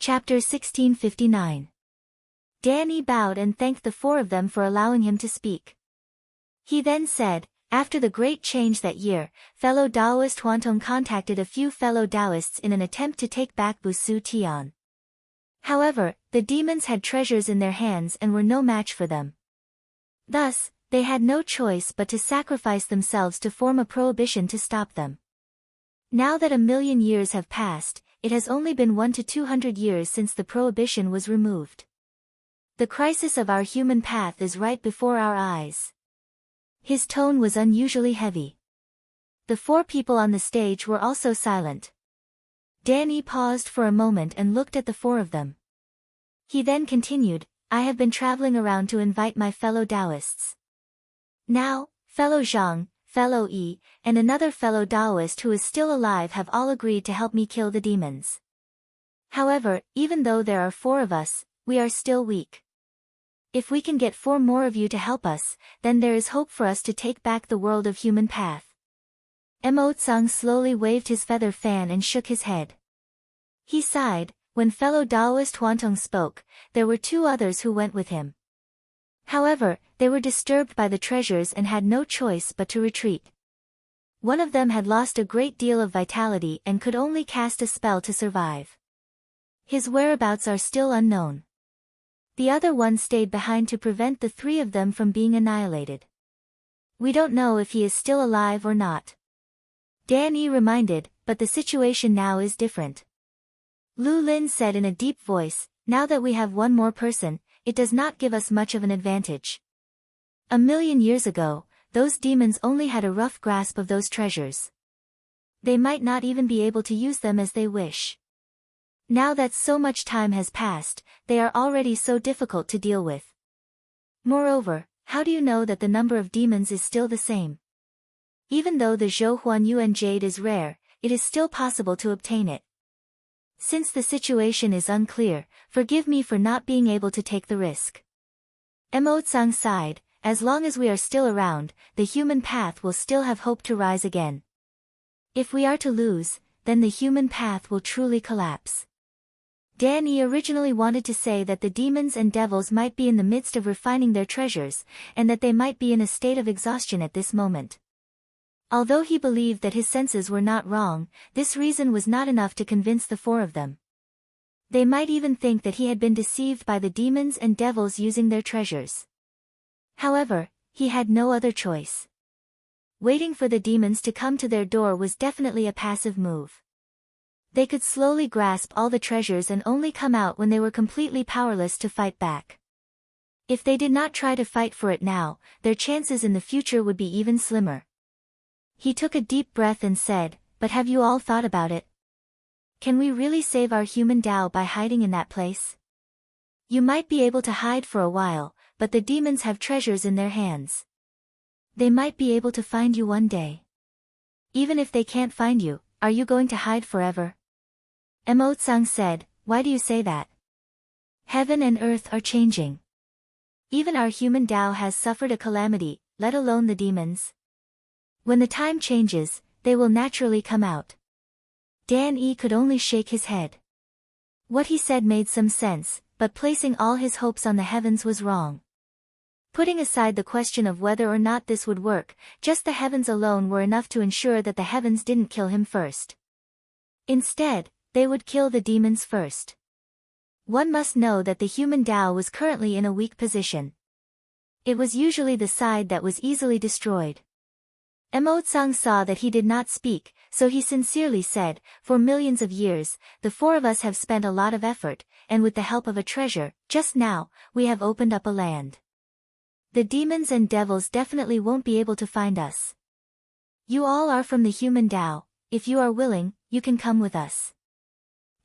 Chapter 1659. Danny bowed and thanked the four of them for allowing him to speak. He then said, after the great change that year, fellow Taoist Huantong contacted a few fellow Taoists in an attempt to take back Busu Tian. However, the demons had treasures in their hands and were no match for them. Thus, they had no choice but to sacrifice themselves to form a prohibition to stop them. Now that 1,000,000 years have passed, it has only been 1 to 200 years since the prohibition was removed. The crisis of our human path is right before our eyes. His tone was unusually heavy. The four people on the stage were also silent. Danny paused for a moment and looked at the four of them. He then continued, I have been traveling around to invite my fellow Taoists. Now, fellow Zhang, fellow Yi, and another fellow Taoist who is still alive have all agreed to help me kill the demons. However, even though there are 4 of us, we are still weak. If we can get 4 more of you to help us, then there is hope for us to take back the world of human path. Mo Tsang slowly waved his feather fan and shook his head. He sighed. When fellow Taoist Huantong spoke, there were 2 others who went with him. However, they were disturbed by the treasures and had no choice but to retreat. One of them had lost a great deal of vitality and could only cast a spell to survive. His whereabouts are still unknown. The other one stayed behind to prevent the 3 of them from being annihilated. We don't know if he is still alive or not. Danny reminded, but the situation now is different. Lu Lin said in a deep voice, now that we have 1 more person, it does not give us much of an advantage. 1,000,000 years ago, those demons only had a rough grasp of those treasures. They might not even be able to use them as they wish. Now that so much time has passed, they are already so difficult to deal with. Moreover, how do you know that the number of demons is still the same? Even though the Zhou Huan Yuan jade is rare, it is still possible to obtain it. Since the situation is unclear, forgive me for not being able to take the risk. Mo Tsang sighed, as long as we are still around, the human path will still have hope to rise again. If we are to lose, then the human path will truly collapse. Danny originally wanted to say that the demons and devils might be in the midst of refining their treasures, and that they might be in a state of exhaustion at this moment. Although he believed that his senses were not wrong, this reason was not enough to convince the 4 of them. They might even think that he had been deceived by the demons and devils using their treasures. However, he had no other choice. Waiting for the demons to come to their door was definitely a passive move. They could slowly grasp all the treasures and only come out when they were completely powerless to fight back. If they did not try to fight for it now, their chances in the future would be even slimmer. He took a deep breath and said, but have you all thought about it? Can we really save our human Tao by hiding in that place? You might be able to hide for a while, but the demons have treasures in their hands. They might be able to find you one day. Even if they can't find you, are you going to hide forever? Mo Tsang said, why do you say that? Heaven and earth are changing. Even our human Tao has suffered a calamity, let alone the demons. When the time changes, they will naturally come out. Dan Yi could only shake his head. What he said made some sense, but placing all his hopes on the heavens was wrong. Putting aside the question of whether or not this would work, just the heavens alone were enough to ensure that the heavens didn't kill him first. Instead, they would kill the demons first. One must know that the human Tao was currently in a weak position. It was usually the side that was easily destroyed. Mo Tsang saw that he did not speak, so he sincerely said, for millions of years, the 4 of us have spent a lot of effort, and with the help of a treasure, just now, we have opened up a land. The demons and devils definitely won't be able to find us. You all are from the human Tao, if you are willing, you can come with us.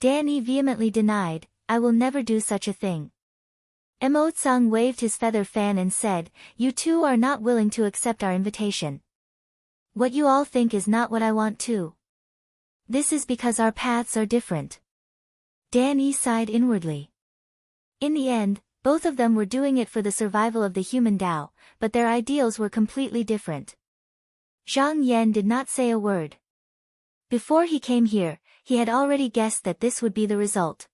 Danny vehemently denied, I will never do such a thing. Mo Tsang waved his feather fan and said, you 2 are not willing to accept our invitation. What you all think is not what I want too. This is because our paths are different. Danny sighed inwardly. In the end, both of them were doing it for the survival of the human Tao, but their ideals were completely different. Zhang Yan did not say a word. Before he came here, he had already guessed that this would be the result.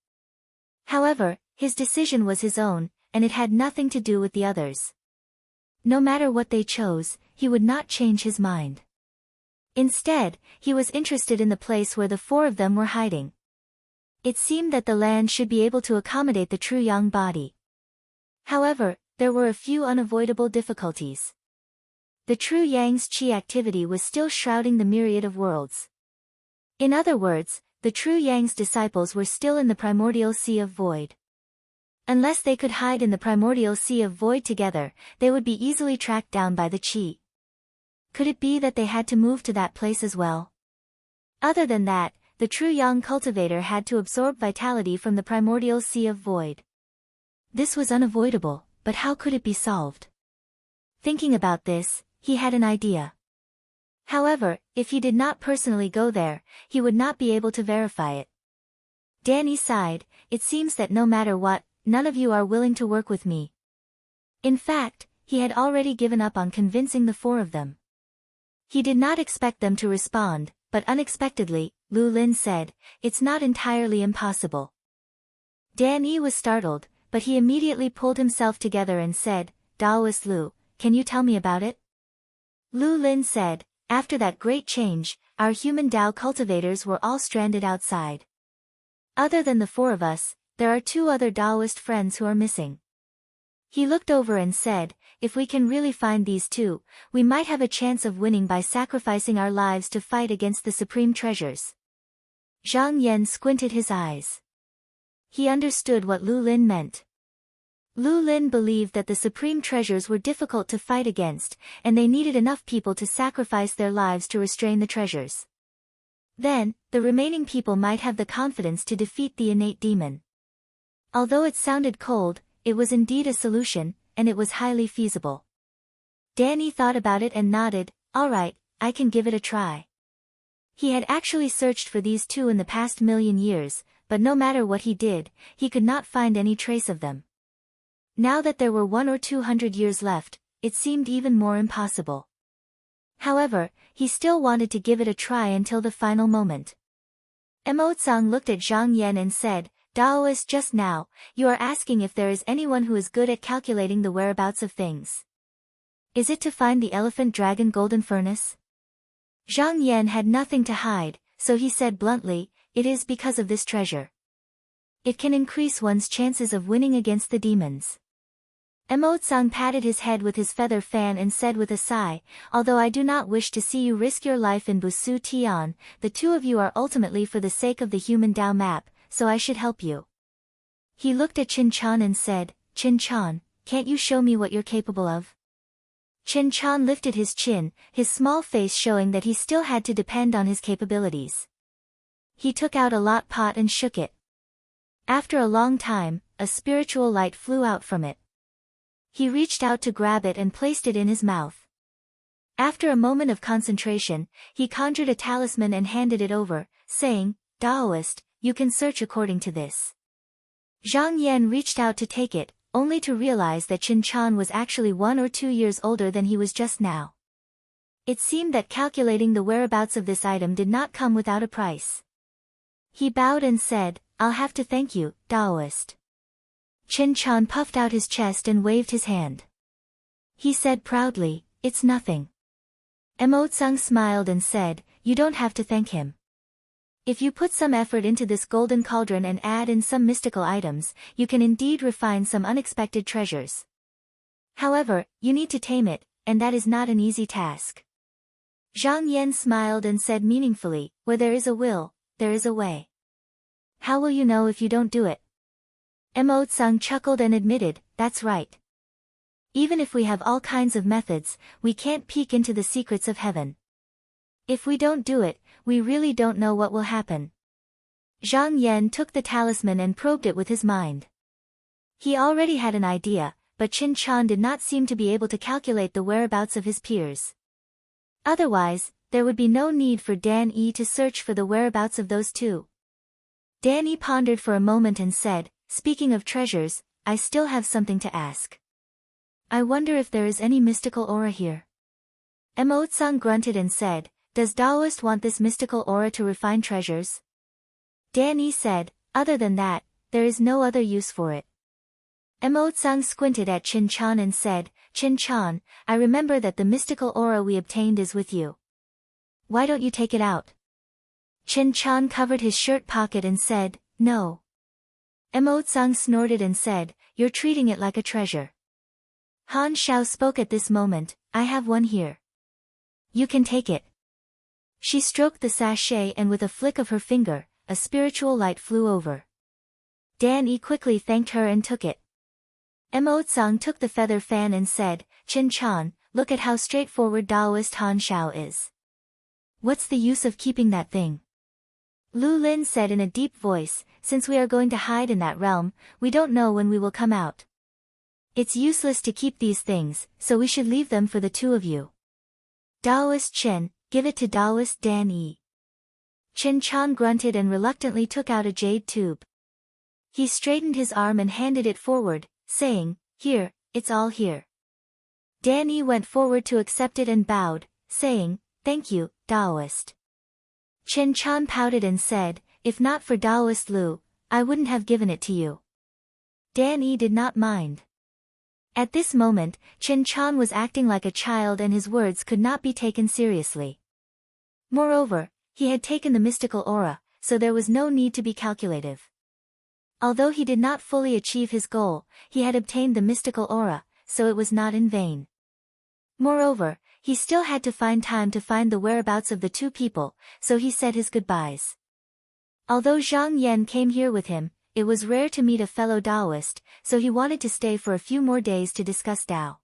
However, his decision was his own, and it had nothing to do with the others. No matter what they chose, he would not change his mind. Instead, he was interested in the place where the four of them were hiding. It seemed that the land should be able to accommodate the true yang body. However, there were a few unavoidable difficulties. The true yang's qi activity was still shrouding the myriad of worlds. In other words, the true yang's disciples were still in the primordial sea of void. Unless they could hide in the primordial sea of void together, they would be easily tracked down by the qi. Could it be that they had to move to that place as well? Other than that, the true yang cultivator had to absorb vitality from the primordial sea of void. This was unavoidable, but how could it be solved? Thinking about this, he had an idea. However, if he did not personally go there, he would not be able to verify it. Danny sighed. It seems that no matter what, none of you are willing to work with me. In fact, he had already given up on convincing the four of them. He did not expect them to respond, but unexpectedly, Lu Lin said, "It's not entirely impossible." Danny was startled, but he immediately pulled himself together and said, "Daoist Lu, can you tell me about it?" Lu Lin said, "After that great change, our human Tao cultivators were all stranded outside. Other than the four of us, there are 2 other Taoist friends who are missing." He looked over and said, "If we can really find these 2, we might have a chance of winning by sacrificing our lives to fight against the supreme treasures." Zhang Yan squinted his eyes. He understood what Lu Lin meant. Lu Lin believed that the supreme treasures were difficult to fight against, and they needed enough people to sacrifice their lives to restrain the treasures. Then, the remaining people might have the confidence to defeat the innate demon. Although it sounded cold, it was indeed a solution, and it was highly feasible. Danny thought about it and nodded, "All right, I can give it a try." He had actually searched for these 2 in the past million years, but no matter what he did, he could not find any trace of them. Now that there were 100 or 200 years left, it seemed even more impossible. However, he still wanted to give it a try until the final moment. Emotsang looked at Zhang Yan and said, "Daoist, just now, you are asking if there is anyone who is good at calculating the whereabouts of things. Is it to find the elephant dragon golden furnace?" Zhang Yan had nothing to hide, so he said bluntly, "It is because of this treasure. It can increase one's chances of winning against the demons." Emotsang patted his head with his feather fan and said with a sigh, "Although I do not wish to see you risk your life in Busu Tian, the 2 of you are ultimately for the sake of the human Tao map, so I should help you." He looked at Qin Chan and said, "Qin Chan, can't you show me what you're capable of?" Qin Chan lifted his chin, his small face showing that he still had to depend on his capabilities. He took out a lot pot and shook it. After a long time, a spiritual light flew out from it. He reached out to grab it and placed it in his mouth. After a moment of concentration, he conjured a talisman and handed it over, saying, "Daoist, you can search according to this." Zhang Yan reached out to take it, only to realize that Qin Chan was actually 1 or 2 years older than he was just now. It seemed that calculating the whereabouts of this item did not come without a price. He bowed and said, "I'll have to thank you, Daoist." Qin Chan puffed out his chest and waved his hand. He said proudly, "It's nothing." Emotsang smiled and said, "You don't have to thank him. If you put some effort into this golden cauldron and add in some mystical items, you can indeed refine some unexpected treasures. However, you need to tame it, and that is not an easy task." Zhang Yan smiled and said meaningfully, "Where there is a will, there is a way. How will you know if you don't do it?" Emotsang chuckled and admitted, "That's right. Even if we have all kinds of methods, we can't peek into the secrets of heaven. If we don't do it, we really don't know what will happen." Zhang Yan took the talisman and probed it with his mind. He already had an idea, but Qin Chan did not seem to be able to calculate the whereabouts of his peers. Otherwise, there would be no need for Dan Yi to search for the whereabouts of those 2. Dan Yi pondered for a moment and said, "Speaking of treasures, I still have something to ask. I wonder if there is any mystical aura here." Emotsang grunted and said, "Does Daoist want this mystical aura to refine treasures?" Dan Yi said, "Other than that, there is no other use for it. Emotsang squinted at Chin-chan and said, Chin-chan, I remember that the mystical aura we obtained is with you. Why don't you take it out? Chin-chan covered his shirt pocket and said, no. Emotsang snorted and said, you're treating it like a treasure. Han Xiao spoke at this moment, I have one here. You can take it. She stroked the sachet and with a flick of her finger, a spiritual light flew over. Dan Yi quickly thanked her and took it. Emotsang took the feather fan and said, Chin-chan, look at how straightforward Taoist Han Xiao is. What's the use of keeping that thing? Lu Lin said in a deep voice, since we are going to hide in that realm, we don't know when we will come out. It's useless to keep these things, so we should leave them for the two of you. Taoist Chen, give it to Taoist Dan Yi. Chin-chan grunted and reluctantly took out a jade tube. He straightened his arm and handed it forward, saying, here, it's all here. Dan Yi went forward to accept it and bowed, saying, thank you, Taoist. Chin-chan pouted and said, if not for Taoist Lu, I wouldn't have given it to you. Dan Yi did not mind. At this moment, Chin-chan was acting like a child and his words could not be taken seriously. Moreover, he had taken the mystical aura, so there was no need to be calculative. Although he did not fully achieve his goal, he had obtained the mystical aura, so it was not in vain. Moreover, he still had to find time to find the whereabouts of the two people, so he said his goodbyes. Although Zhang Yan came here with him, it was rare to meet a fellow Taoist, so he wanted to stay for a few more days to discuss Tao.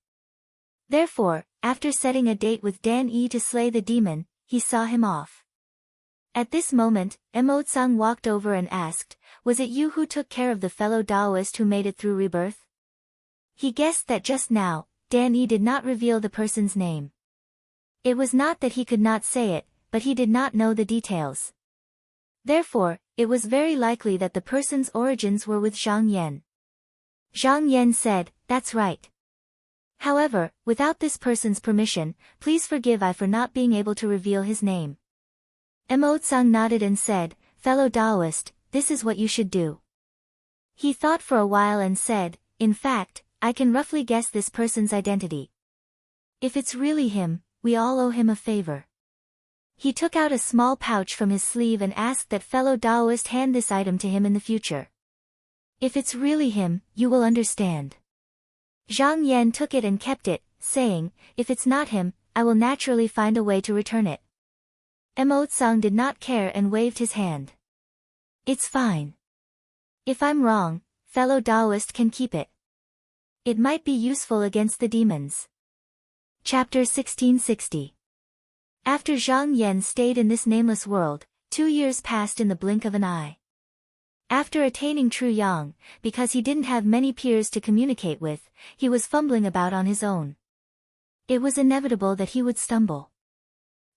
Therefore, after setting a date with Dan Yi to slay the demon, he saw him off. At this moment, Emotsang walked over and asked, was it you who took care of the fellow Taoist who made it through rebirth? He guessed that just now, Dan Yi did not reveal the person's name. It was not that he could not say it, but he did not know the details. Therefore, it was very likely that the person's origins were with Zhang Yan. Zhang Yan said, that's right. However, without this person's permission, please forgive I for not being able to reveal his name. Emotsang nodded and said, fellow Taoist, this is what you should do. He thought for a while and said, in fact, I can roughly guess this person's identity. If it's really him, we all owe him a favor. He took out a small pouch from his sleeve and asked that fellow Taoist hand this item to him in the future. If it's really him, you will understand. Zhang Yan took it and kept it, saying, if it's not him, I will naturally find a way to return it. Emotsang did not care and waved his hand. It's fine. If I'm wrong, fellow Taoist can keep it. It might be useful against the demons. Chapter 1660. After Zhang Yan stayed in this nameless world, 2 years passed in the blink of an eye. After attaining true yang, because he didn't have many peers to communicate with, he was fumbling about on his own. It was inevitable that he would stumble.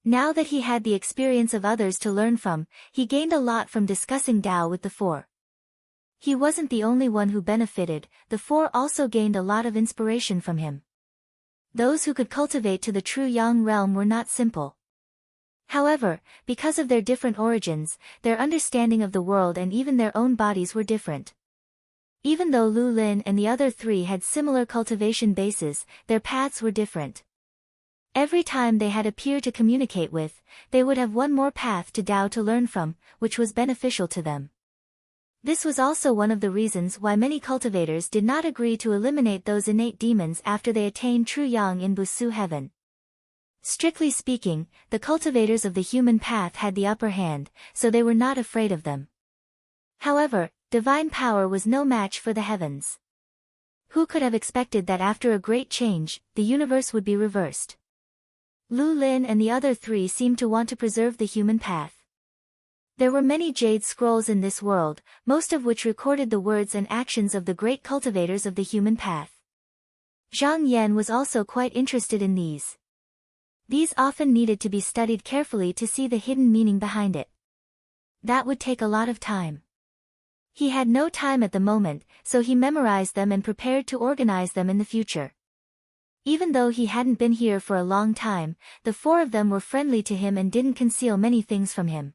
Now that he had the experience of others to learn from, he gained a lot from discussing Tao with the four. He wasn't the only one who benefited, the four also gained a lot of inspiration from him. Those who could cultivate to the true yang realm were not simple. However, because of their different origins, their understanding of the world and even their own bodies were different. Even though Lu Lin and the other three had similar cultivation bases, their paths were different. Every time they had a peer to communicate with, they would have one more path to Tao to learn from, which was beneficial to them. This was also one of the reasons why many cultivators did not agree to eliminate those innate demons after they attained true yang in Busu heaven. Strictly speaking, the cultivators of the human path had the upper hand, so they were not afraid of them. However, divine power was no match for the heavens. Who could have expected that after a great change, the universe would be reversed? Lu Lin and the other three seemed to want to preserve the human path. There were many jade scrolls in this world, most of which recorded the words and actions of the great cultivators of the human path. Zhang Yan was also quite interested in these. These often needed to be studied carefully to see the hidden meaning behind it. That would take a lot of time. He had no time at the moment, so he memorized them and prepared to organize them in the future. Even though he hadn't been here for a long time, the four of them were friendly to him and didn't conceal many things from him.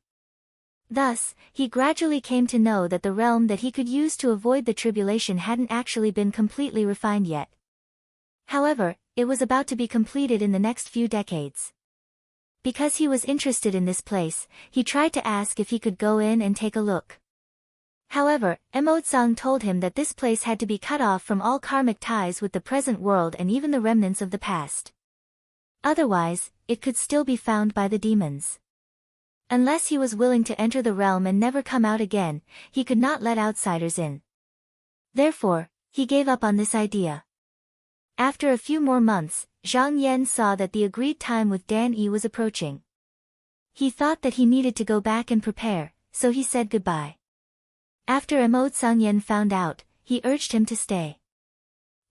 Thus, he gradually came to know that the realm that he could use to avoid the tribulation hadn't actually been completely refined yet. However, it was about to be completed in the next few decades. Because he was interested in this place, he tried to ask if he could go in and take a look. However, Emotsang told him that this place had to be cut off from all karmic ties with the present world and even the remnants of the past. Otherwise, it could still be found by the demons. Unless he was willing to enter the realm and never come out again, he could not let outsiders in. Therefore, he gave up on this idea. After a few more months, Zhang Yan saw that the agreed time with Dan Yi was approaching. He thought that he needed to go back and prepare, so he said goodbye. After Emotsang Yan found out, he urged him to stay.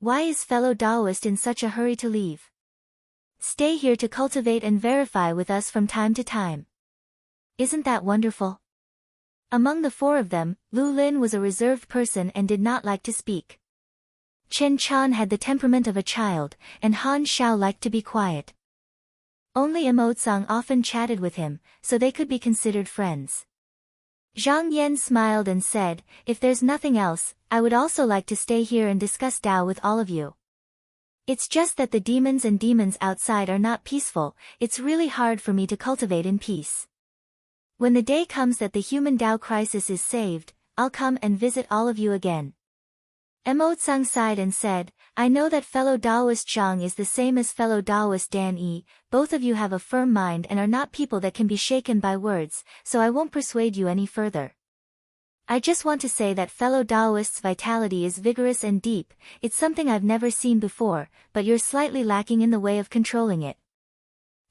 Why is fellow Taoist in such a hurry to leave? Stay here to cultivate and verify with us from time to time. Isn't that wonderful? Among the four of them, Lu Lin was a reserved person and did not like to speak. Chen Chan had the temperament of a child, and Han Xiao liked to be quiet. Only Emotsang often chatted with him, so they could be considered friends. Zhang Yan smiled and said, if there's nothing else, I would also like to stay here and discuss Tao with all of you. It's just that the demons and demons outside are not peaceful, it's really hard for me to cultivate in peace. When the day comes that the human Tao crisis is saved, I'll come and visit all of you again. Emotsang sighed and said, I know that fellow Taoist Zhang is the same as fellow Taoist Dan Yi, both of you have a firm mind and are not people that can be shaken by words, so I won't persuade you any further. I just want to say that fellow Taoist's vitality is vigorous and deep, it's something I've never seen before, but you're slightly lacking in the way of controlling it.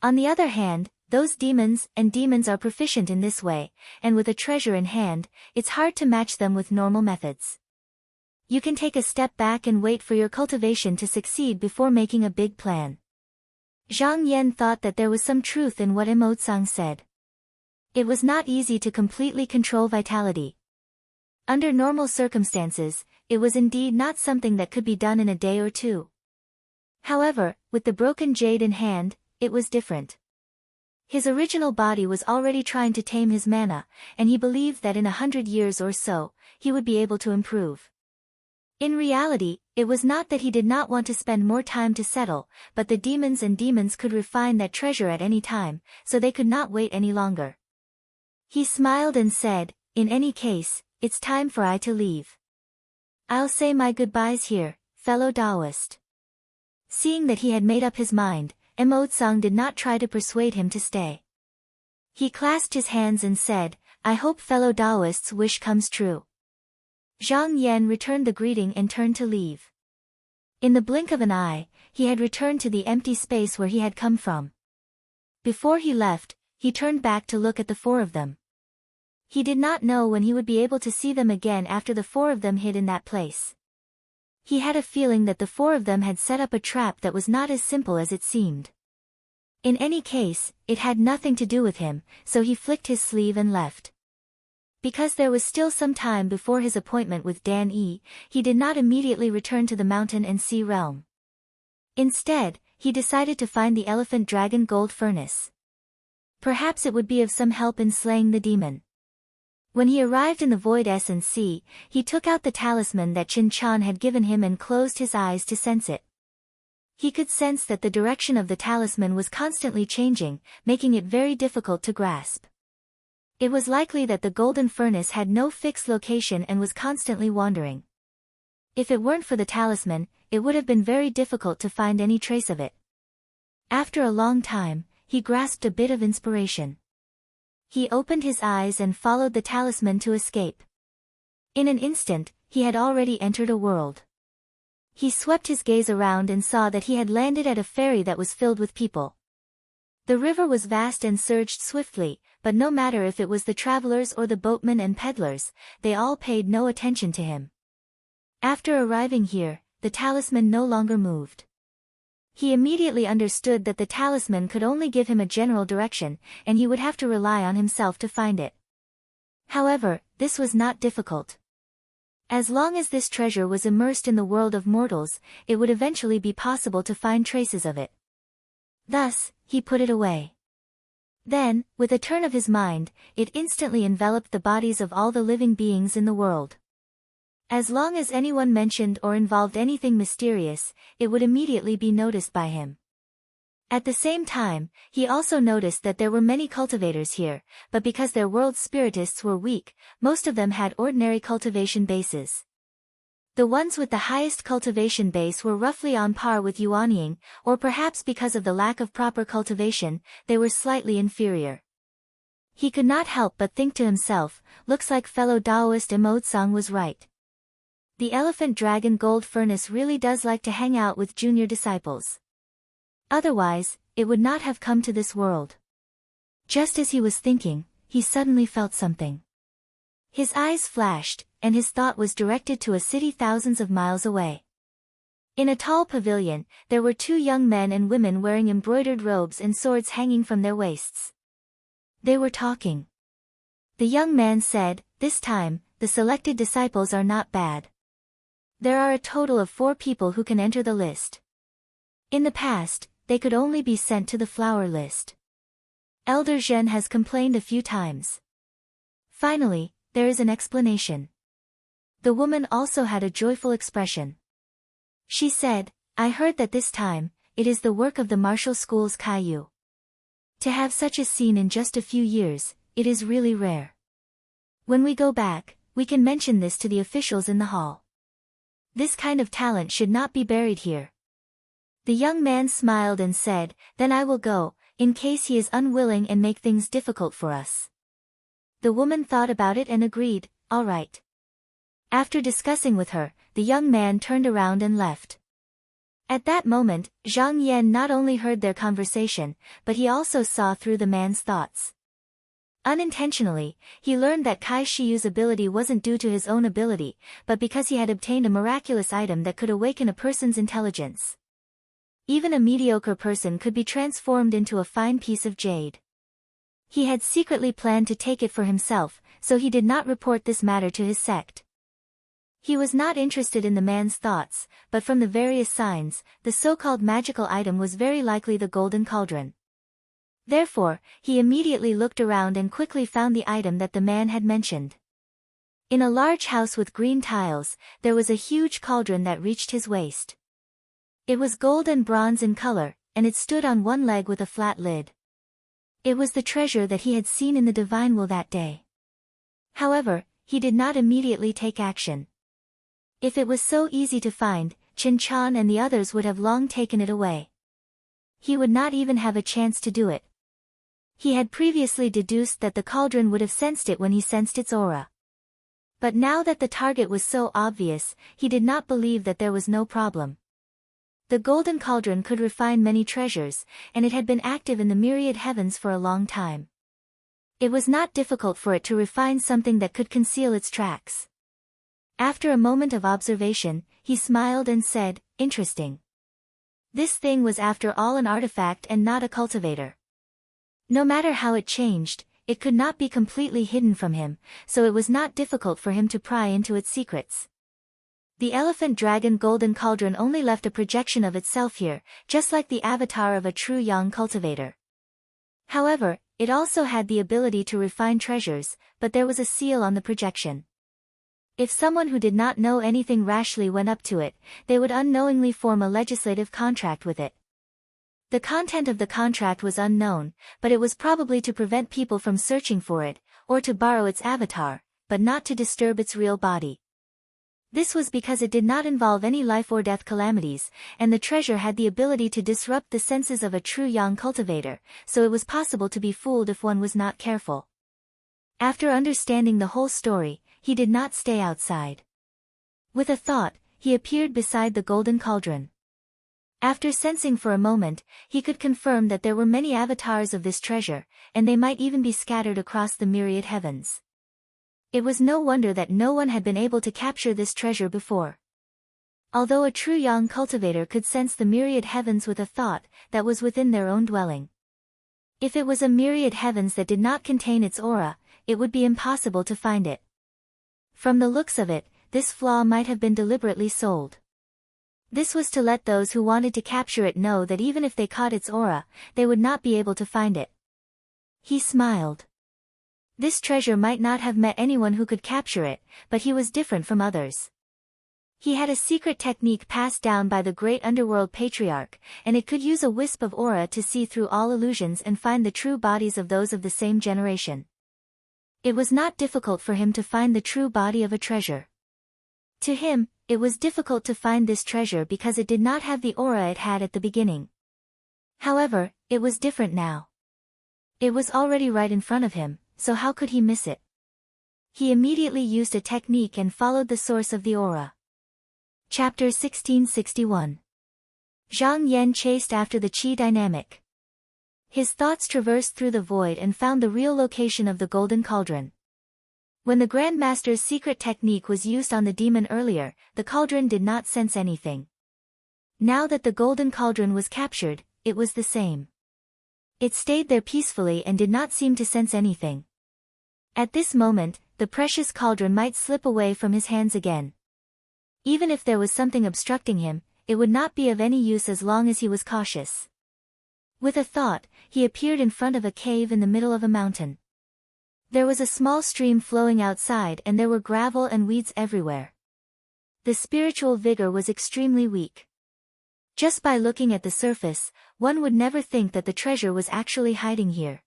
On the other hand, those demons are proficient in this way, and with a treasure in hand, it's hard to match them with normal methods. You can take a step back and wait for your cultivation to succeed before making a big plan. Zhang Yan thought that there was some truth in what Emotsang said. It was not easy to completely control vitality. Under normal circumstances, it was indeed not something that could be done in a day or two. However, with the broken jade in hand, it was different. His original body was already trying to tame his mana, and he believed that in 100 years or so, he would be able to improve. In reality, it was not that he did not want to spend more time to settle, but the demons could refine that treasure at any time, so they could not wait any longer. He smiled and said, in any case, it's time for I to leave. I'll say my goodbyes here, fellow Taoist. Seeing that he had made up his mind, Emotsang did not try to persuade him to stay. He clasped his hands and said, I hope fellow Taoist's wish comes true. Zhang Yan returned the greeting and turned to leave. In the blink of an eye, he had returned to the empty space where he had come from. Before he left, he turned back to look at the four of them. He did not know when he would be able to see them again after the four of them hid in that place. He had a feeling that the four of them had set up a trap that was not as simple as it seemed. In any case, it had nothing to do with him, so he flicked his sleeve and left. Because there was still some time before his appointment with Dan Yi, he did not immediately return to the mountain and sea realm. Instead, he decided to find the elephant dragon gold furnace. Perhaps it would be of some help in slaying the demon. When he arrived in the void S&C, he took out the talisman that Qin Chan had given him and closed his eyes to sense it. He could sense that the direction of the talisman was constantly changing, making it very difficult to grasp. It was likely that the golden furnace had no fixed location and was constantly wandering. If it weren't for the talisman, it would have been very difficult to find any trace of it. After a long time, he grasped a bit of inspiration. He opened his eyes and followed the talisman to escape. In an instant, he had already entered a world. He swept his gaze around and saw that he had landed at a ferry that was filled with people. The river was vast and surged swiftly, but no matter if it was the travelers or the boatmen and peddlers, they all paid no attention to him. After arriving here, the talisman no longer moved. He immediately understood that the talisman could only give him a general direction, and he would have to rely on himself to find it. However, this was not difficult. As long as this treasure was immersed in the world of mortals, it would eventually be possible to find traces of it. Thus, he put it away. Then, with a turn of his mind, it instantly enveloped the bodies of all the living beings in the world. As long as anyone mentioned or involved anything mysterious, it would immediately be noticed by him. At the same time, he also noticed that there were many cultivators here, but because their world spiritists were weak, most of them had ordinary cultivation bases. The ones with the highest cultivation base were roughly on par with Yuanying, or perhaps because of the lack of proper cultivation, they were slightly inferior. He could not help but think to himself, looks like fellow Taoist Emotsang was right. The elephant dragon gold furnace really does like to hang out with junior disciples. Otherwise, it would not have come to this world. Just as he was thinking, he suddenly felt something. His eyes flashed, and his thought was directed to a city thousands of miles away. In a tall pavilion, there were two young men and women wearing embroidered robes and swords hanging from their waists. They were talking. The young man said, "This time, the selected disciples are not bad. There are a total of 4 people who can enter the list. In the past, they could only be sent to the flower list. Elder Zhen has complained a few times. Finally, there is an explanation." The woman also had a joyful expression. She said, "I heard that this time, it is the work of the martial school's Caillou. To have such a scene in just a few years, it is really rare. When we go back, we can mention this to the officials in the hall. This kind of talent should not be buried here." The young man smiled and said, "Then I will go, in case he is unwilling and make things difficult for us." The woman thought about it and agreed, "All right." After discussing with her, the young man turned around and left. At that moment, Zhang Yan not only heard their conversation, but he also saw through the man's thoughts. Unintentionally, he learned that Kai Shiyu's ability wasn't due to his own ability, but because he had obtained a miraculous item that could awaken a person's intelligence. Even a mediocre person could be transformed into a fine piece of jade. He had secretly planned to take it for himself, so he did not report this matter to his sect. He was not interested in the man's thoughts, but from the various signs, the so-called magical item was very likely the golden cauldron. Therefore, he immediately looked around and quickly found the item that the man had mentioned. In a large house with green tiles, there was a huge cauldron that reached his waist. It was gold and bronze in color, and it stood on one leg with a flat lid. It was the treasure that he had seen in the divine well that day. However, he did not immediately take action. If it was so easy to find, Chen Chan and the others would have long taken it away. He would not even have a chance to do it. He had previously deduced that the cauldron would have sensed it when he sensed its aura. But now that the target was so obvious, he did not believe that there was no problem. The golden cauldron could refine many treasures, and it had been active in the myriad heavens for a long time. It was not difficult for it to refine something that could conceal its tracks. After a moment of observation, he smiled and said, "Interesting. This thing was after all an artifact and not a cultivator. No matter how it changed, it could not be completely hidden from him, so it was not difficult for him to pry into its secrets." The elephant dragon golden cauldron only left a projection of itself here, just like the avatar of a true yang cultivator. However, it also had the ability to refine treasures, but there was a seal on the projection. If someone who did not know anything rashly went up to it, they would unknowingly form a legislative contract with it. The content of the contract was unknown, but it was probably to prevent people from searching for it, or to borrow its avatar, but not to disturb its real body. This was because it did not involve any life or death calamities, and the treasure had the ability to disrupt the senses of a true yang cultivator, so it was possible to be fooled if one was not careful. After understanding the whole story, he did not stay outside. With a thought, he appeared beside the golden cauldron. After sensing for a moment, he could confirm that there were many avatars of this treasure, and they might even be scattered across the myriad heavens. It was no wonder that no one had been able to capture this treasure before. Although a true yang cultivator could sense the myriad heavens with a thought that was within their own dwelling. If it was a myriad heavens that did not contain its aura, it would be impossible to find it. From the looks of it, this flaw might have been deliberately sold. This was to let those who wanted to capture it know that even if they caught its aura, they would not be able to find it. He smiled. This treasure might not have met anyone who could capture it, but he was different from others. He had a secret technique passed down by the great underworld patriarch, and it could use a wisp of aura to see through all illusions and find the true bodies of those of the same generation. It was not difficult for him to find the true body of a treasure. To him, it was difficult to find this treasure because it did not have the aura it had at the beginning. However, it was different now. It was already right in front of him, so how could he miss it? He immediately used a technique and followed the source of the aura. Chapter 1661. Zhang Yan chased after the qi dynamic. His thoughts traversed through the void and found the real location of the golden cauldron. When the Grand Master's secret technique was used on the demon earlier, the cauldron did not sense anything. Now that the golden cauldron was captured, it was the same. It stayed there peacefully and did not seem to sense anything. At this moment, the precious cauldron might slip away from his hands again. Even if there was something obstructing him, it would not be of any use as long as he was cautious. With a thought, he appeared in front of a cave in the middle of a mountain. There was a small stream flowing outside and there were gravel and weeds everywhere. The spiritual vigor was extremely weak. Just by looking at the surface, one would never think that the treasure was actually hiding here.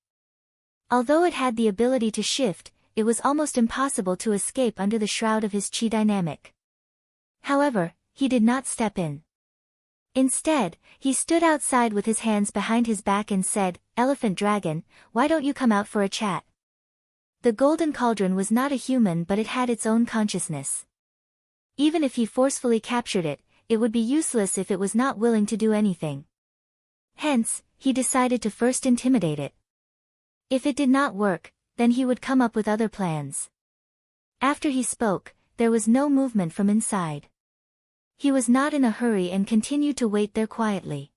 Although it had the ability to shift, it was almost impossible to escape under the shroud of his qi dynamic. However, he did not step in. Instead, he stood outside with his hands behind his back and said, "Elephant Dragon, why don't you come out for a chat?" The golden cauldron was not a human but it had its own consciousness. Even if he forcefully captured it, it would be useless if it was not willing to do anything. Hence, he decided to first intimidate it. If it did not work, then he would come up with other plans. After he spoke, there was no movement from inside. He was not in a hurry and continued to wait there quietly.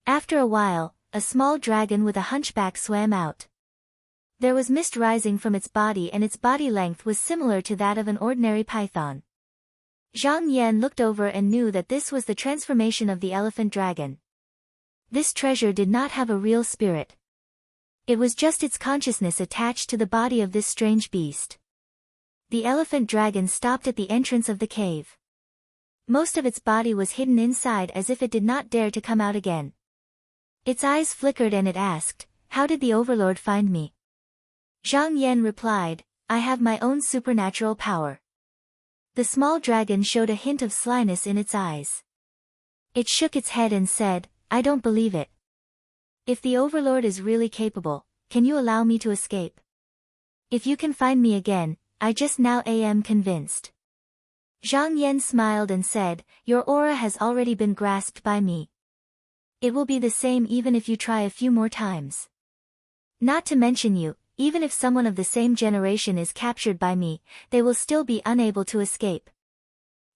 After a while, a small dragon with a hunchback swam out. There was mist rising from its body and its body length was similar to that of an ordinary python. Zhang Yan looked over and knew that this was the transformation of the elephant dragon. This treasure did not have a real spirit. It was just its consciousness attached to the body of this strange beast. The elephant dragon stopped at the entrance of the cave. Most of its body was hidden inside as if it did not dare to come out again. Its eyes flickered and it asked, "How did the overlord find me?" Zhang Yan replied, "I have my own supernatural power." The small dragon showed a hint of slyness in its eyes. It shook its head and said, "I don't believe it. If the overlord is really capable, can you allow me to escape? If you can find me again, I just now am convinced." Zhang Yan smiled and said, "Your aura has already been grasped by me. It will be the same even if you try a few more times. Not to mention you, even if someone of the same generation is captured by me, they will still be unable to escape.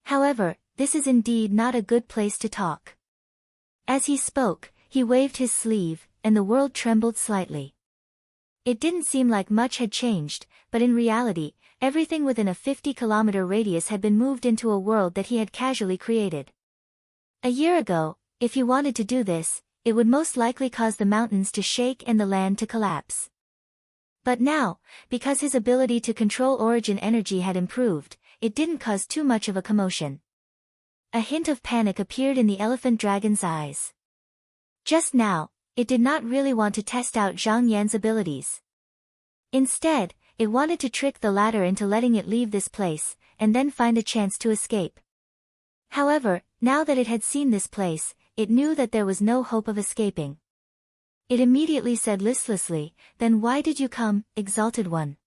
However, this is indeed not a good place to talk." As he spoke, he waved his sleeve, and the world trembled slightly. It didn't seem like much had changed, but in reality, everything within a 50-kilometer radius had been moved into a world that he had casually created. A year ago, if he wanted to do this, it would most likely cause the mountains to shake and the land to collapse. But now, because his ability to control origin energy had improved, it didn't cause too much of a commotion. A hint of panic appeared in the elephant dragon's eyes. Just now, it did not really want to test out Zhang Yan's abilities. Instead, it wanted to trick the latter into letting it leave this place, and then find a chance to escape. However, now that it had seen this place, it knew that there was no hope of escaping. It immediately said listlessly, "Then why did you come, exalted one?"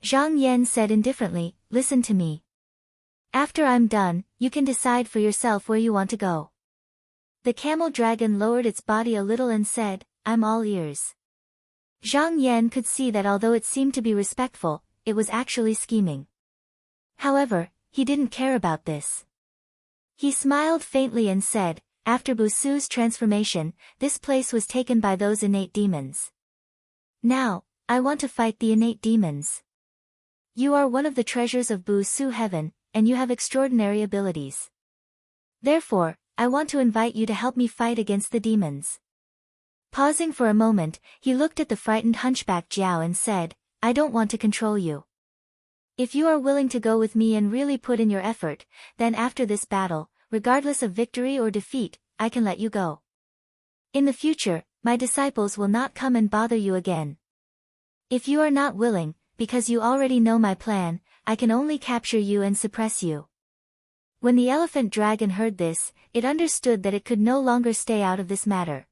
Zhang Yan said indifferently, "Listen to me. After I'm done, you can decide for yourself where you want to go." The camel dragon lowered its body a little and said, "I'm all ears." Zhang Yan could see that although it seemed to be respectful, it was actually scheming. However, he didn't care about this. He smiled faintly and said, "After Busu's transformation, this place was taken by those innate demons. Now, I want to fight the innate demons. You are one of the treasures of Busu heaven, and you have extraordinary abilities. Therefore, I want to invite you to help me fight against the demons." Pausing for a moment, he looked at the frightened hunchback Jiao and said, I don't want to control you. If you are willing to go with me and really put in your effort, then after this battle, regardless of victory or defeat, I can let you go. In the future, my disciples will not come and bother you again. If you are not willing, because you already know my plan, I can only capture you and suppress you. When the elephant dragon heard this, it understood that it could no longer stay out of this matter.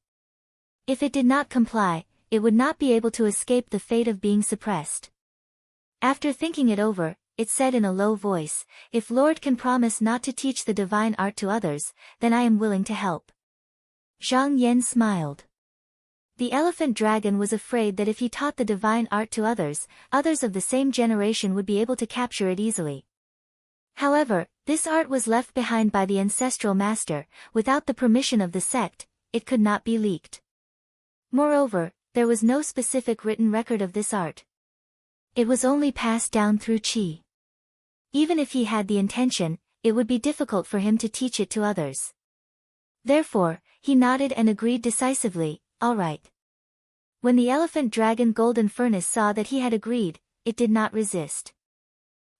If it did not comply, it would not be able to escape the fate of being suppressed. After thinking it over, it said in a low voice, If Lord can promise not to teach the divine art to others, then I am willing to help. Zhang Yan smiled. The elephant dragon was afraid that if he taught the divine art to others, others of the same generation would be able to capture it easily. However, this art was left behind by the ancestral master. Without the permission of the sect, it could not be leaked. Moreover, there was no specific written record of this art. It was only passed down through qi. Even if he had the intention, it would be difficult for him to teach it to others. Therefore, he nodded and agreed decisively, all right. When the elephant dragon golden furnace saw that he had agreed, it did not resist.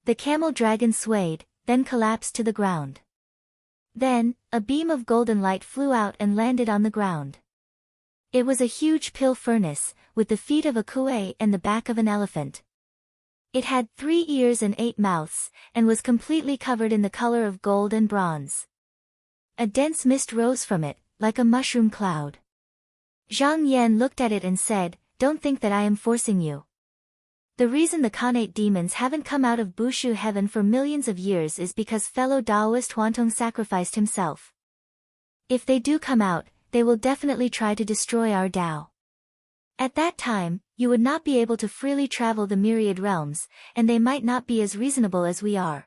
The camel dragon swayed, then collapsed to the ground. Then, a beam of golden light flew out and landed on the ground. It was a huge pill furnace, with the feet of a kuei and the back of an elephant. It had 3 ears and 8 mouths, and was completely covered in the color of gold and bronze. A dense mist rose from it, like a mushroom cloud. Zhang Yan looked at it and said, Don't think that I am forcing you. The reason the Khanate demons haven't come out of Bushu heaven for millions of years is because fellow Taoist Huantong sacrificed himself. If they do come out, they will definitely try to destroy our Tao. At that time, you would not be able to freely travel the myriad realms, and they might not be as reasonable as we are.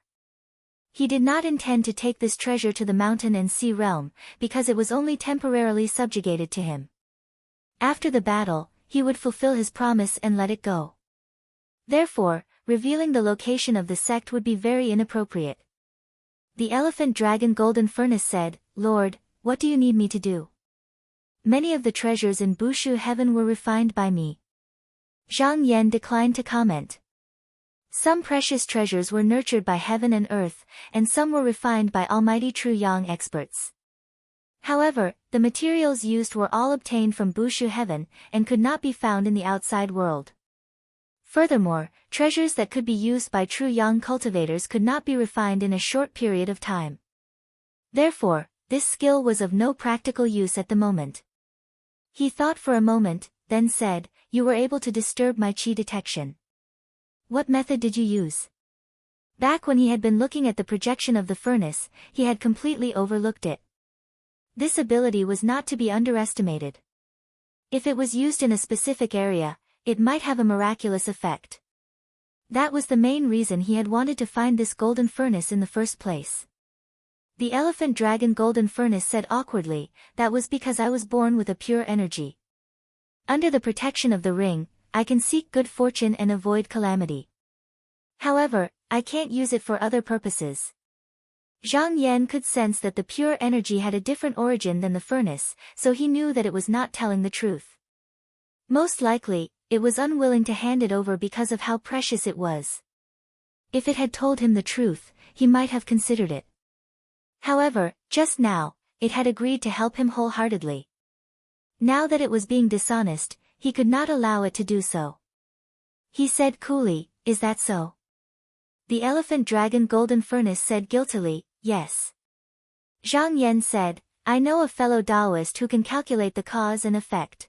He did not intend to take this treasure to the mountain and sea realm, because it was only temporarily subjugated to him. After the battle, he would fulfill his promise and let it go. Therefore, revealing the location of the sect would be very inappropriate. The elephant dragon golden furnace said, Lord, what do you need me to do? Many of the treasures in Bushu heaven were refined by me. Zhang Yan declined to comment. Some precious treasures were nurtured by heaven and earth, and some were refined by almighty true yang experts. However, the materials used were all obtained from Bushu heaven, and could not be found in the outside world. Furthermore, treasures that could be used by true yang cultivators could not be refined in a short period of time. Therefore, this skill was of no practical use at the moment. He thought for a moment, then said, You were able to disturb my qi detection. What method did you use? Back when he had been looking at the projection of the furnace, he had completely overlooked it. This ability was not to be underestimated. If it was used in a specific area, it might have a miraculous effect. That was the main reason he had wanted to find this golden furnace in the first place. The elephant dragon golden furnace said awkwardly, That was because I was born with a pure energy. Under the protection of the ring, I can seek good fortune and avoid calamity. However, I can't use it for other purposes. Zhang Yan could sense that the pure energy had a different origin than the furnace, so he knew that it was not telling the truth. Most likely, it was unwilling to hand it over because of how precious it was. If it had told him the truth, he might have considered it. However, just now, it had agreed to help him wholeheartedly. Now that it was being dishonest, he could not allow it to do so. He said coolly, Is that so? The elephant dragon golden furnace said guiltily, Yes. Zhang Yan said, I know a fellow Taoist who can calculate the cause and effect.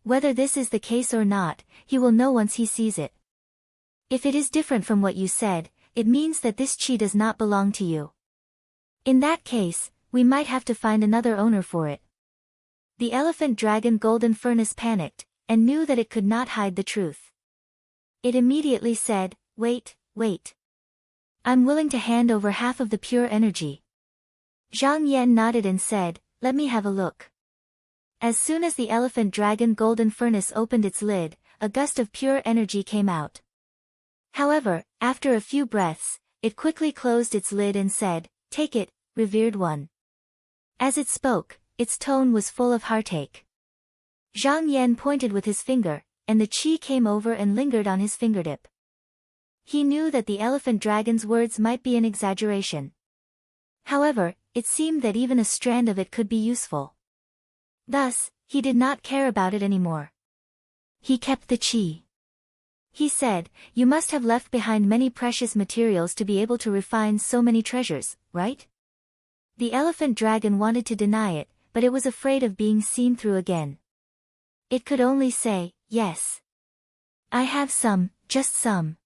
Whether this is the case or not, he will know once he sees it. If it is different from what you said, it means that this qi does not belong to you. In that case, we might have to find another owner for it. The elephant dragon golden furnace panicked, and knew that it could not hide the truth. It immediately said, Wait. I'm willing to hand over half of the pure energy. Zhang Yan nodded and said, Let me have a look. As soon as the elephant dragon golden furnace opened its lid, a gust of pure energy came out. However, after a few breaths, it quickly closed its lid and said, Take it, revered one. As it spoke, its tone was full of heartache. Zhang Yan pointed with his finger, and the qi came over and lingered on his fingertip. He knew that the elephant dragon's words might be an exaggeration. However, it seemed that even a strand of it could be useful. Thus, he did not care about it anymore. He kept the qi. He said, "You must have left behind many precious materials to be able to refine so many treasures, right?" The elephant dragon wanted to deny it, but it was afraid of being seen through again. It could only say, "Yes. I have some, just some.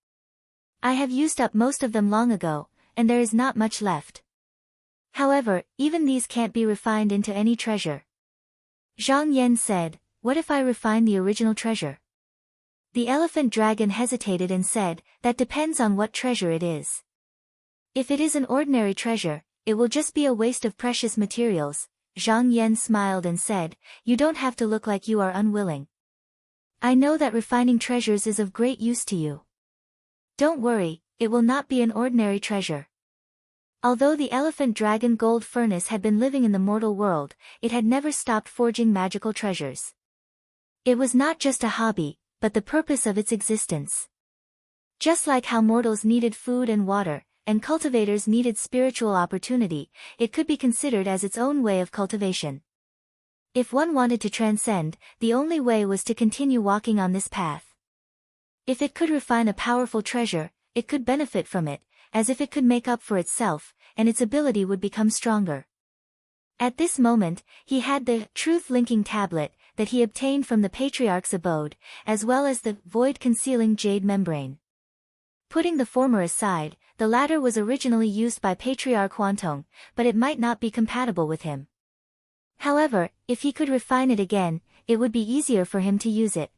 I have used up most of them long ago, and there is not much left. However, even these can't be refined into any treasure." Zhang Yan said, "What if I refine the original treasure?" The elephant dragon hesitated and said, "That depends on what treasure it is. If it is an ordinary treasure, it will just be a waste of precious materials." Zhang Yan smiled and said, "You don't have to look like you are unwilling. I know that refining treasures is of great use to you. Don't worry, it will not be an ordinary treasure." Although the elephant dragon gold furnace had been living in the mortal world, it had never stopped forging magical treasures. It was not just a hobby, but the purpose of its existence. Just like how mortals needed food and water, and cultivators needed spiritual opportunity, it could be considered as its own way of cultivation. If one wanted to transcend, the only way was to continue walking on this path. If it could refine a powerful treasure, it could benefit from it, as if it could make up for itself, and its ability would become stronger. At this moment, he had the truth-linking tablet that he obtained from the patriarch's abode, as well as the void-concealing jade membrane. Putting the former aside, the latter was originally used by Patriarch Huantong, but it might not be compatible with him. However, if he could refine it again, it would be easier for him to use it.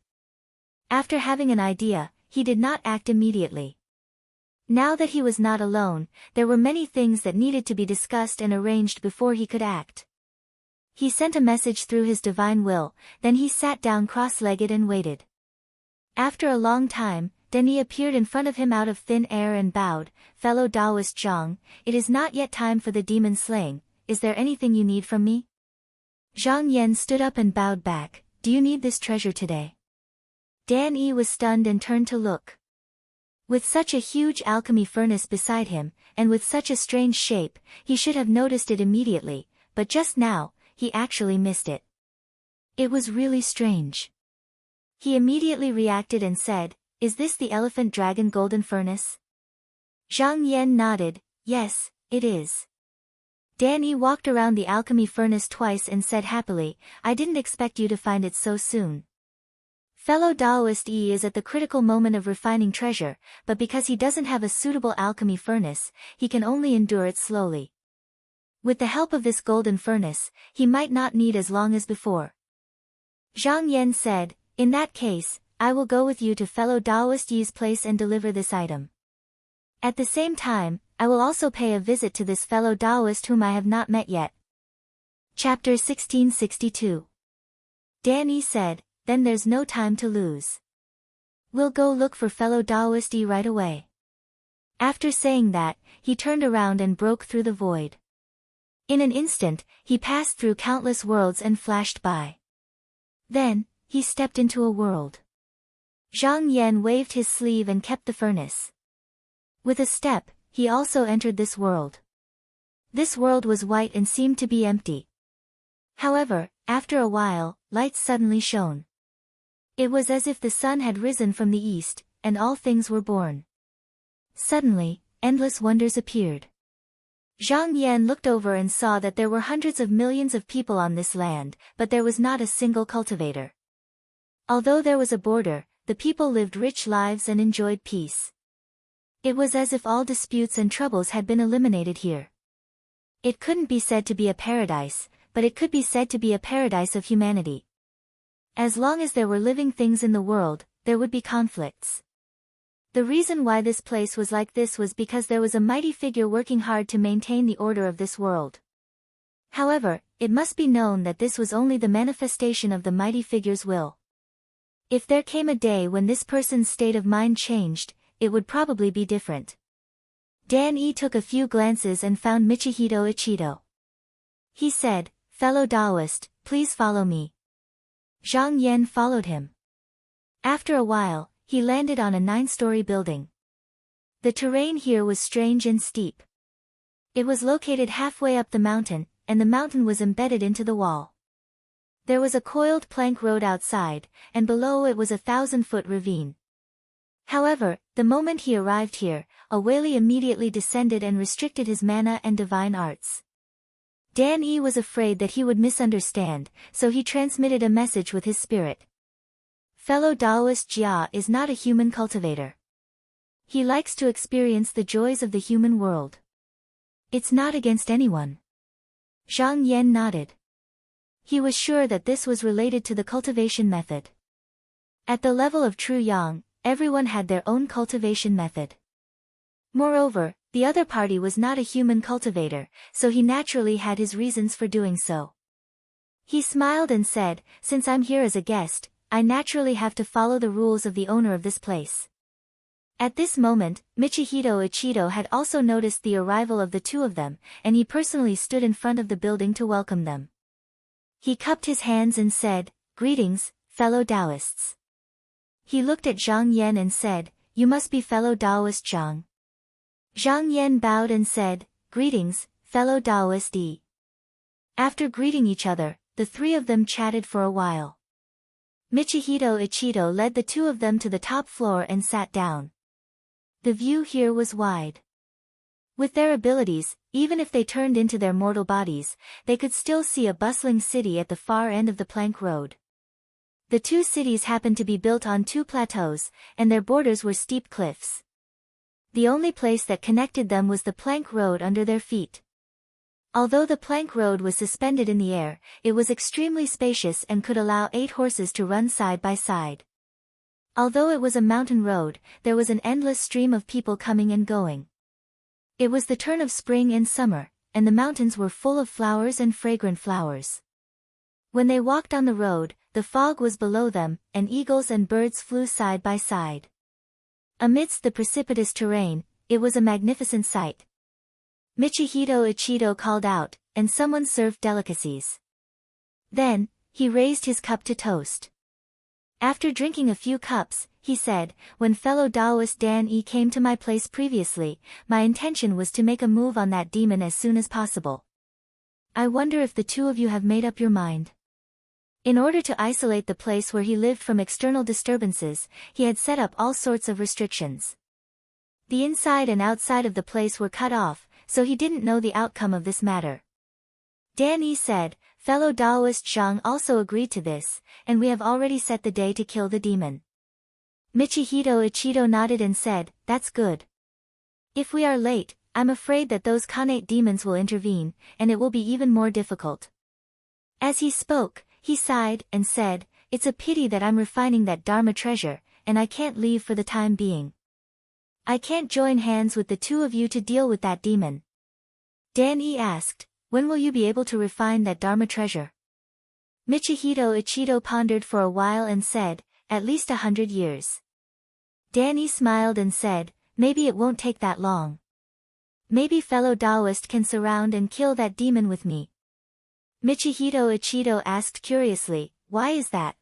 After having an idea, he did not act immediately. Now that he was not alone, there were many things that needed to be discussed and arranged before he could act. He sent a message through his divine will, then he sat down cross-legged and waited. After a long time, Denny appeared in front of him out of thin air and bowed, "Fellow Taoist Zhang, it is not yet time for the demon slaying. Is there anything you need from me?" Zhang Yan stood up and bowed back, "Do you need this treasure today?" Dan Yi was stunned and turned to look. With such a huge alchemy furnace beside him, and with such a strange shape, he should have noticed it immediately, but just now, he actually missed it. It was really strange. He immediately reacted and said, "Is this the elephant dragon golden furnace?" Zhang Yan nodded, "Yes, it is." Dan Yi walked around the alchemy furnace twice and said happily, "I didn't expect you to find it so soon." Fellow Taoist Yi is at the critical moment of refining treasure, but because he doesn't have a suitable alchemy furnace, he can only endure it slowly. With the help of this golden furnace, he might not need as long as before. Zhang Yan said, "In that case, I will go with you to fellow Taoist Yi's place and deliver this item. At the same time, I will also pay a visit to this fellow Taoist whom I have not met yet." Chapter 1662. Dan Yi said, "Then there's no time to lose. We'll go look for fellow Taoist Yi right away." After saying that, he turned around and broke through the void. In an instant, he passed through countless worlds and flashed by. Then, he stepped into a world. Zhang Yan waved his sleeve and kept the furnace. With a step, he also entered this world. This world was white and seemed to be empty. However, after a while, light suddenly shone. It was as if the sun had risen from the east, and all things were born. Suddenly, endless wonders appeared. Zhang Yan looked over and saw that there were hundreds of millions of people on this land, but there was not a single cultivator. Although there was a border, the people lived rich lives and enjoyed peace. It was as if all disputes and troubles had been eliminated here. It couldn't be said to be a paradise, but it could be said to be a paradise of humanity. As long as there were living things in the world, there would be conflicts. The reason why this place was like this was because there was a mighty figure working hard to maintain the order of this world. However, it must be known that this was only the manifestation of the mighty figure's will. If there came a day when this person's state of mind changed, it would probably be different. Dan Yi took a few glances and found Michihito Ichido. He said, "Fellow Taoist, please follow me." Zhang Yan followed him. After a while, he landed on a 9-story building. The terrain here was strange and steep. It was located halfway up the mountain, and the mountain was embedded into the wall. There was a coiled plank road outside, and below it was a 1,000-foot ravine. However, the moment he arrived here, a whaley immediately descended and restricted his mana and divine arts. Dan Yi was afraid that he would misunderstand, so he transmitted a message with his spirit. Fellow Taoist Jia is not a human cultivator. He likes to experience the joys of the human world. It's not against anyone. Zhang Yan nodded. He was sure that this was related to the cultivation method. At the level of true yang, everyone had their own cultivation method. Moreover, the other party was not a human cultivator, so he naturally had his reasons for doing so. He smiled and said, "Since I'm here as a guest, I naturally have to follow the rules of the owner of this place." At this moment, Michihito Ichido had also noticed the arrival of the two of them, and he personally stood in front of the building to welcome them. He cupped his hands and said, "Greetings, fellow Taoists." He looked at Zhang Yan and said, "You must be fellow Taoist Zhang." Zhang Yan bowed and said, "Greetings, fellow Taoist Yi." After greeting each other, the three of them chatted for a while. Michihito Ichido led the two of them to the top floor and sat down. The view here was wide. With their abilities, even if they turned into their mortal bodies, they could still see a bustling city at the far end of the plank road. The two cities happened to be built on two plateaus, and their borders were steep cliffs. The only place that connected them was the plank road under their feet. Although the plank road was suspended in the air, it was extremely spacious and could allow 8 horses to run side by side. Although it was a mountain road, there was an endless stream of people coming and going. It was the turn of spring and summer, and the mountains were full of flowers and fragrant flowers. When they walked on the road, the fog was below them, and eagles and birds flew side by side. Amidst the precipitous terrain, it was a magnificent sight. Michihito Ichido called out, and someone served delicacies. Then, he raised his cup to toast. After drinking a few cups, he said, "When fellow Taoist Dan Yi came to my place previously, my intention was to make a move on that demon as soon as possible. I wonder if the two of you have made up your mind." In order to isolate the place where he lived from external disturbances, he had set up all sorts of restrictions. The inside and outside of the place were cut off, so he didn't know the outcome of this matter. Dan Yi said, "Fellow Taoist Zhang also agreed to this, and we have already set the day to kill the demon." Michihito Ichido nodded and said, "That's good. If we are late, I'm afraid that those Khanate demons will intervene, and it will be even more difficult." As he spoke, he sighed and said, "It's a pity that I'm refining that Dharma treasure, and I can't leave for the time being. I can't join hands with the two of you to deal with that demon." Dan Yi asked, "When will you be able to refine that Dharma treasure?" Michihito Ichido pondered for a while and said, "At least 100 years. Dan Yi smiled and said, "Maybe it won't take that long. Maybe fellow Taoist can surround and kill that demon with me." Michihito Ichido asked curiously, "Why is that?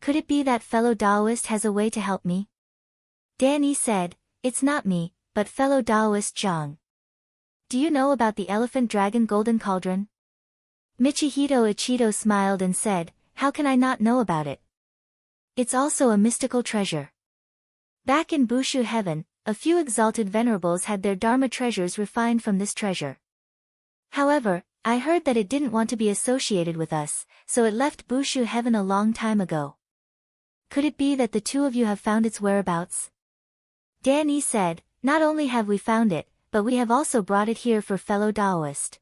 Could it be that fellow Taoist has a way to help me?" Dan Yi said, "It's not me, but fellow Taoist Zhang. Do you know about the elephant dragon golden cauldron?" Michihito Ichido smiled and said, "How can I not know about it? It's also a mystical treasure. Back in Bushu heaven, a few exalted venerables had their Dharma treasures refined from this treasure. However, I heard that it didn't want to be associated with us, so it left Bushu heaven a long time ago. Could it be that the two of you have found its whereabouts?" Dan Yi said, "Not only have we found it, but we have also brought it here for fellow Taoist."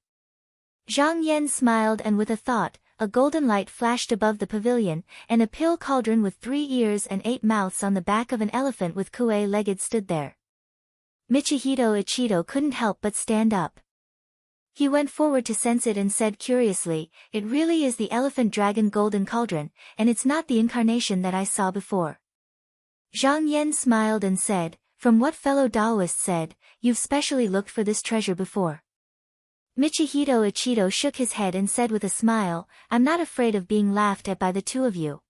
Zhang Yan smiled, and with a thought, a golden light flashed above the pavilion, and a pill cauldron with 3 ears and 8 mouths on the back of an elephant with kuei-legged stood there. Michihito Ichido couldn't help but stand up. He went forward to sense it and said curiously, "It really is the elephant dragon golden cauldron, and it's not the incarnation that I saw before." Zhang Yan smiled and said, "From what fellow Taoist said, you've specially looked for this treasure before." Michihito Ichido shook his head and said with a smile, "I'm not afraid of being laughed at by the two of you.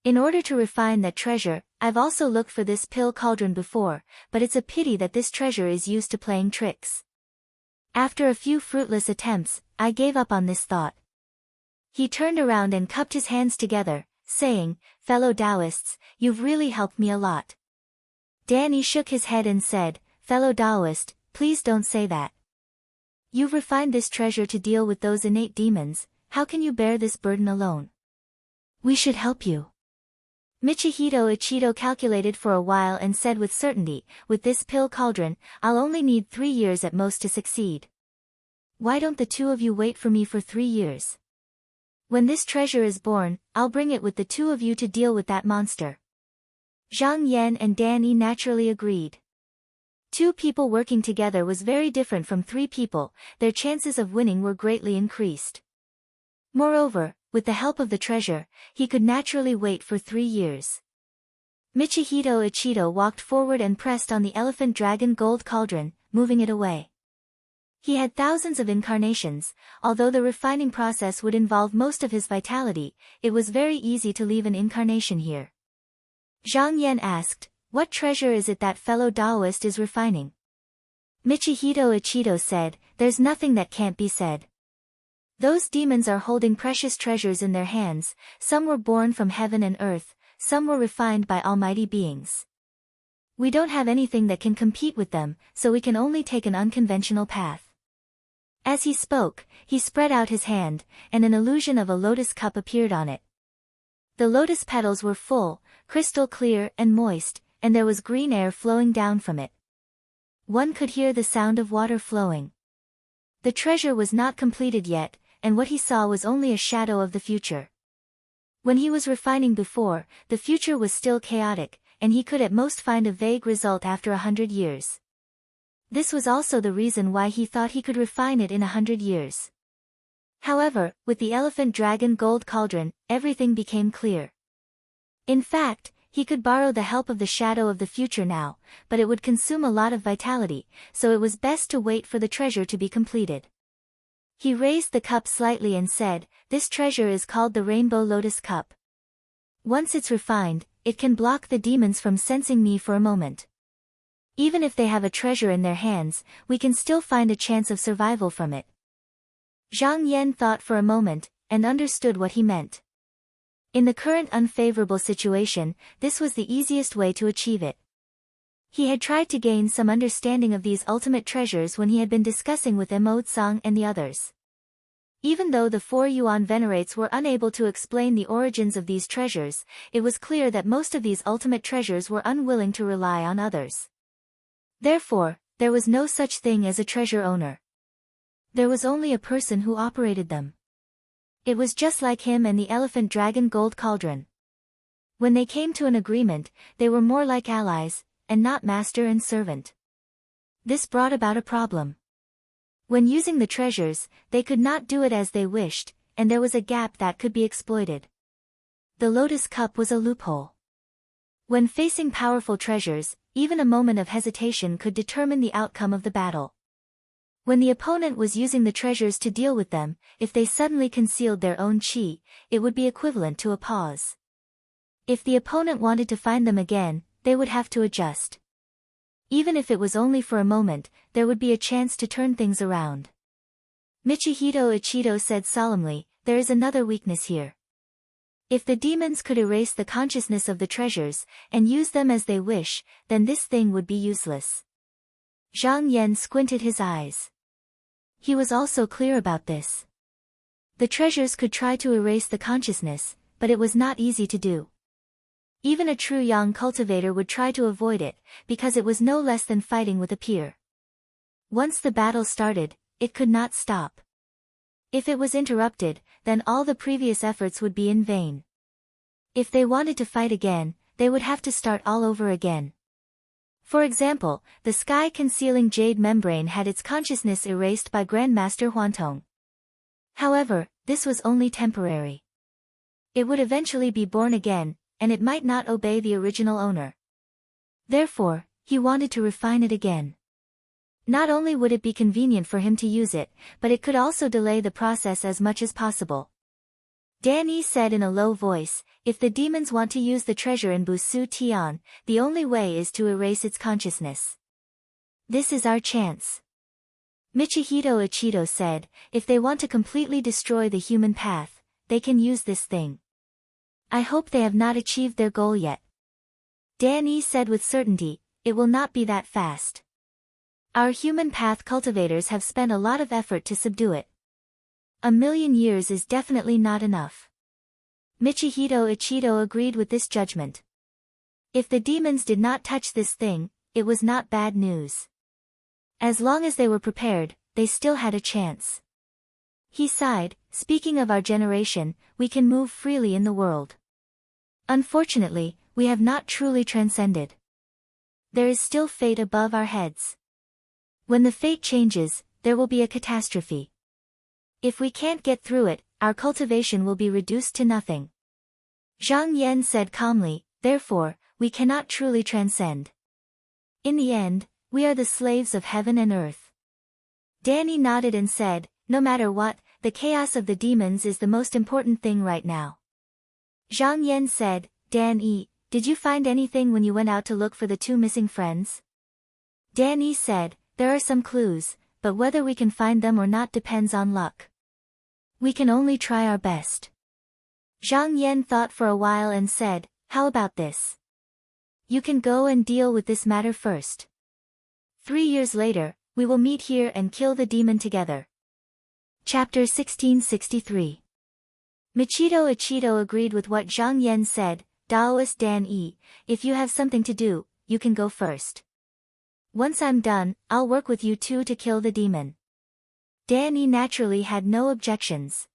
In order to refine that treasure, I've also looked for this pill cauldron before, but it's a pity that this treasure is used to playing tricks. After a few fruitless attempts, I gave up on this thought." He turned around and cupped his hands together, saying, "Fellow Taoists, you've really helped me a lot." Danny shook his head and said, "Fellow Taoist, please don't say that. You've refined this treasure to deal with those innate demons, how can you bear this burden alone? We should help you." Michihito Ichido calculated for a while and said with certainty, "With this pill cauldron, I'll only need 3 years at most to succeed. Why don't the two of you wait for me for 3 years? When this treasure is born, I'll bring it with the two of you to deal with that monster." Zhang Yan and Danny naturally agreed. 2 people working together was very different from 3 people, their chances of winning were greatly increased. Moreover, with the help of the treasure, he could naturally wait for 3 years. Michihito Ichido walked forward and pressed on the elephant dragon gold cauldron, moving it away. He had thousands of incarnations, although the refining process would involve most of his vitality, it was very easy to leave an incarnation here. Zhang Yan asked, "What treasure is it that fellow Taoist is refining?" Michihito Ichido said, "There's nothing that can't be said. Those demons are holding precious treasures in their hands, some were born from heaven and earth, some were refined by almighty beings. We don't have anything that can compete with them, so we can only take an unconventional path." As he spoke, he spread out his hand, and an illusion of a lotus cup appeared on it. The lotus petals were full, crystal clear and moist, and there was green air flowing down from it. One could hear the sound of water flowing. The treasure was not completed yet, and what he saw was only a shadow of the future. When he was refining before, the future was still chaotic, and he could at most find a vague result after 100 years. This was also the reason why he thought he could refine it in 100 years. However, with the elephant dragon gold cauldron, everything became clear. In fact, he could borrow the help of the shadow of the future now, but it would consume a lot of vitality, so it was best to wait for the treasure to be completed. He raised the cup slightly and said, "This treasure is called the Rainbow Lotus Cup. Once it's refined, it can block the demons from sensing me for a moment. Even if they have a treasure in their hands, we can still find a chance of survival from it." Zhang Yan thought for a moment, and understood what he meant. In the current unfavorable situation, this was the easiest way to achieve it. He had tried to gain some understanding of these ultimate treasures when he had been discussing with Emotsang and the others. Even though the 4 Yuan venerates were unable to explain the origins of these treasures, it was clear that most of these ultimate treasures were unwilling to rely on others. Therefore, there was no such thing as a treasure owner. There was only a person who operated them. It was just like him and the elephant dragon gold cauldron. When they came to an agreement, they were more like allies, and not master and servant. This brought about a problem. When using the treasures, they could not do it as they wished, and there was a gap that could be exploited. The lotus cup was a loophole. When facing powerful treasures, even a moment of hesitation could determine the outcome of the battle. When the opponent was using the treasures to deal with them, if they suddenly concealed their own chi, it would be equivalent to a pause. If the opponent wanted to find them again, they would have to adjust. Even if it was only for a moment, there would be a chance to turn things around. Michihito Ichido said solemnly, "There is another weakness here. If the demons could erase the consciousness of the treasures, and use them as they wish, then this thing would be useless." Zhang Yan squinted his eyes. He was also clear about this. The treasures could try to erase the consciousness, but it was not easy to do. Even a true yang cultivator would try to avoid it, because it was no less than fighting with a peer. Once the battle started, it could not stop. If it was interrupted, then all the previous efforts would be in vain. If they wanted to fight again, they would have to start all over again. For example, the sky-concealing jade membrane had its consciousness erased by Grandmaster Huantong. However, this was only temporary. It would eventually be born again, and it might not obey the original owner. Therefore, he wanted to refine it again. Not only would it be convenient for him to use it, but it could also delay the process as much as possible. Danny said in a low voice, if the demons want to use the treasure in Busu Tian, the only way is to erase its consciousness. This is our chance. Michihito Ichido said, if they want to completely destroy the human path, they can use this thing. I hope they have not achieved their goal yet. Danny said with certainty, it will not be that fast. Our human path cultivators have spent a lot of effort to subdue it. 1,000,000 years is definitely not enough. Michihito Ichido agreed with this judgment. If the demons did not touch this thing, it was not bad news. As long as they were prepared, they still had a chance. He sighed, speaking of our generation, we can move freely in the world. Unfortunately, we have not truly transcended. There is still fate above our heads. When the fate changes, there will be a catastrophe. If we can't get through it, our cultivation will be reduced to nothing. Zhang Yan said calmly, therefore, we cannot truly transcend. In the end, we are the slaves of heaven and earth. Danny nodded and said, no matter what, the chaos of the demons is the most important thing right now. Zhang Yan said, Danny, did you find anything when you went out to look for the two missing friends? Danny said, there are some clues, but whether we can find them or not depends on luck. We can only try our best. Zhang Yan thought for a while and said, how about this? You can go and deal with this matter first. 3 years later, we will meet here and kill the demon together. Chapter 1663. Michihito Ichido agreed with what Zhang Yan said, Daoist Dan Yi, if you have something to do, you can go first. Once I'm done, I'll work with you two to kill the demon. Dan Yi naturally had no objections.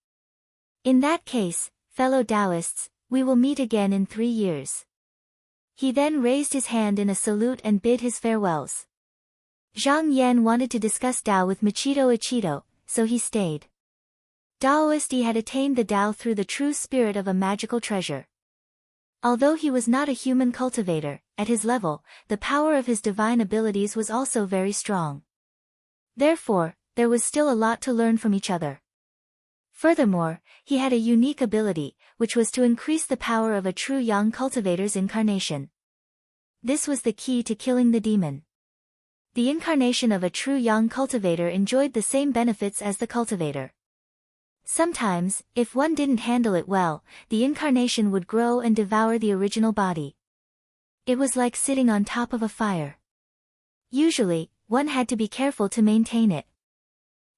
In that case, fellow Taoists, we will meet again in 3 years. He then raised his hand in a salute and bid his farewells. Zhang Yan wanted to discuss Tao with Michihito Ichido, so he stayed. Daoist Yi had attained the Tao through the true spirit of a magical treasure. Although he was not a human cultivator, at his level, the power of his divine abilities was also very strong. Therefore, there was still a lot to learn from each other. Furthermore, he had a unique ability, which was to increase the power of a true young cultivator's incarnation. This was the key to killing the demon. The incarnation of a true young cultivator enjoyed the same benefits as the cultivator. Sometimes, if one didn't handle it well, the incarnation would grow and devour the original body. It was like sitting on top of a fire. Usually, one had to be careful to maintain it.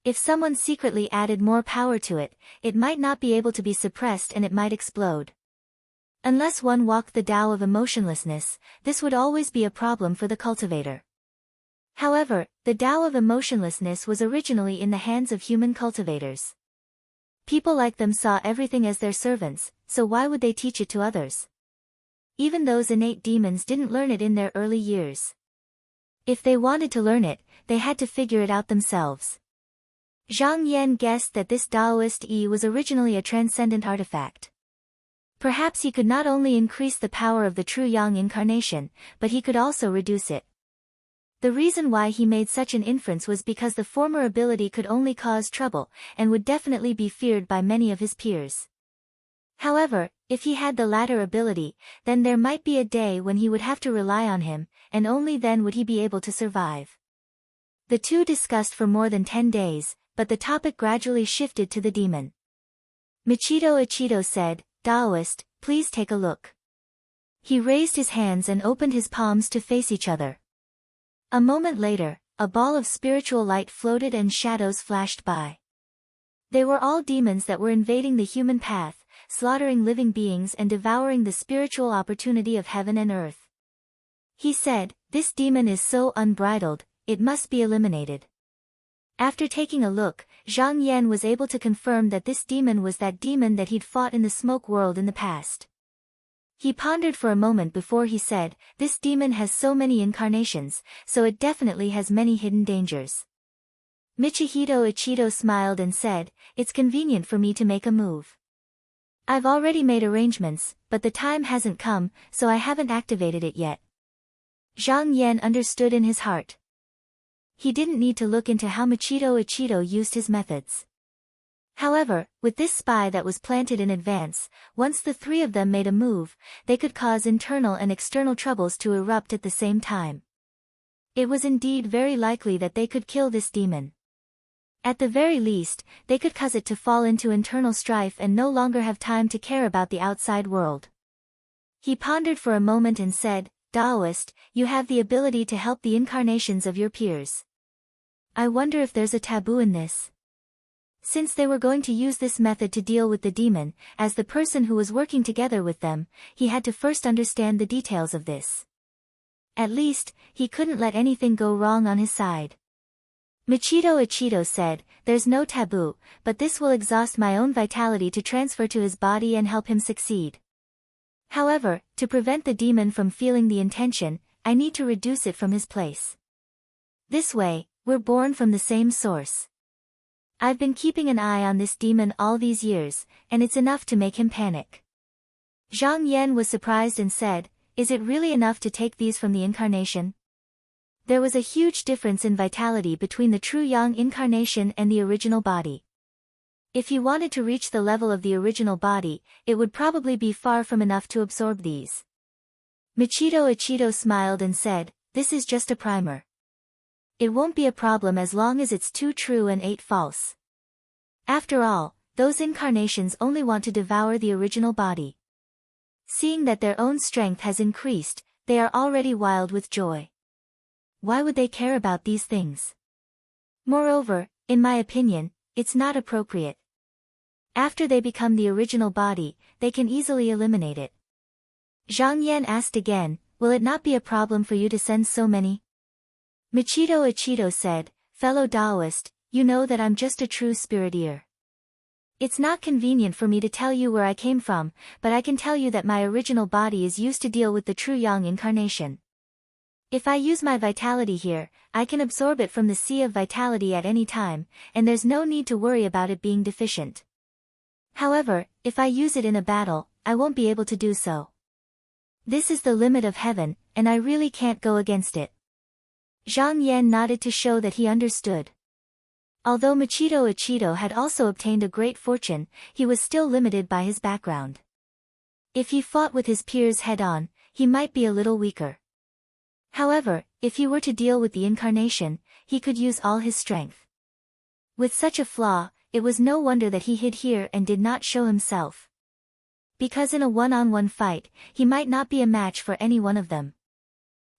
If someone secretly added more power to it, it might not be able to be suppressed and it might explode. Unless one walked the Tao of emotionlessness, this would always be a problem for the cultivator. However, the Tao of emotionlessness was originally in the hands of human cultivators. People like them saw everything as their servants, so why would they teach it to others? Even those innate demons didn't learn it in their early years. If they wanted to learn it, they had to figure it out themselves. Zhang Yan guessed that this Daoist Yi was originally a transcendent artifact. Perhaps he could not only increase the power of the true yang incarnation, but he could also reduce it. The reason why he made such an inference was because the former ability could only cause trouble, and would definitely be feared by many of his peers. However, if he had the latter ability, then there might be a day when he would have to rely on him, and only then would he be able to survive. The two discussed for more than 10 days, but the topic gradually shifted to the demon. Michihito Ichido said, Daoist, please take a look. He raised his hands and opened his palms to face each other. A moment later, a ball of spiritual light floated and shadows flashed by. They were all demons that were invading the human path, slaughtering living beings and devouring the spiritual opportunity of heaven and earth. He said, this demon is so unbridled, it must be eliminated. After taking a look, Zhang Yan was able to confirm that this demon was that demon that he'd fought in the smoke world in the past. He pondered for a moment before he said, this demon has so many incarnations, so it definitely has many hidden dangers. Michihito Ichido smiled and said, it's convenient for me to make a move. I've already made arrangements, but the time hasn't come, so I haven't activated it yet. Zhang Yan understood in his heart. he didn't need to look into how Michito Ichido used his methods. However, with this spy that was planted in advance, once the three of them made a move, they could cause internal and external troubles to erupt at the same time. It was indeed very likely that they could kill this demon. At the very least, they could cause it to fall into internal strife and no longer have time to care about the outside world. He pondered for a moment and said, Taoist, you have the ability to help the incarnations of your peers. I wonder if there's a taboo in this. Since they were going to use this method to deal with the demon, as the person who was working together with them, he had to first understand the details of this. At least, he couldn't let anything go wrong on his side. Michito Ichido said, there's no taboo, but this will exhaust my own vitality to transfer to his body and help him succeed. However, to prevent the demon from feeling the intention, I need to reduce it from his place. This way, we're born from the same source. I've been keeping an eye on this demon all these years, and it's enough to make him panic. Zhang Yan was surprised and said, is it really enough to take these from the incarnation? There was a huge difference in vitality between the true Yang incarnation and the original body. If he wanted to reach the level of the original body, it would probably be far from enough to absorb these. Michito Ichido smiled and said, this is just a primer. It won't be a problem as long as it's 2 true and 8 false. After all, those incarnations only want to devour the original body. Seeing that their own strength has increased, they are already wild with joy. Why would they care about these things? Moreover, in my opinion, it's not appropriate. After they become the original body, they can easily eliminate it. Zhang Yan asked again, will it not be a problem for you to send so many? Michito Ichido said, fellow Taoist, you know that I'm just a true spiriteer. It's not convenient for me to tell you where I came from, but I can tell you that my original body is used to deal with the true Yang incarnation. If I use my vitality here, I can absorb it from the sea of vitality at any time, and there's no need to worry about it being deficient. However, if I use it in a battle, I won't be able to do so. This is the limit of heaven, and I really can't go against it. Zhang Yan nodded to show that he understood. Although Michito Ichido had also obtained a great fortune, he was still limited by his background. If he fought with his peers head-on, he might be a little weaker. However, if he were to deal with the incarnation, he could use all his strength. With such a flaw, it was no wonder that he hid here and did not show himself. Because in a one-on-one fight, he might not be a match for any one of them.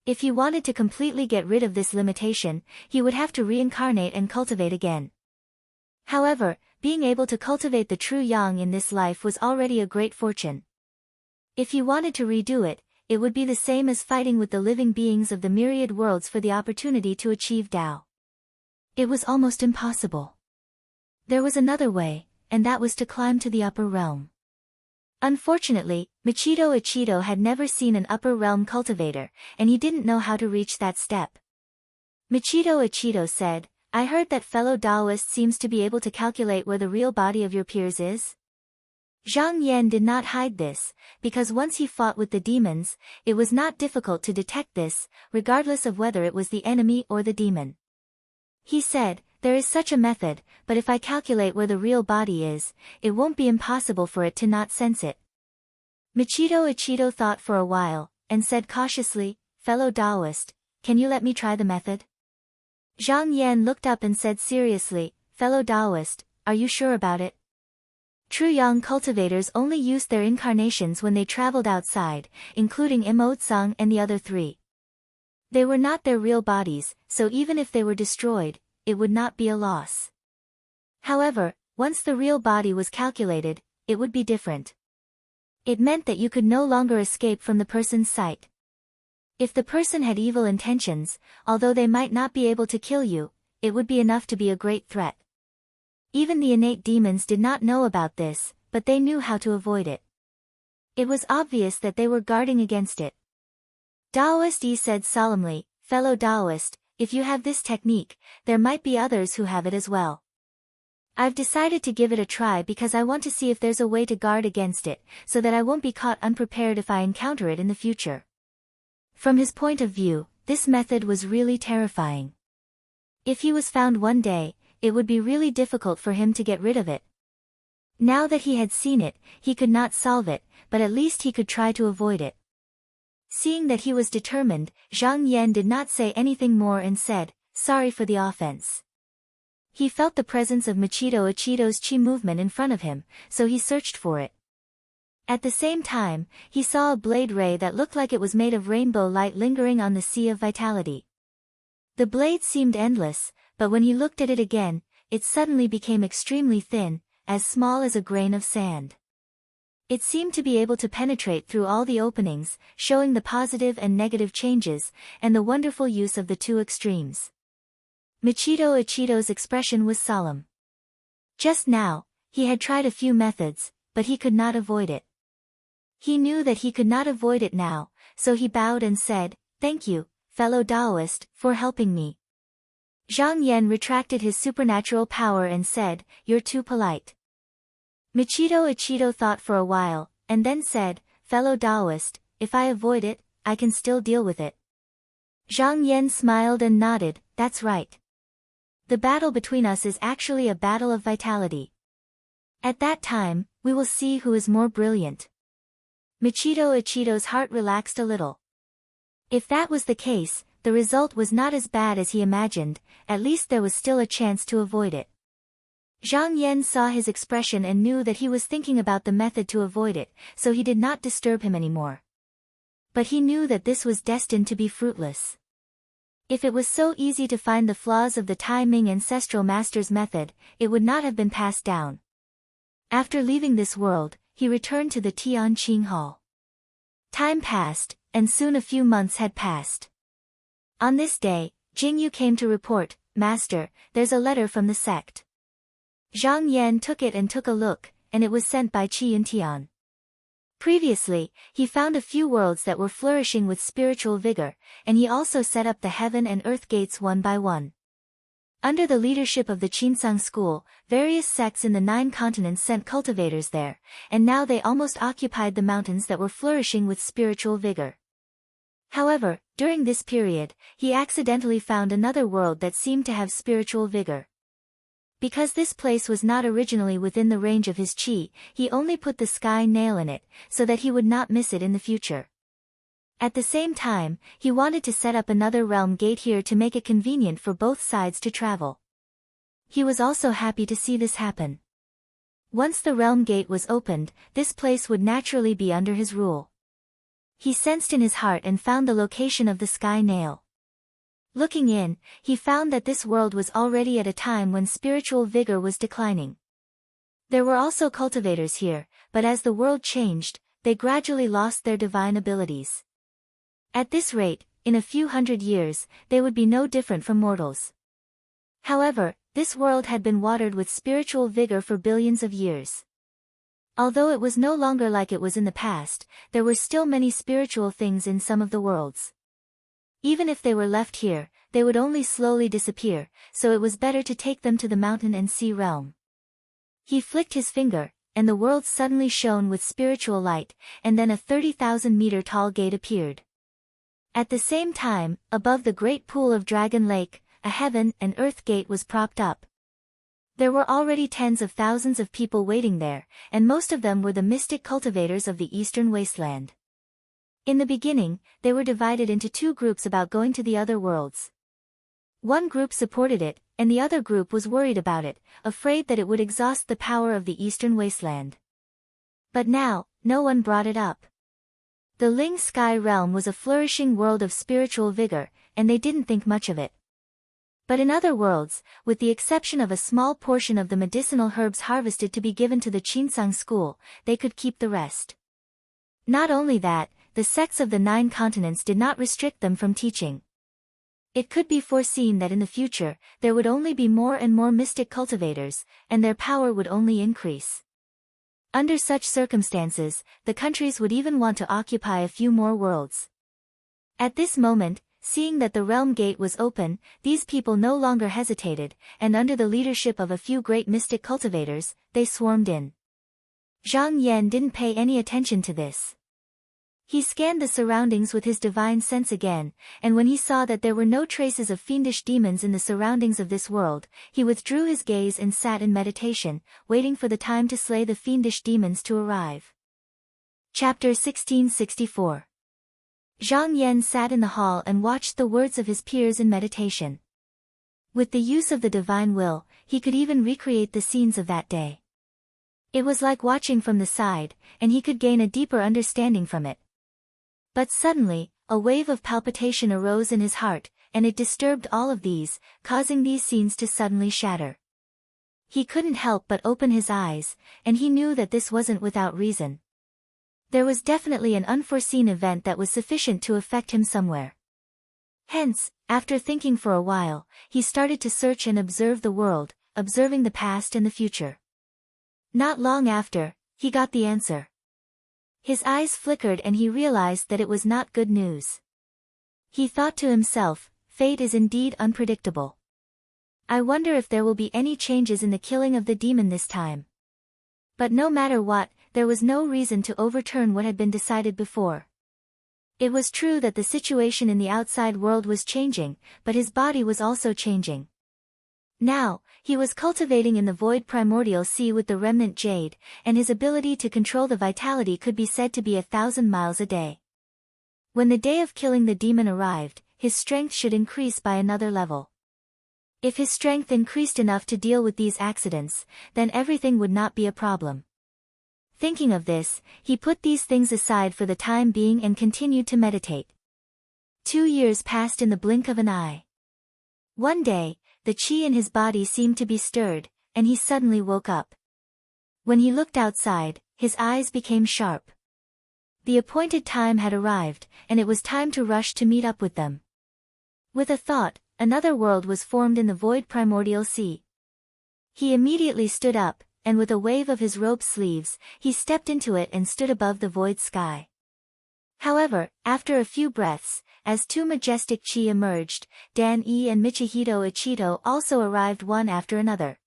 If he wanted to completely get rid of this limitation, he would have to reincarnate and cultivate again. However, being able to cultivate the true Yang in this life was already a great fortune. If he wanted to redo it, it would be the same as fighting with the living beings of the myriad worlds for the opportunity to achieve Tao. It was almost impossible. There was another way, and that was to climb to the upper realm. Unfortunately, Michito Ichido had never seen an upper realm cultivator, and he didn't know how to reach that step. Michito Ichido said, I heard that fellow Taoist seems to be able to calculate where the real body of your peers is. Zhang Yan did not hide this, because once he fought with the demons, it was not difficult to detect this, regardless of whether it was the enemy or the demon. He said, there is such a method, but if I calculate where the real body is, it won't be impossible for it to not sense it. Michito Ichido thought for a while, and said cautiously, fellow Taoist, can you let me try the method? Zhang Yan looked up and said seriously, fellow Taoist, are you sure about it? True Yang cultivators only used their incarnations when they traveled outside, including Imotsang and the other 3. They were not their real bodies, so even if they were destroyed, it would not be a loss. However, once the real body was calculated, it would be different. It meant that you could no longer escape from the person's sight. If the person had evil intentions, although they might not be able to kill you, it would be enough to be a great threat. Even the innate demons did not know about this, but they knew how to avoid it. It was obvious that they were guarding against it. Taoist Yi said solemnly, fellow Taoist, if you have this technique, there might be others who have it as well. I've decided to give it a try because I want to see if there's a way to guard against it, so that I won't be caught unprepared if I encounter it in the future. From his point of view, this method was really terrifying. If he was found one day, it would be really difficult for him to get rid of it. Now that he had seen it, he could not solve it, but at least he could try to avoid it. Seeing that he was determined, Zhang Yan did not say anything more and said, "Sorry for the offense." He felt the presence of Machito Ichido's chi movement in front of him, so he searched for it. At the same time, he saw a blade ray that looked like it was made of rainbow light lingering on the sea of vitality. The blade seemed endless, but when he looked at it again, it suddenly became extremely thin, as small as a grain of sand. It seemed to be able to penetrate through all the openings, showing the positive and negative changes, and the wonderful use of the two extremes. Machito Ichido's expression was solemn. Just now, he had tried a few methods, but he could not avoid it. He knew that he could not avoid it now, so he bowed and said, "Thank you, fellow Taoist, for helping me." Zhang Yan retracted his supernatural power and said, "You're too polite." Machito Ichido thought for a while, and then said, "Fellow Taoist, if I avoid it, I can still deal with it." Zhang Yan smiled and nodded, "That's right. The battle between us is actually a battle of vitality. At that time, we will see who is more brilliant." Machito Ichido's heart relaxed a little. If that was the case, the result was not as bad as he imagined, at least there was still a chance to avoid it. Zhang Yan saw his expression and knew that he was thinking about the method to avoid it, so he did not disturb him anymore. But he knew that this was destined to be fruitless. If it was so easy to find the flaws of the Tai Ming ancestral master's method, it would not have been passed down. After leaving this world, he returned to the Tianqing Hall. Time passed, and soon a few months had passed. On this day, Jingyu came to report, "Master, there's a letter from the sect." Zhang Yan took it and took a look, and it was sent by Qi Yuntian. Previously, he found a few worlds that were flourishing with spiritual vigor, and he also set up the heaven and earth gates one by one. Under the leadership of the Qinsang school, various sects in the 9 continents sent cultivators there, and now they almost occupied the mountains that were flourishing with spiritual vigor. However, during this period, he accidentally found another world that seemed to have spiritual vigor. Because this place was not originally within the range of his chi, he only put the sky nail in it, so that he would not miss it in the future. At the same time, he wanted to set up another realm gate here to make it convenient for both sides to travel. He was also happy to see this happen. Once the realm gate was opened, this place would naturally be under his rule. He sensed in his heart and found the location of the sky nail. Looking in, he found that this world was already at a time when spiritual vigor was declining. There were also cultivators here, but as the world changed, they gradually lost their divine abilities. At this rate, in a few hundred years, they would be no different from mortals. However, this world had been watered with spiritual vigor for billions of years. Although it was no longer like it was in the past, there were still many spiritual things in some of the worlds. Even if they were left here, they would only slowly disappear, so it was better to take them to the mountain and sea realm. He flicked his finger, and the world suddenly shone with spiritual light, and then a 30,000-meter tall gate appeared. At the same time, above the great pool of Dragon Lake, a heaven and earth gate was propped up. There were already tens of thousands of people waiting there, and most of them were the mystic cultivators of the eastern wasteland. In the beginning, they were divided into 2 groups about going to the other worlds. One group supported it, and the other group was worried about it, afraid that it would exhaust the power of the eastern wasteland. But now, no one brought it up. The Ling Sky realm was a flourishing world of spiritual vigor, and they didn't think much of it. But in other worlds, with the exception of a small portion of the medicinal herbs harvested to be given to the Qinsang school, they could keep the rest. Not only that, the sects of the 9 continents did not restrict them from teaching. It could be foreseen that in the future, there would only be more and more mystic cultivators, and their power would only increase. Under such circumstances, the countries would even want to occupy a few more worlds. At this moment, seeing that the realm gate was open, these people no longer hesitated, and under the leadership of a few great mystic cultivators, they swarmed in. Zhang Yan didn't pay any attention to this. He scanned the surroundings with his divine sense again, and when he saw that there were no traces of fiendish demons in the surroundings of this world, he withdrew his gaze and sat in meditation, waiting for the time to slay the fiendish demons to arrive. Chapter 1664. Zhang Yan sat in the hall and watched the words of his peers in meditation. With the use of the divine will, he could even recreate the scenes of that day. It was like watching from the side, and he could gain a deeper understanding from it. But suddenly, a wave of palpitation arose in his heart, and it disturbed all of these, causing these scenes to suddenly shatter. He couldn't help but open his eyes, and he knew that this wasn't without reason. There was definitely an unforeseen event that was sufficient to affect him somewhere. Hence, after thinking for a while, he started to search and observe the world, observing the past and the future. Not long after, he got the answer. His eyes flickered and he realized that it was not good news. He thought to himself, fate is indeed unpredictable. I wonder if there will be any changes in the killing of the demon this time. But no matter what, there was no reason to overturn what had been decided before. It was true that the situation in the outside world was changing, but his body was also changing. Now, he was cultivating in the void primordial sea with the remnant jade, and his ability to control the vitality could be said to be 1,000 miles a day. When the day of killing the demon arrived, his strength should increase by another level. If his strength increased enough to deal with these accidents, then everything would not be a problem. Thinking of this, he put these things aside for the time being and continued to meditate. 2 years passed in the blink of an eye. One day, the qi in his body seemed to be stirred, and he suddenly woke up. When he looked outside, his eyes became sharp. The appointed time had arrived, and it was time to rush to meet up with them. With a thought, another world was formed in the void primordial sea. He immediately stood up, and with a wave of his robe sleeves, he stepped into it and stood above the void sky. However, after a few breaths, as two majestic qi emerged, Dan Yi and Michihito Ichito also arrived one after another.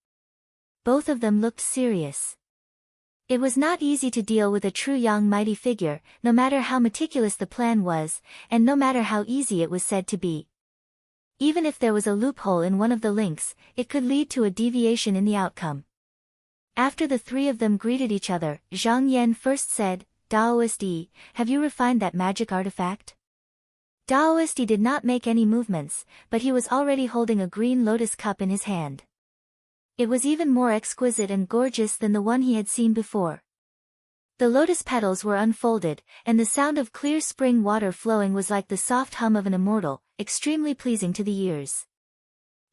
Both of them looked serious. It was not easy to deal with a true young mighty figure, no matter how meticulous the plan was, and no matter how easy it was said to be. Even if there was a loophole in one of the links, it could lead to a deviation in the outcome. After the three of them greeted each other, Zhang Yan first said, "Daoist Yi, have you refined that magic artifact?" Daoist Yi did not make any movements, but he was already holding a green lotus cup in his hand. It was even more exquisite and gorgeous than the one he had seen before. The lotus petals were unfolded, and the sound of clear spring water flowing was like the soft hum of an immortal, extremely pleasing to the ears.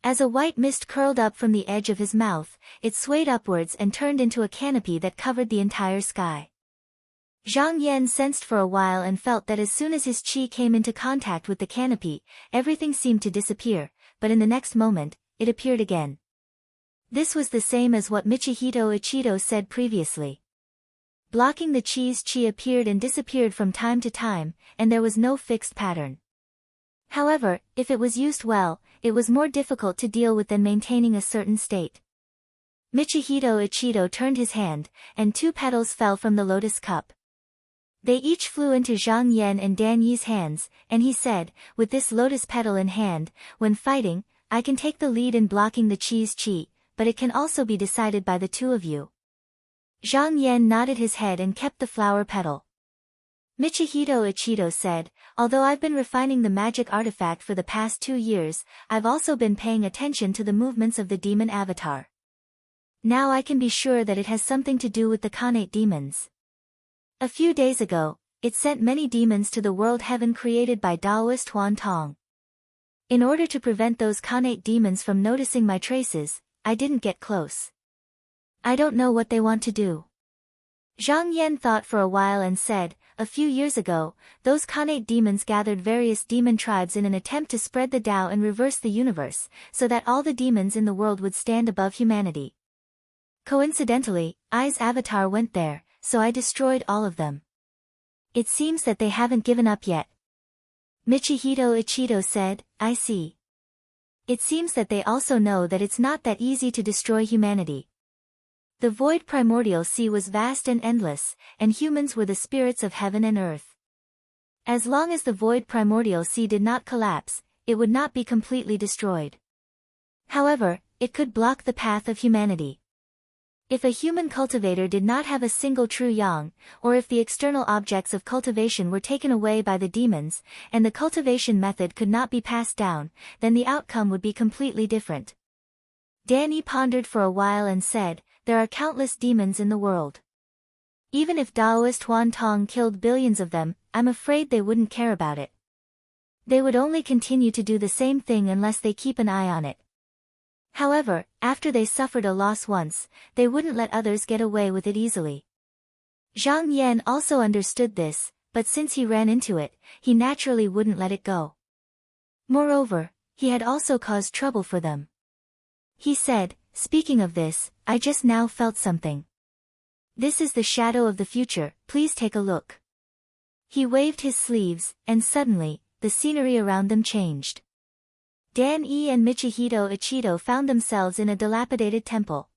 As a white mist curled up from the edge of his mouth, it swayed upwards and turned into a canopy that covered the entire sky. Zhang Yan sensed for a while and felt that as soon as his qi came into contact with the canopy, everything seemed to disappear, but in the next moment, it appeared again. This was the same as what Michihito Ichito said previously. Blocking the qi's qi appeared and disappeared from time to time, and there was no fixed pattern. However, if it was used well, it was more difficult to deal with than maintaining a certain state. Michihito Ichito turned his hand, and 2 petals fell from the lotus cup. They each flew into Zhang Yan and Dan Yi's hands, and he said, "With this lotus petal in hand, when fighting, I can take the lead in blocking the qi's qi, but it can also be decided by the 2 of you." Zhang Yan nodded his head and kept the flower petal. Michihito Ichito said, "Although I've been refining the magic artifact for the past 2 years, I've also been paying attention to the movements of the demon avatar. Now I can be sure that it has something to do with the Khanate demons. A few days ago, it sent many demons to the world heaven created by Daoist Huan Tong. In order to prevent those Khanate demons from noticing my traces, I didn't get close. I don't know what they want to do." Zhang Yan thought for a while and said, "A few years ago, those Khanate demons gathered various demon tribes in an attempt to spread the Tao and reverse the universe, so that all the demons in the world would stand above humanity. Coincidentally, I's avatar went there, so I destroyed all of them. It seems that they haven't given up yet." Michihito Ichito said, "I see. It seems that they also know that it's not that easy to destroy humanity. The void primordial sea was vast and endless, and humans were the spirits of heaven and earth. As long as the void primordial sea did not collapse, it would not be completely destroyed. However, it could block the path of humanity. If a human cultivator did not have a single true yang, or if the external objects of cultivation were taken away by the demons, and the cultivation method could not be passed down, then the outcome would be completely different. Danny pondered for a while and said, "There are countless demons in the world. Even if Taoist Huan Tong killed billions of them, I'm afraid they wouldn't care about it. They would only continue to do the same thing unless they keep an eye on it. However, after they suffered a loss once, they wouldn't let others get away with it easily." Zhang Yan also understood this, but since he ran into it, he naturally wouldn't let it go. Moreover, he had also caused trouble for them. He said, "Speaking of this, I just now felt something. This is the shadow of the future, please take a look." He waved his sleeves, and suddenly, the scenery around them changed. Dan Yi and Michihito Ichido found themselves in a dilapidated temple.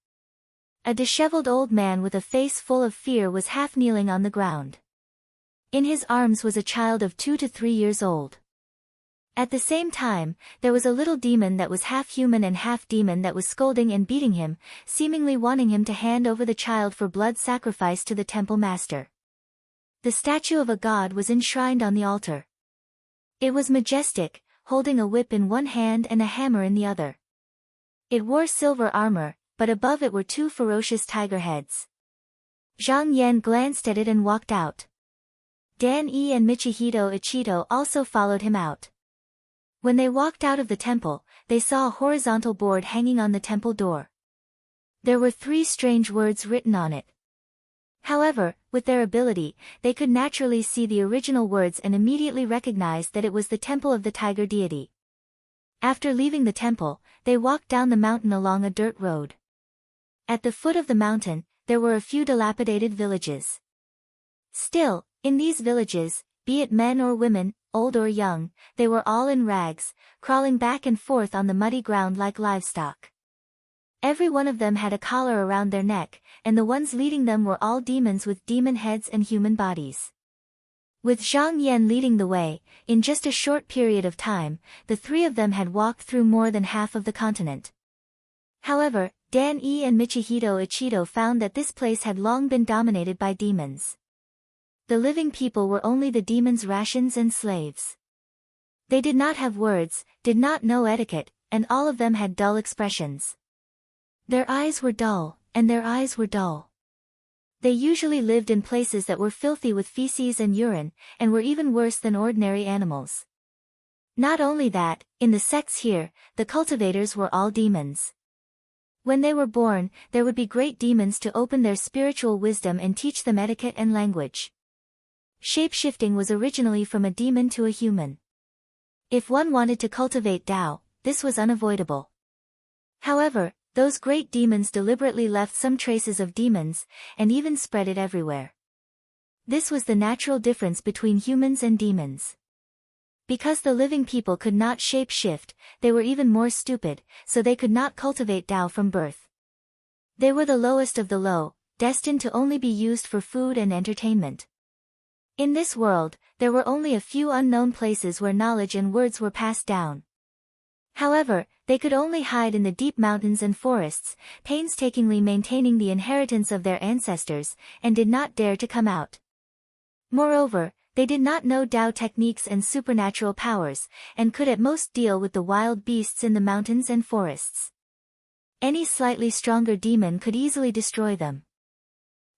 A disheveled old man with a face full of fear was half kneeling on the ground. In his arms was a child of 2 to 3 years old. At the same time, there was a little demon that was half human and half demon that was scolding and beating him, seemingly wanting him to hand over the child for blood sacrifice to the temple master. The statue of a god was enshrined on the altar. It was majestic, holding a whip in one hand and a hammer in the other. It wore silver armor, but above it were 2 ferocious tiger heads. Zhang Yan glanced at it and walked out. Dan Yi and Michihito Ichido also followed him out. When they walked out of the temple, they saw a horizontal board hanging on the temple door. There were 3 strange words written on it. However, with their ability, they could naturally see the original words and immediately recognized that it was the temple of the tiger deity. After leaving the temple, they walked down the mountain along a dirt road. At the foot of the mountain, there were a few dilapidated villages. Still, in these villages, be it men or women, old or young, they were all in rags, crawling back and forth on the muddy ground like livestock. Every one of them had a collar around their neck, and the ones leading them were all demons with demon heads and human bodies. With Zhang Yan leading the way, in just a short period of time, the 3 of them had walked through more than half of the continent. However, Dan Yi and Michihito Ichido found that this place had long been dominated by demons. The living people were only the demons' rations and slaves. They did not have words, did not know etiquette, and all of them had dull expressions. Their eyes were dull, and their eyes were dull. They usually lived in places that were filthy with feces and urine, and were even worse than ordinary animals. Not only that, in the sects here, the cultivators were all demons. When they were born, there would be great demons to open their spiritual wisdom and teach them etiquette and language. Shape-shifting was originally from a demon to a human. If one wanted to cultivate Tao, this was unavoidable. However, those great demons deliberately left some traces of demons, and even spread it everywhere. This was the natural difference between humans and demons. Because the living people could not shape-shift, they were even more stupid, so they could not cultivate Tao from birth. They were the lowest of the low, destined to only be used for food and entertainment. In this world, there were only a few unknown places where knowledge and words were passed down. However, they could only hide in the deep mountains and forests, painstakingly maintaining the inheritance of their ancestors, and did not dare to come out. Moreover, they did not know Tao techniques and supernatural powers, and could at most deal with the wild beasts in the mountains and forests. Any slightly stronger demon could easily destroy them.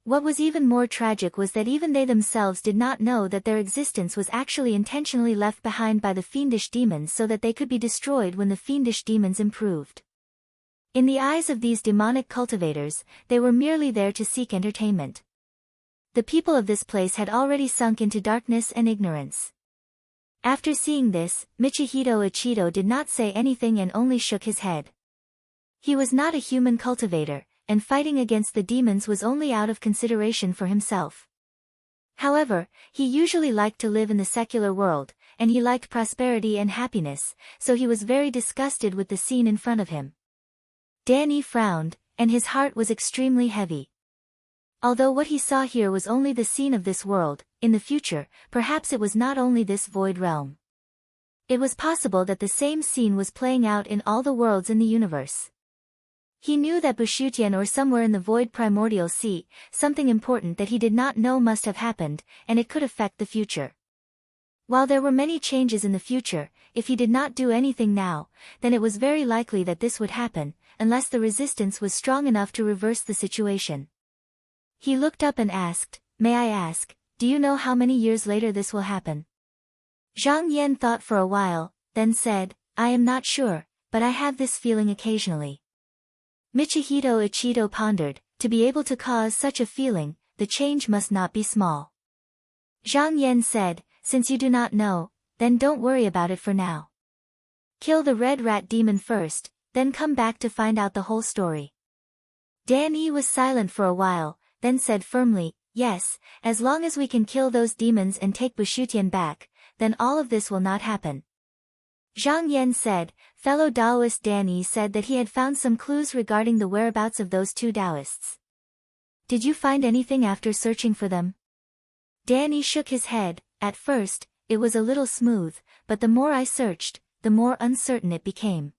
What was even more tragic was that even they themselves did not know that their existence was actually intentionally left behind by the fiendish demons so that they could be destroyed when the fiendish demons improved. In the eyes of these demonic cultivators, they were merely there to seek entertainment. The people of this place had already sunk into darkness and ignorance. After seeing this, Michihito Ichido did not say anything and only shook his head. He was not a human cultivator, and fighting against the demons was only out of consideration for himself. However, he usually liked to live in the secular world, and he liked prosperity and happiness, so he was very disgusted with the scene in front of him. Danny frowned, and his heart was extremely heavy. Although what he saw here was only the scene of this world, in the future, perhaps it was not only this void realm. It was possible that the same scene was playing out in all the worlds in the universe. He knew that Bushutian or somewhere in the void primordial sea, something important that he did not know must have happened, and it could affect the future. While there were many changes in the future, if he did not do anything now, then it was very likely that this would happen, unless the resistance was strong enough to reverse the situation. He looked up and asked, "May I ask, do you know how many years later this will happen?" Zhang Yan thought for a while, then said, "I am not sure, but I have this feeling occasionally." Michihito Ichido pondered, to be able to cause such a feeling, the change must not be small. Zhang Yan said, "Since you do not know, then don't worry about it for now. Kill the red rat demon first, then come back to find out the whole story." Dan Yi was silent for a while, then said firmly, "Yes, as long as we can kill those demons and take Bushutian back, then all of this will not happen." Zhang Yan said, "Fellow Taoist Dan Yi said that he had found some clues regarding the whereabouts of those two Taoists. Did you find anything after searching for them?" Dan Yi shook his head. "At first, it was a little smooth, but the more I searched, the more uncertain it became.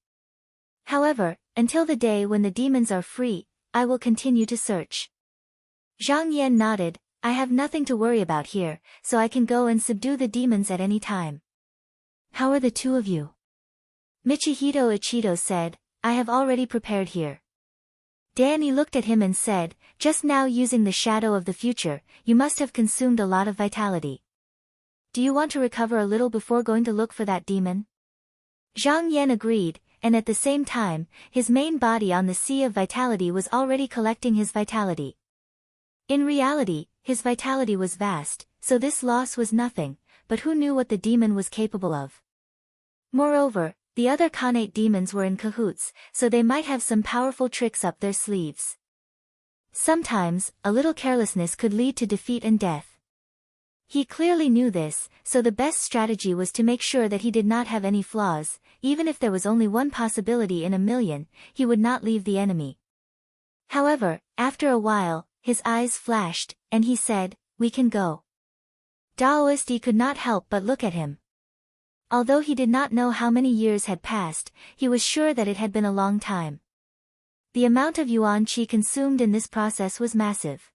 However, until the day when the demons are free, I will continue to search." Zhang Yan nodded, "I have nothing to worry about here, so I can go and subdue the demons at any time." "How are the two of you?" Michihito Ichido said, "I have already prepared here." Dan Yi looked at him and said, "Just now using the shadow of the future, you must have consumed a lot of vitality. Do you want to recover a little before going to look for that demon?" Zhang Yan agreed, and at the same time, his main body on the sea of vitality was already collecting his vitality. In reality, his vitality was vast, so this loss was nothing, but who knew what the demon was capable of? Moreover, the other Khanate demons were in cahoots, so they might have some powerful tricks up their sleeves. Sometimes, a little carelessness could lead to defeat and death. He clearly knew this, so the best strategy was to make sure that he did not have any flaws. Even if there was only one possibility in a million, he would not leave the enemy. However, after a while, his eyes flashed, and he said, "We can go." Taoist Yi could not help but look at him. Although he did not know how many years had passed, he was sure that it had been a long time. The amount of yuan qi consumed in this process was massive.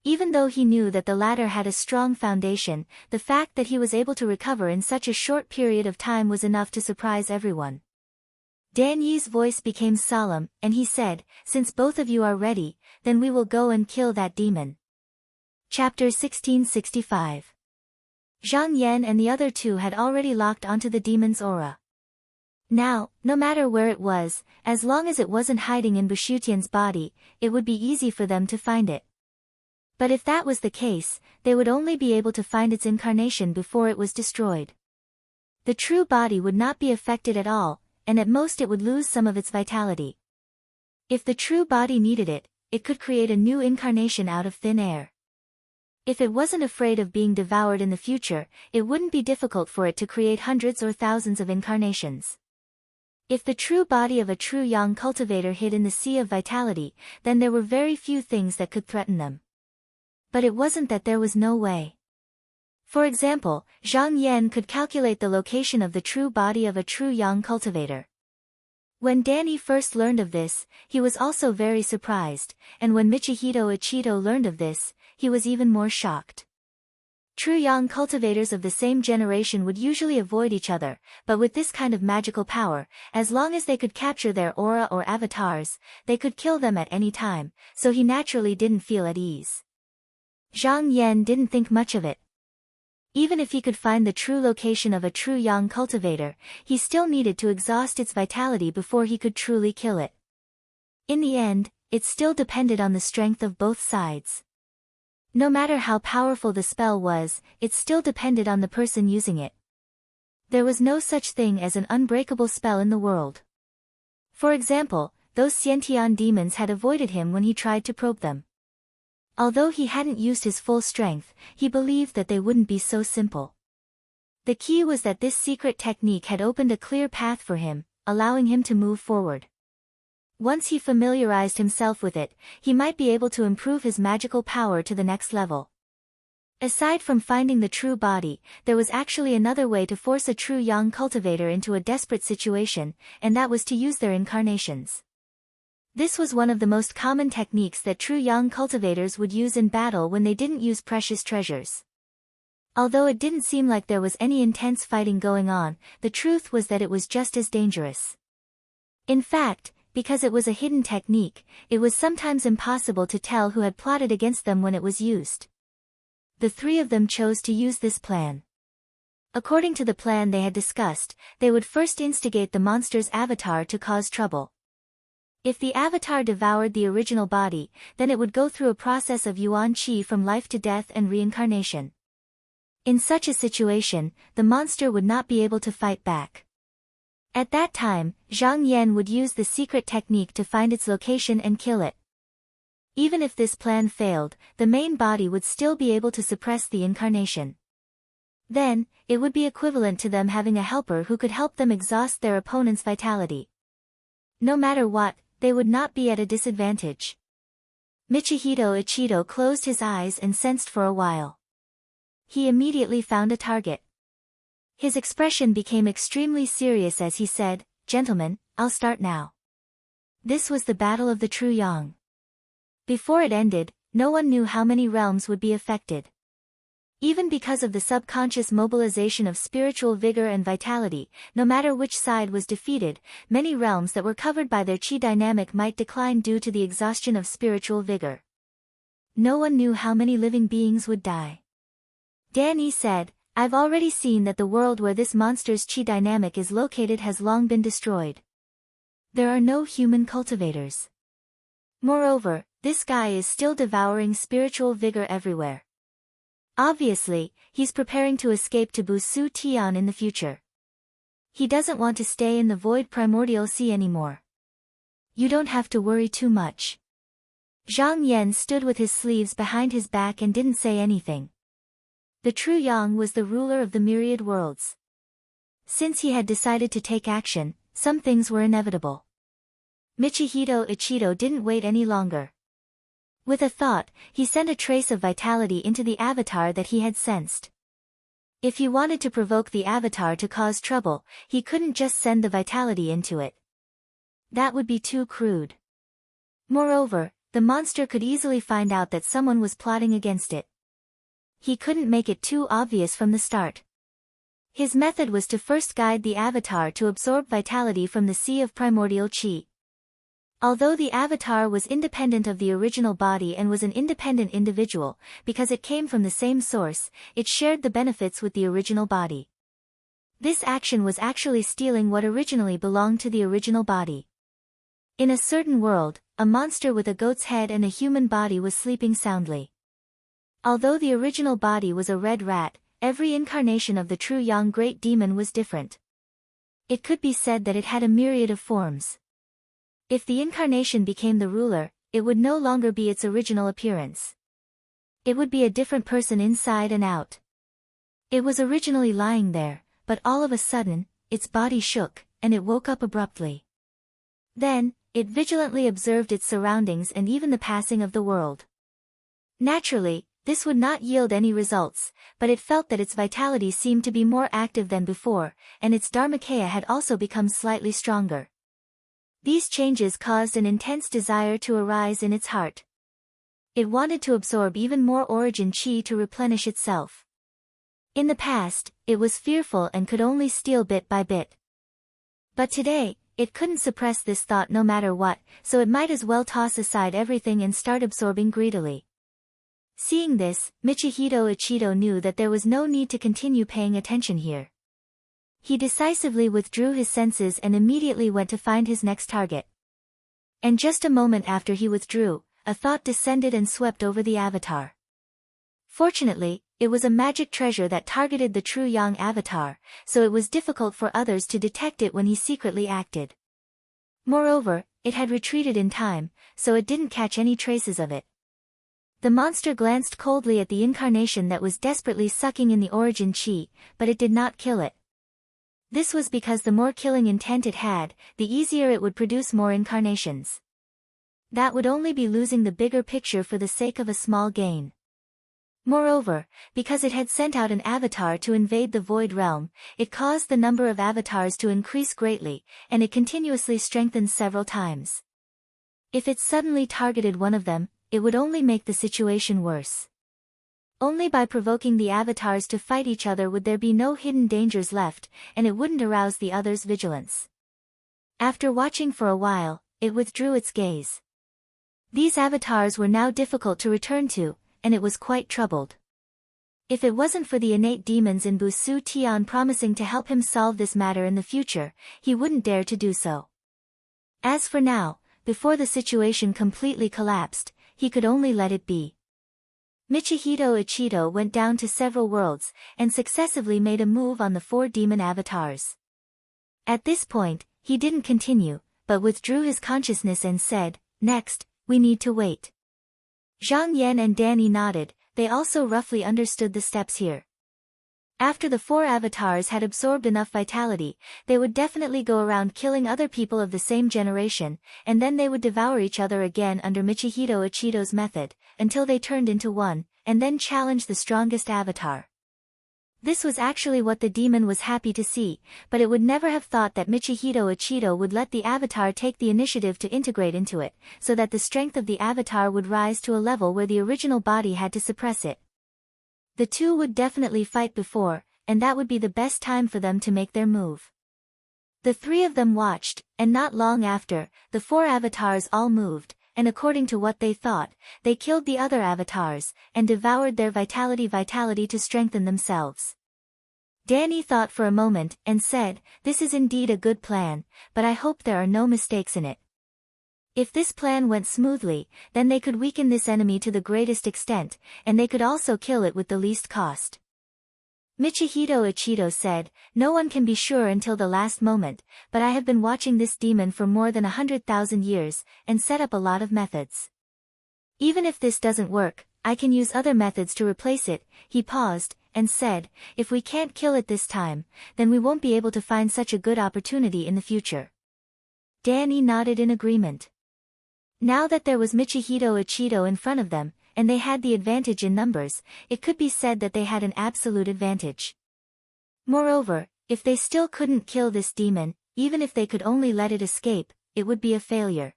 Even though he knew that the latter had a strong foundation, the fact that he was able to recover in such a short period of time was enough to surprise everyone. Dan Yi's voice became solemn, and he said, "Since both of you are ready, then we will go and kill that demon." Chapter 1665. Zhang Yan and the other two had already locked onto the demon's aura. Now, no matter where it was, as long as it wasn't hiding in Bushutian's body, it would be easy for them to find it. But if that was the case, they would only be able to find its incarnation before it was destroyed. The true body would not be affected at all, and at most it would lose some of its vitality. If the true body needed it, it could create a new incarnation out of thin air. If it wasn't afraid of being devoured in the future, it wouldn't be difficult for it to create hundreds or thousands of incarnations. If the true body of a true yang cultivator hid in the sea of vitality, then there were very few things that could threaten them. But it wasn't that there was no way. For example, Zhang Yan could calculate the location of the true body of a true yang cultivator. When Danny first learned of this, he was also very surprised, and when Michihito Ichido learned of this, he was even more shocked. True yang cultivators of the same generation would usually avoid each other, but with this kind of magical power, as long as they could capture their aura or avatars, they could kill them at any time, so he naturally didn't feel at ease. Zhang Yan didn't think much of it. Even if he could find the true location of a true yang cultivator, he still needed to exhaust its vitality before he could truly kill it. In the end, it still depended on the strength of both sides. No matter how powerful the spell was, it still depended on the person using it. There was no such thing as an unbreakable spell in the world. For example, those Xiantian demons had avoided him when he tried to probe them. Although he hadn't used his full strength, he believed that they wouldn't be so simple. The key was that this secret technique had opened a clear path for him, allowing him to move forward. Once he familiarized himself with it, he might be able to improve his magical power to the next level. Aside from finding the true body, there was actually another way to force a true yang cultivator into a desperate situation, and that was to use their incarnations. This was one of the most common techniques that true yang cultivators would use in battle when they didn't use precious treasures. Although it didn't seem like there was any intense fighting going on, the truth was that it was just as dangerous. In fact, because it was a hidden technique, it was sometimes impossible to tell who had plotted against them when it was used. The three of them chose to use this plan. According to the plan they had discussed, they would first instigate the monster's avatar to cause trouble. If the avatar devoured the original body, then it would go through a process of yuan qi from life to death and reincarnation. In such a situation, the monster would not be able to fight back. At that time, Zhang Yan would use the secret technique to find its location and kill it. Even if this plan failed, the main body would still be able to suppress the incarnation. Then, it would be equivalent to them having a helper who could help them exhaust their opponent's vitality. No matter what, they would not be at a disadvantage. Michihito Ichido closed his eyes and sensed for a while. He immediately found a target. His expression became extremely serious as he said, "Gentlemen, I'll start now." This was the battle of the true yang. Before it ended, no one knew how many realms would be affected. Even because of the subconscious mobilization of spiritual vigor and vitality, no matter which side was defeated, many realms that were covered by their chi dynamic might decline due to the exhaustion of spiritual vigor. No one knew how many living beings would die. Danny said, "I've already seen that the world where this monster's chi dynamic is located has long been destroyed. There are no human cultivators. Moreover, this guy is still devouring spiritual vigor everywhere. Obviously, he's preparing to escape to Busu Tian in the future. He doesn't want to stay in the void primordial sea anymore. You don't have to worry too much." Zhang Yan stood with his sleeves behind his back and didn't say anything. The true yang was the ruler of the myriad worlds. Since he had decided to take action, some things were inevitable. Michihito Ichido didn't wait any longer. With a thought, he sent a trace of vitality into the avatar that he had sensed. If he wanted to provoke the avatar to cause trouble, he couldn't just send the vitality into it. That would be too crude. Moreover, the monster could easily find out that someone was plotting against it. He couldn't make it too obvious from the start. His method was to first guide the avatar to absorb vitality from the sea of primordial qi. Although the avatar was independent of the original body and was an independent individual, because it came from the same source, it shared the benefits with the original body. This action was actually stealing what originally belonged to the original body. In a certain world, a monster with a goat's head and a human body was sleeping soundly. Although the original body was a red rat, every incarnation of the true yang great demon was different. It could be said that it had a myriad of forms. If the incarnation became the ruler, it would no longer be its original appearance. It would be a different person inside and out. It was originally lying there, but all of a sudden, its body shook, and it woke up abruptly. Then, it vigilantly observed its surroundings and even the passing of the world. Naturally, this would not yield any results, but it felt that its vitality seemed to be more active than before, and its dharmakaya had also become slightly stronger. These changes caused an intense desire to arise in its heart. It wanted to absorb even more origin chi to replenish itself. In the past, it was fearful and could only steal bit by bit. But today, it couldn't suppress this thought no matter what, so it might as well toss aside everything and start absorbing greedily. Seeing this, Michihito Ichido knew that there was no need to continue paying attention here. He decisively withdrew his senses and immediately went to find his next target. And just a moment after he withdrew, a thought descended and swept over the avatar. Fortunately, it was a magic treasure that targeted the true yang avatar, so it was difficult for others to detect it when he secretly acted. Moreover, it had retreated in time, so it didn't catch any traces of it. The monster glanced coldly at the incarnation that was desperately sucking in the origin chi, but it did not kill it. This was because the more killing intent it had, the easier it would produce more incarnations. That would only be losing the bigger picture for the sake of a small gain. Moreover, because it had sent out an avatar to invade the Void Realm, it caused the number of avatars to increase greatly, and it continuously strengthened several times. If it suddenly targeted one of them, it would only make the situation worse. Only by provoking the avatars to fight each other would there be no hidden dangers left, and it wouldn't arouse the others' vigilance. After watching for a while, it withdrew its gaze. These avatars were now difficult to return to, and it was quite troubled. If it wasn't for the innate demons in Bu Su Tian promising to help him solve this matter in the future, he wouldn't dare to do so. As for now, before the situation completely collapsed, he could only let it be. Michihito Ichido went down to several worlds, and successively made a move on the 4 demon avatars. At this point, he didn't continue, but withdrew his consciousness and said, "Next, we need to wait." Zhang Yan and Danny nodded, they also roughly understood the steps here. After the 4 avatars had absorbed enough vitality, they would definitely go around killing other people of the same generation, and then they would devour each other again under Michihito Ichido's method, until they turned into one, and then challenge the strongest avatar. This was actually what the demon was happy to see, but it would never have thought that Michihito Ichido would let the avatar take the initiative to integrate into it, so that the strength of the avatar would rise to a level where the original body had to suppress it. The two would definitely fight before, and that would be the best time for them to make their move. The 3 of them watched, and not long after, the 4 avatars all moved, and according to what they thought, they killed the other avatars, and devoured their vitality to strengthen themselves. Danny thought for a moment, and said, "This is indeed a good plan, but I hope there are no mistakes in it." If this plan went smoothly, then they could weaken this enemy to the greatest extent, and they could also kill it with the least cost. Michihito Ichido said, "No one can be sure until the last moment, but I have been watching this demon for more than 100,000 years, and set up a lot of methods. Even if this doesn't work, I can use other methods to replace it." He paused, and said, "If we can't kill it this time, then we won't be able to find such a good opportunity in the future." Danny nodded in agreement. Now that there was Michihito Ichido in front of them, and they had the advantage in numbers, it could be said that they had an absolute advantage. Moreover, if they still couldn't kill this demon, even if they could only let it escape, it would be a failure.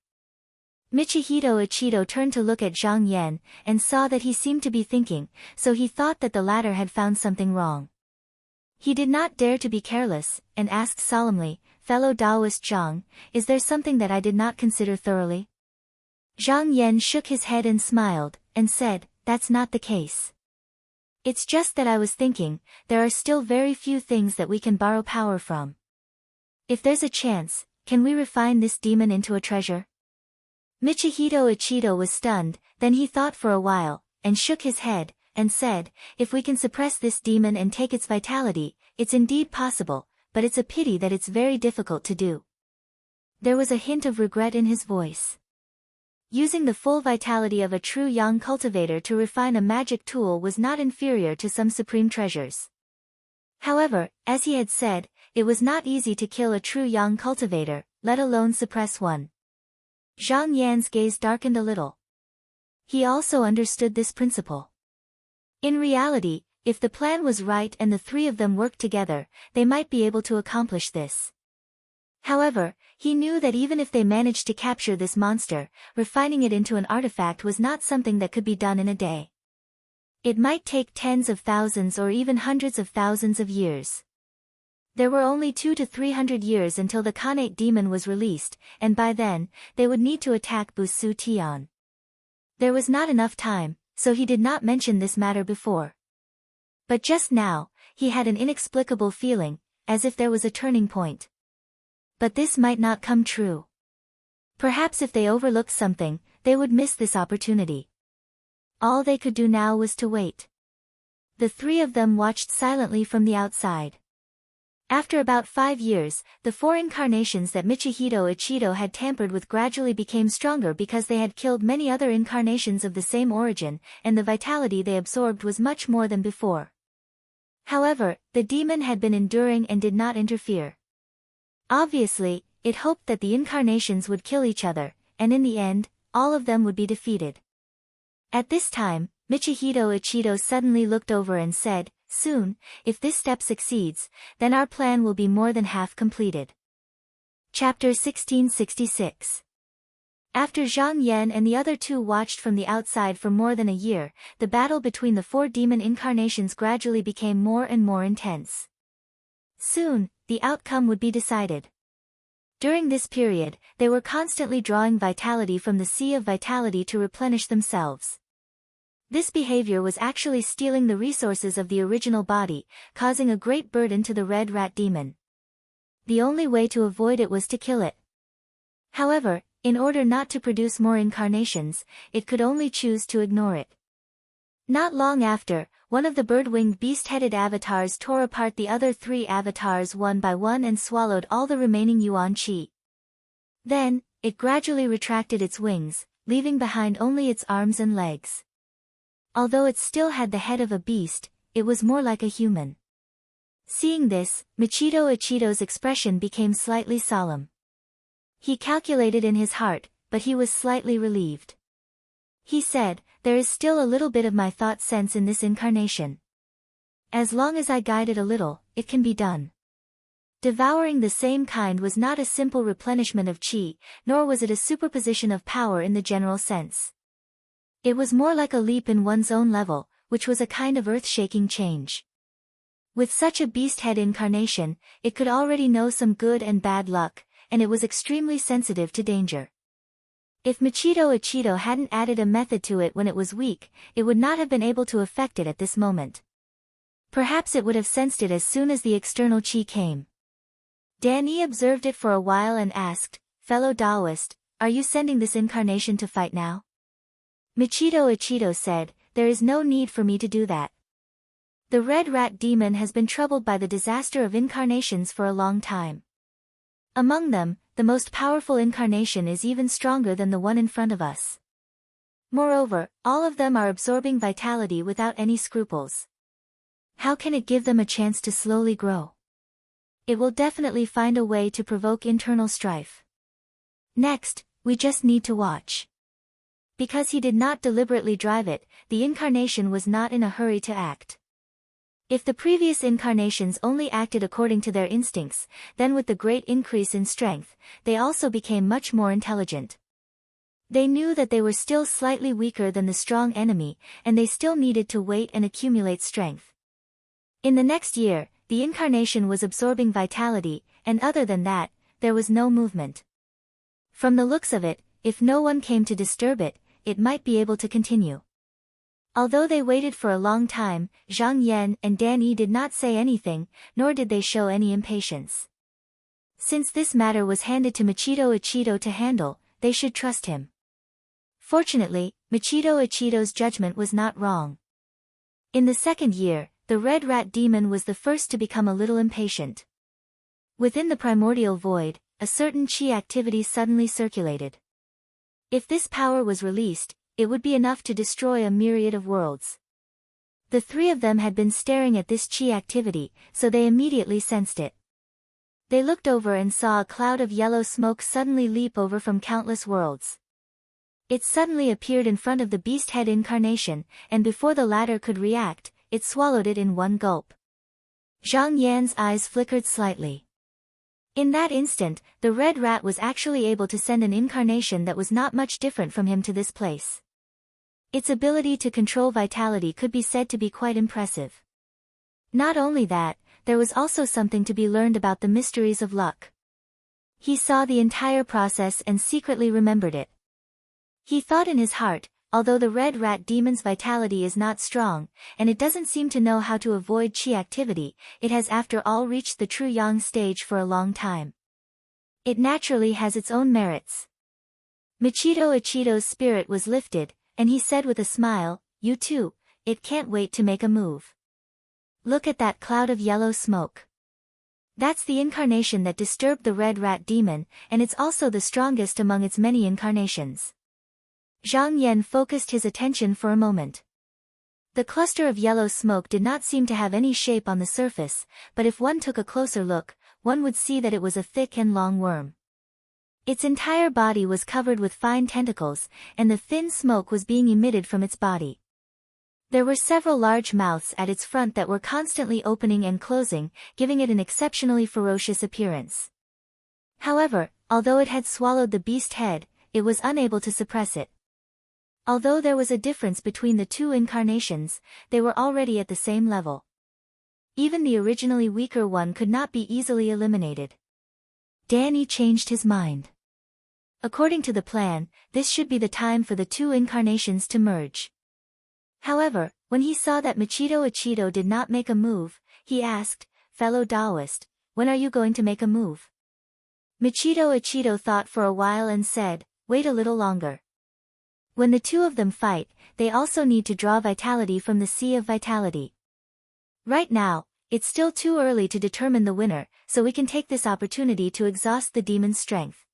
Michihito Ichido turned to look at Zhang Yan, and saw that he seemed to be thinking, so he thought that the latter had found something wrong. He did not dare to be careless, and asked solemnly, "Fellow Taoist Zhang, is there something that I did not consider thoroughly?" Zhang Yan shook his head and smiled, and said, "That's not the case. It's just that I was thinking, there are still very few things that we can borrow power from. If there's a chance, can we refine this demon into a treasure?" Michihito Ichido was stunned, then he thought for a while, and shook his head, and said, "If we can suppress this demon and take its vitality, it's indeed possible, but it's a pity that it's very difficult to do." There was a hint of regret in his voice. Using the full vitality of a true yang cultivator to refine a magic tool was not inferior to some supreme treasures. However, as he had said, it was not easy to kill a true yang cultivator, let alone suppress one. Zhang Yan's gaze darkened a little. He also understood this principle. In reality, if the plan was right and the 3 of them worked together, they might be able to accomplish this. However, he knew that even if they managed to capture this monster, refining it into an artifact was not something that could be done in a day. It might take tens of thousands or even hundreds of thousands of years. There were only 200 to 300 years until the Khanate demon was released, and by then, they would need to attack Bu Su Tian. There was not enough time, so he did not mention this matter before. But just now, he had an inexplicable feeling, as if there was a turning point. But this might not come true. Perhaps if they overlooked something, they would miss this opportunity. All they could do now was to wait. The 3 of them watched silently from the outside. After about 5 years, the 4 incarnations that Michihito Ichido had tampered with gradually became stronger because they had killed many other incarnations of the same origin, and the vitality they absorbed was much more than before. However, the demon had been enduring and did not interfere. Obviously, it hoped that the incarnations would kill each other, and in the end, all of them would be defeated. At this time, Michihito Ichido suddenly looked over and said, "Soon, if this step succeeds, then our plan will be more than half completed." Chapter 1666. After Zhang Yan and the other two watched from the outside for more than a year, the battle between the four demon incarnations gradually became more and more intense. Soon, the outcome would be decided. During this period, they were constantly drawing vitality from the sea of vitality to replenish themselves. This behavior was actually stealing the resources of the original body, causing a great burden to the red rat demon. The only way to avoid it was to kill it. However, in order not to produce more incarnations, it could only choose to ignore it. Not long after, one of the bird-winged beast-headed avatars tore apart the other three avatars one by one and swallowed all the remaining yuan qi. Then, it gradually retracted its wings, leaving behind only its arms and legs. Although it still had the head of a beast, it was more like a human. Seeing this, Michihito Ichido's expression became slightly solemn. He calculated in his heart, but he was slightly relieved. He said, "There is still a little bit of my thought sense in this incarnation. As long as I guide it a little, it can be done." Devouring the same kind was not a simple replenishment of qi, nor was it a superposition of power in the general sense. It was more like a leap in one's own level, which was a kind of earth-shaking change. With such a beast head incarnation, it could already know some good and bad luck, and it was extremely sensitive to danger. If Michihito Ichido hadn't added a method to it when it was weak, it would not have been able to affect it at this moment. Perhaps it would have sensed it as soon as the external qi came. Danny observed it for a while and asked, "Fellow Taoist, are you sending this incarnation to fight now?" Michihito Ichido said, "There is no need for me to do that. The red rat demon has been troubled by the disaster of incarnations for a long time. Among them, the most powerful incarnation is even stronger than the one in front of us. Moreover, all of them are absorbing vitality without any scruples. How can it give them a chance to slowly grow? It will definitely find a way to provoke internal strife. Next, we just need to watch." Because he did not deliberately drive it, the incarnation was not in a hurry to act. If the previous incarnations only acted according to their instincts, then with the great increase in strength, they also became much more intelligent. They knew that they were still slightly weaker than the strong enemy, and they still needed to wait and accumulate strength. In the next year, the incarnation was absorbing vitality, and other than that, there was no movement. From the looks of it, if no one came to disturb it, it might be able to continue. Although they waited for a long time, Zhang Yan and Danny did not say anything, nor did they show any impatience. Since this matter was handed to Michihito Ichido to handle, they should trust him. Fortunately, Michihito Ichido's judgment was not wrong. In the second year, the red rat demon was the first to become a little impatient. Within the primordial void, a certain qi activity suddenly circulated. If this power was released, it would be enough to destroy a myriad of worlds. The three of them had been staring at this qi activity, so they immediately sensed it. They looked over and saw a cloud of yellow smoke suddenly leap over from countless worlds. It suddenly appeared in front of the beast head incarnation, and before the latter could react, it swallowed it in one gulp. Zhang Yan's eyes flickered slightly. In that instant, the red rat was actually able to send an incarnation that was not much different from him to this place. Its ability to control vitality could be said to be quite impressive. Not only that, there was also something to be learned about the mysteries of luck. He saw the entire process and secretly remembered it. He thought in his heart, although the red rat demon's vitality is not strong, and it doesn't seem to know how to avoid qi activity, it has after all reached the true yang stage for a long time. It naturally has its own merits. Michihito Ichido's spirit was lifted, and he said with a smile, "You too, it can't wait to make a move. Look at that cloud of yellow smoke. That's the incarnation that disturbed the red rat demon, and it's also the strongest among its many incarnations." Zhang Yan focused his attention for a moment. The cluster of yellow smoke did not seem to have any shape on the surface, but if one took a closer look, one would see that it was a thick and long worm. Its entire body was covered with fine tentacles, and the thin smoke was being emitted from its body. There were several large mouths at its front that were constantly opening and closing, giving it an exceptionally ferocious appearance. However, although it had swallowed the beast head, it was unable to suppress it. Although there was a difference between the two incarnations, they were already at the same level. Even the originally weaker one could not be easily eliminated. Danny changed his mind. According to the plan, this should be the time for the two incarnations to merge. However, when he saw that Machito Ichido did not make a move, he asked, "Fellow Taoist, when are you going to make a move?" Machito Ichido thought for a while and said, "Wait a little longer. When the two of them fight, they also need to draw vitality from the Sea of Vitality. Right now, it's still too early to determine the winner, so we can take this opportunity to exhaust the demon's strength."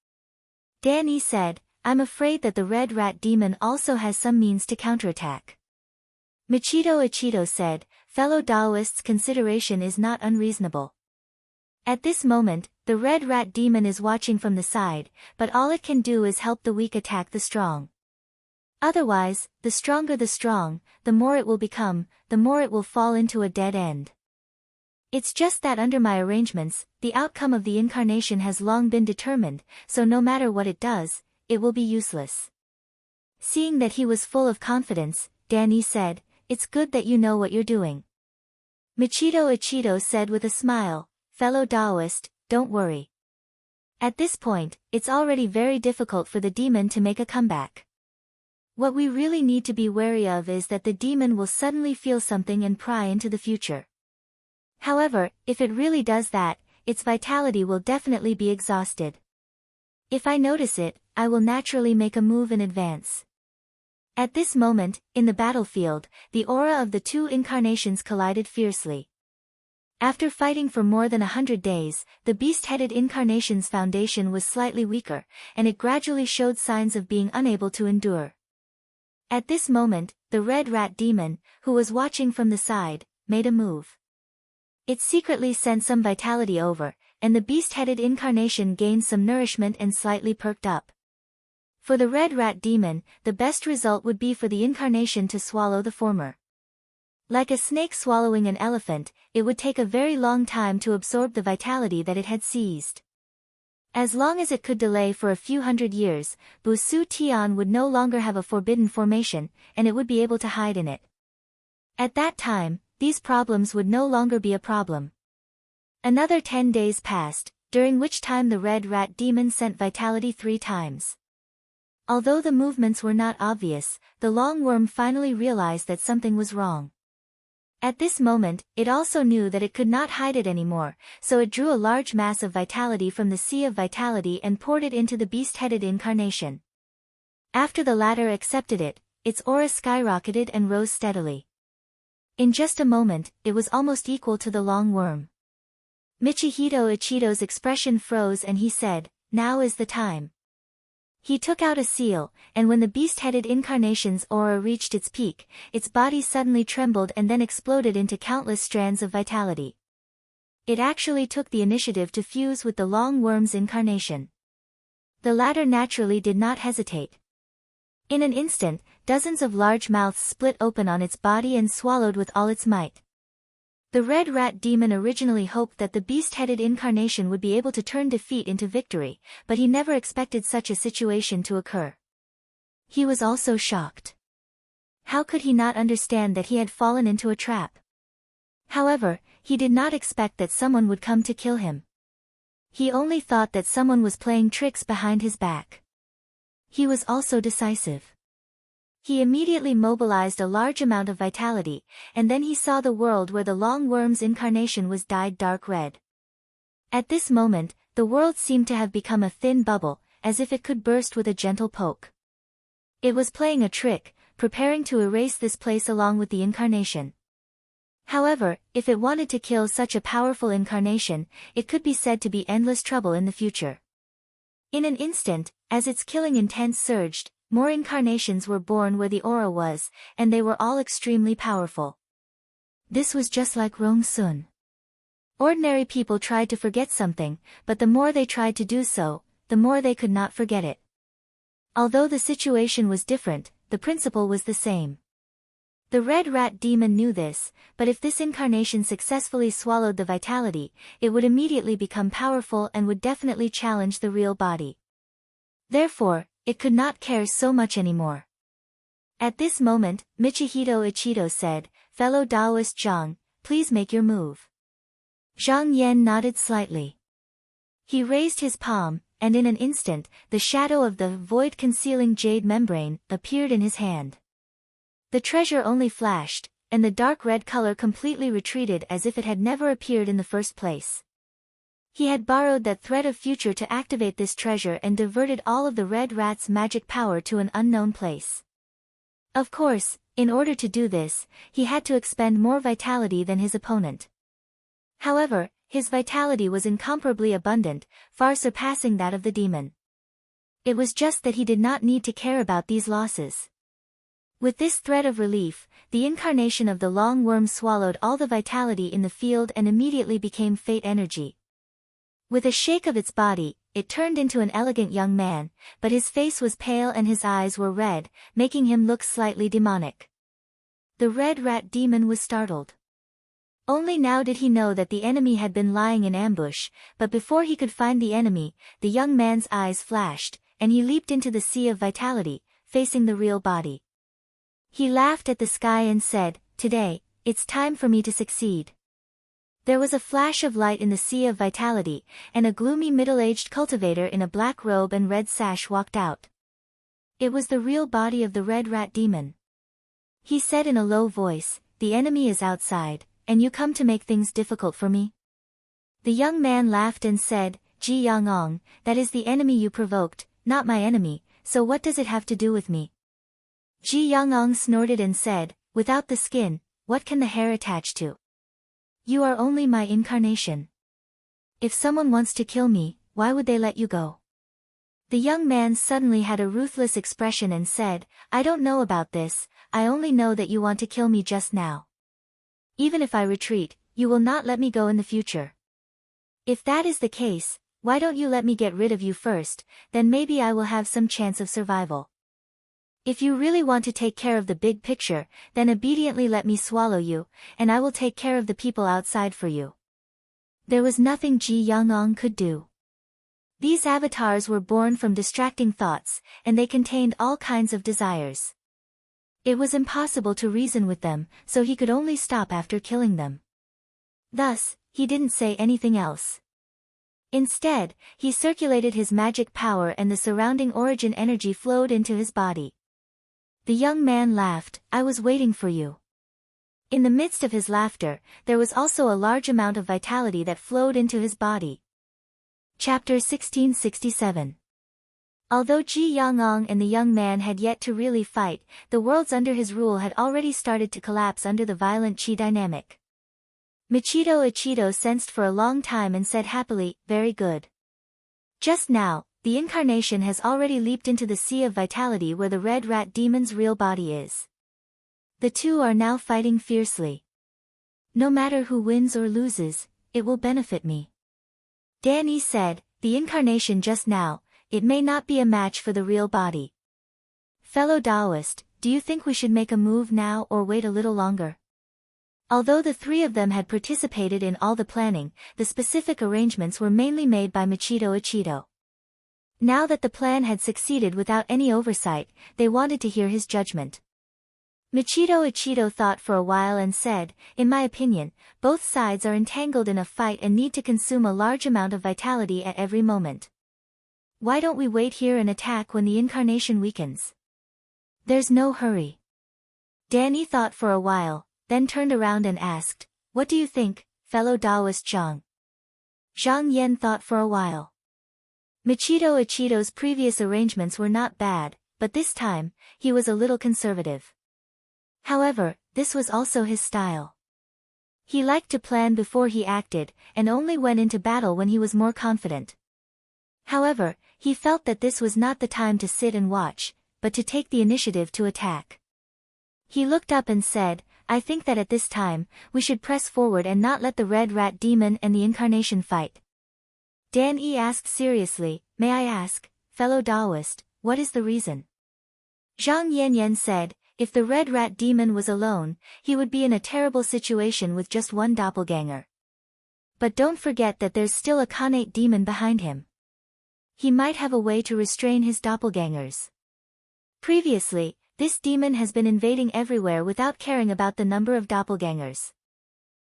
Danny said, "I'm afraid that the Red Rat Demon also has some means to counterattack." Machito Ichido said, "Fellow Taoist's consideration is not unreasonable. At this moment, the Red Rat Demon is watching from the side, but all it can do is help the weak attack the strong. Otherwise, the stronger the strong, the more it will become, the more it will fall into a dead end. It's just that under my arrangements, the outcome of the incarnation has long been determined, so no matter what it does, it will be useless." Seeing that he was full of confidence, Danny said, "It's good that you know what you're doing." Machito Ichido said with a smile, "Fellow Taoist, don't worry. At this point, it's already very difficult for the demon to make a comeback. What we really need to be wary of is that the demon will suddenly feel something and pry into the future. However, if it really does that, its vitality will definitely be exhausted. If I notice it, I will naturally make a move in advance." At this moment, in the battlefield, the aura of the two incarnations collided fiercely. After fighting for more than 100 days, the beast-headed incarnation's foundation was slightly weaker, and it gradually showed signs of being unable to endure. At this moment, the Red Rat Demon, who was watching from the side, made a move. It secretly sent some vitality over, and the beast-headed incarnation gained some nourishment and slightly perked up. For the Red Rat Demon, the best result would be for the incarnation to swallow the former. Like a snake swallowing an elephant, it would take a very long time to absorb the vitality that it had seized. As long as it could delay for a few hundred years, Busu Tian would no longer have a forbidden formation, and it would be able to hide in it. At that time, these problems would no longer be a problem. Another 10 days passed, during which time the Red Rat Demon sent vitality 3 times. Although the movements were not obvious, the long worm finally realized that something was wrong. At this moment, it also knew that it could not hide it anymore, so it drew a large mass of vitality from the Sea of Vitality and poured it into the beast-headed incarnation. After the latter accepted it, its aura skyrocketed and rose steadily. In just a moment, it was almost equal to the long worm. Michihito Ichido's expression froze and he said, "Now is the time." He took out a seal, and when the beast-headed incarnation's aura reached its peak, its body suddenly trembled and then exploded into countless strands of vitality. It actually took the initiative to fuse with the long worm's incarnation. The latter naturally did not hesitate. In an instant, dozens of large mouths split open on its body and swallowed with all its might. The Red Rat Demon originally hoped that the beast-headed incarnation would be able to turn defeat into victory, but he never expected such a situation to occur. He was also shocked. How could he not understand that he had fallen into a trap? However, he did not expect that someone would come to kill him. He only thought that someone was playing tricks behind his back. He was also decisive. He immediately mobilized a large amount of vitality, and then he saw the world where the long worm's incarnation was dyed dark red. At this moment, the world seemed to have become a thin bubble, as if it could burst with a gentle poke. It was playing a trick, preparing to erase this place along with the incarnation. However, if it wanted to kill such a powerful incarnation, it could be said to be endless trouble in the future. In an instant, as its killing intent surged, more incarnations were born where the aura was, and they were all extremely powerful. This was just like Rong Sun. Ordinary people tried to forget something, but the more they tried to do so, the more they could not forget it. Although the situation was different, the principle was the same. The red rat demon knew this, but if this incarnation successfully swallowed the vitality, it would immediately become powerful and would definitely challenge the real body. Therefore, it could not care so much anymore. At this moment, Michihito Ichido said, "Fellow Taoist Zhang, please make your move." Zhang Yan nodded slightly. He raised his palm, and in an instant, the shadow of the void-concealing jade membrane appeared in his hand. The treasure only flashed, and the dark red color completely retreated as if it had never appeared in the first place. He had borrowed that thread of future to activate this treasure and diverted all of the red rat's magic power to an unknown place. Of course, in order to do this, he had to expend more vitality than his opponent. However, his vitality was incomparably abundant, far surpassing that of the demon. It was just that he did not need to care about these losses. With this thread of relief, the incarnation of the long worm swallowed all the vitality in the field and immediately became fate energy. With a shake of its body, it turned into an elegant young man, but his face was pale and his eyes were red, making him look slightly demonic. The red rat demon was startled. Only now did he know that the enemy had been lying in ambush, but before he could find the enemy, the young man's eyes flashed, and he leaped into the sea of vitality, facing the real body. He laughed at the sky and said, "Today, it's time for me to succeed." There was a flash of light in the sea of vitality, and a gloomy middle-aged cultivator in a black robe and red sash walked out. It was the real body of the red rat demon. He said in a low voice, "The enemy is outside, and you come to make things difficult for me?" The young man laughed and said, "Ji Yangong, that is the enemy you provoked, not my enemy, so what does it have to do with me?" Ji Yangong snorted and said, "Without the skin, what can the hair attach to? You are only my incarnation. If someone wants to kill me, why would they let you go?" The young man suddenly had a ruthless expression and said, "I don't know about this, I only know that you want to kill me just now. Even if I retreat, you will not let me go in the future. If that is the case, why don't you let me get rid of you first, then maybe I will have some chance of survival. If you really want to take care of the big picture, then obediently let me swallow you, and I will take care of the people outside for you." There was nothing Ji Yangong could do. These avatars were born from distracting thoughts, and they contained all kinds of desires. It was impossible to reason with them, so he could only stop after killing them. Thus, he didn't say anything else. Instead, he circulated his magic power and the surrounding origin energy flowed into his body. The young man laughed, "I was waiting for you." In the midst of his laughter, there was also a large amount of vitality that flowed into his body. Chapter 1667. Although Ji Yangong and the young man had yet to really fight, the worlds under his rule had already started to collapse under the violent chi dynamic. Michihito Ichido sensed for a long time and said happily, "Very good." Just now, the incarnation has already leaped into the sea of vitality where the red rat demon's real body is. The two are now fighting fiercely. No matter who wins or loses, it will benefit me. Danny said, "The incarnation just now, it may not be a match for the real body. Fellow Taoist, do you think we should make a move now or wait a little longer?" Although the three of them had participated in all the planning, the specific arrangements were mainly made by Michihito Ichido. Now that the plan had succeeded without any oversight, they wanted to hear his judgment. Michihito Ichido thought for a while and said, "In my opinion, both sides are entangled in a fight and need to consume a large amount of vitality at every moment. Why don't we wait here and attack when the incarnation weakens? There's no hurry." Danny thought for a while, then turned around and asked, "What do you think, fellow Taoist Zhang?" Zhang Yan thought for a while. Michihito Ichido's previous arrangements were not bad, but this time, he was a little conservative. However, this was also his style. He liked to plan before he acted, and only went into battle when he was more confident. However, he felt that this was not the time to sit and watch, but to take the initiative to attack. He looked up and said, I think that at this time, we should press forward and not let the red rat demon and the incarnation fight. Dan E asked seriously, may I ask, fellow Taoist, what is the reason? Zhang Yanyan said, if the red rat demon was alone, he would be in a terrible situation with just one doppelganger. But don't forget that there's still a Khanate demon behind him. He might have a way to restrain his doppelgangers. Previously, this demon has been invading everywhere without caring about the number of doppelgangers.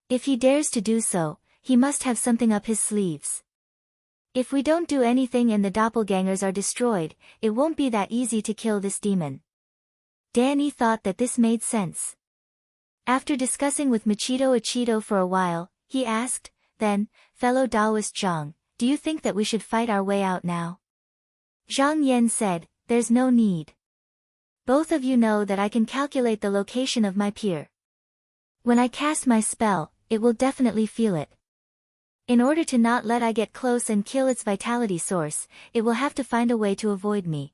If he dares to do so, he must have something up his sleeves. If we don't do anything and the doppelgangers are destroyed, it won't be that easy to kill this demon. Danny thought that this made sense. After discussing with Machito for a while, he asked, then, fellow Taoist Zhang, do you think that we should fight our way out now? Zhang Yan said, there's no need. Both of you know that I can calculate the location of my peer. When I cast my spell, it will definitely feel it. In order to not let I get close and kill its vitality source, it will have to find a way to avoid me.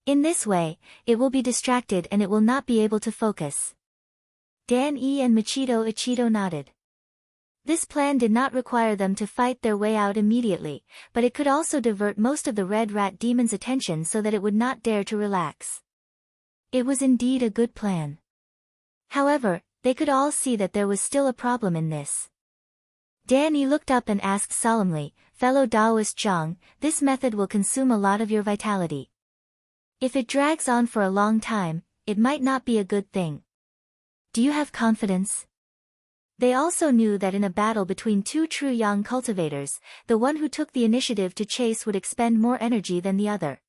In this way, it will be distracted and it will not be able to focus. Dan E and Machito nodded. This plan did not require them to fight their way out immediately, but it could also divert most of the red rat demon's attention so that it would not dare to relax. It was indeed a good plan. However, they could all see that there was still a problem in this. Danny looked up and asked solemnly, fellow Taoist Zhang, this method will consume a lot of your vitality. If it drags on for a long time, it might not be a good thing. Do you have confidence? They also knew that in a battle between two true yang cultivators, the one who took the initiative to chase would expend more energy than the other.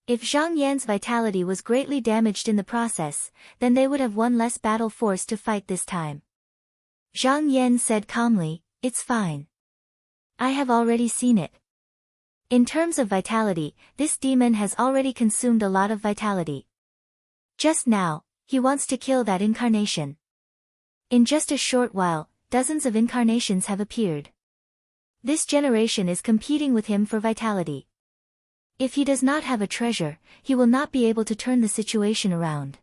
If Zhang Yan's vitality was greatly damaged in the process, then they would have one less battle force to fight this time. Zhang Yan said calmly, it's fine. I have already seen it. In terms of vitality, this demon has already consumed a lot of vitality. Just now, he wants to kill that incarnation. In just a short while, dozens of incarnations have appeared. This generation is competing with him for vitality. If he does not have a treasure, he will not be able to turn the situation around.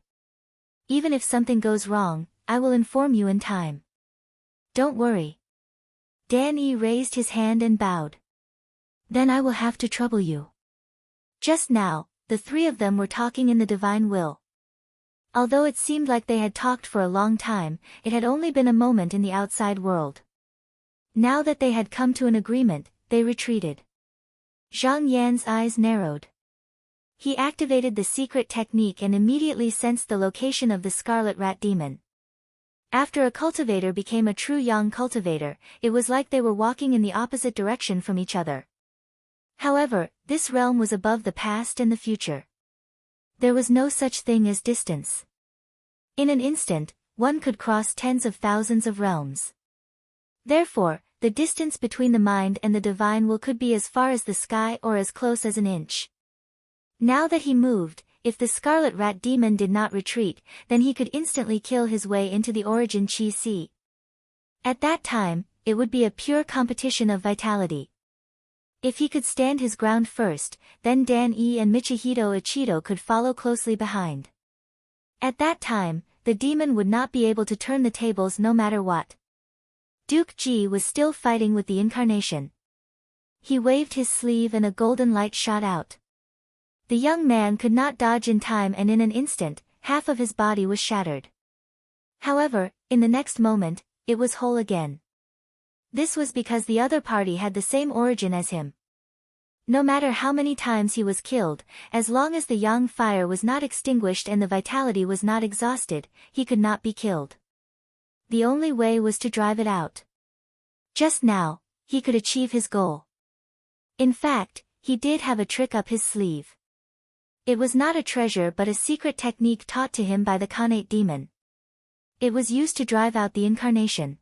Even if something goes wrong, I will inform you in time. Don't worry. Dan E raised his hand and bowed. Then I will have to trouble you. Just now, the three of them were talking in the divine will. Although it seemed like they had talked for a long time, it had only been a moment in the outside world. Now that they had come to an agreement, they retreated. Zhang Yan's eyes narrowed. He activated the secret technique and immediately sensed the location of the scarlet rat demon. After a cultivator became a true yang cultivator, it was like they were walking in the opposite direction from each other. However, this realm was above the past and the future. There was no such thing as distance. In an instant, one could cross tens of thousands of realms. Therefore, the distance between the mind and the divine will could be as far as the sky or as close as an inch. Now that he moved, if the scarlet rat demon did not retreat, then he could instantly kill his way into the origin Qi Si. At that time, it would be a pure competition of vitality. If he could stand his ground first, then Dan E and Michito could follow closely behind. At that time, the demon would not be able to turn the tables no matter what. Duke Ji was still fighting with the incarnation. He waved his sleeve and a golden light shot out. The young man could not dodge in time and in an instant, half of his body was shattered. However, in the next moment, it was whole again. This was because the other party had the same origin as him. No matter how many times he was killed, as long as the yang fire was not extinguished and the vitality was not exhausted, he could not be killed. The only way was to drive it out. Just now, he could achieve his goal. In fact, he did have a trick up his sleeve. It was not a treasure but a secret technique taught to him by the Khanate demon. It was used to drive out the incarnation.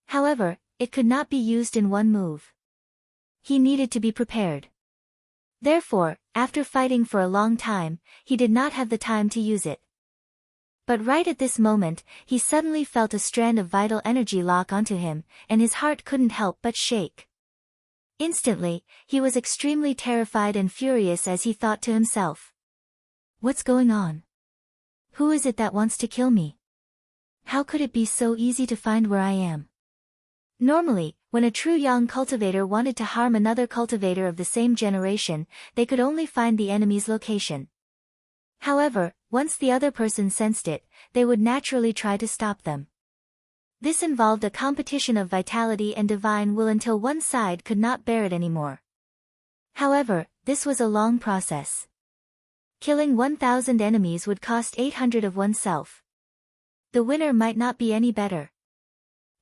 However, it could not be used in one move. He needed to be prepared. Therefore, after fighting for a long time, he did not have the time to use it. But right at this moment, he suddenly felt a strand of vital energy lock onto him, and his heart couldn't help but shake. Instantly, he was extremely terrified and furious as he thought to himself. What's going on? Who is it that wants to kill me? How could it be so easy to find where I am? Normally, when a true young cultivator wanted to harm another cultivator of the same generation, they could only find the enemy's location. However, once the other person sensed it, they would naturally try to stop them. This involved a competition of vitality and divine will until one side could not bear it anymore. However, this was a long process. Killing 1,000 enemies would cost 800 of oneself. The winner might not be any better.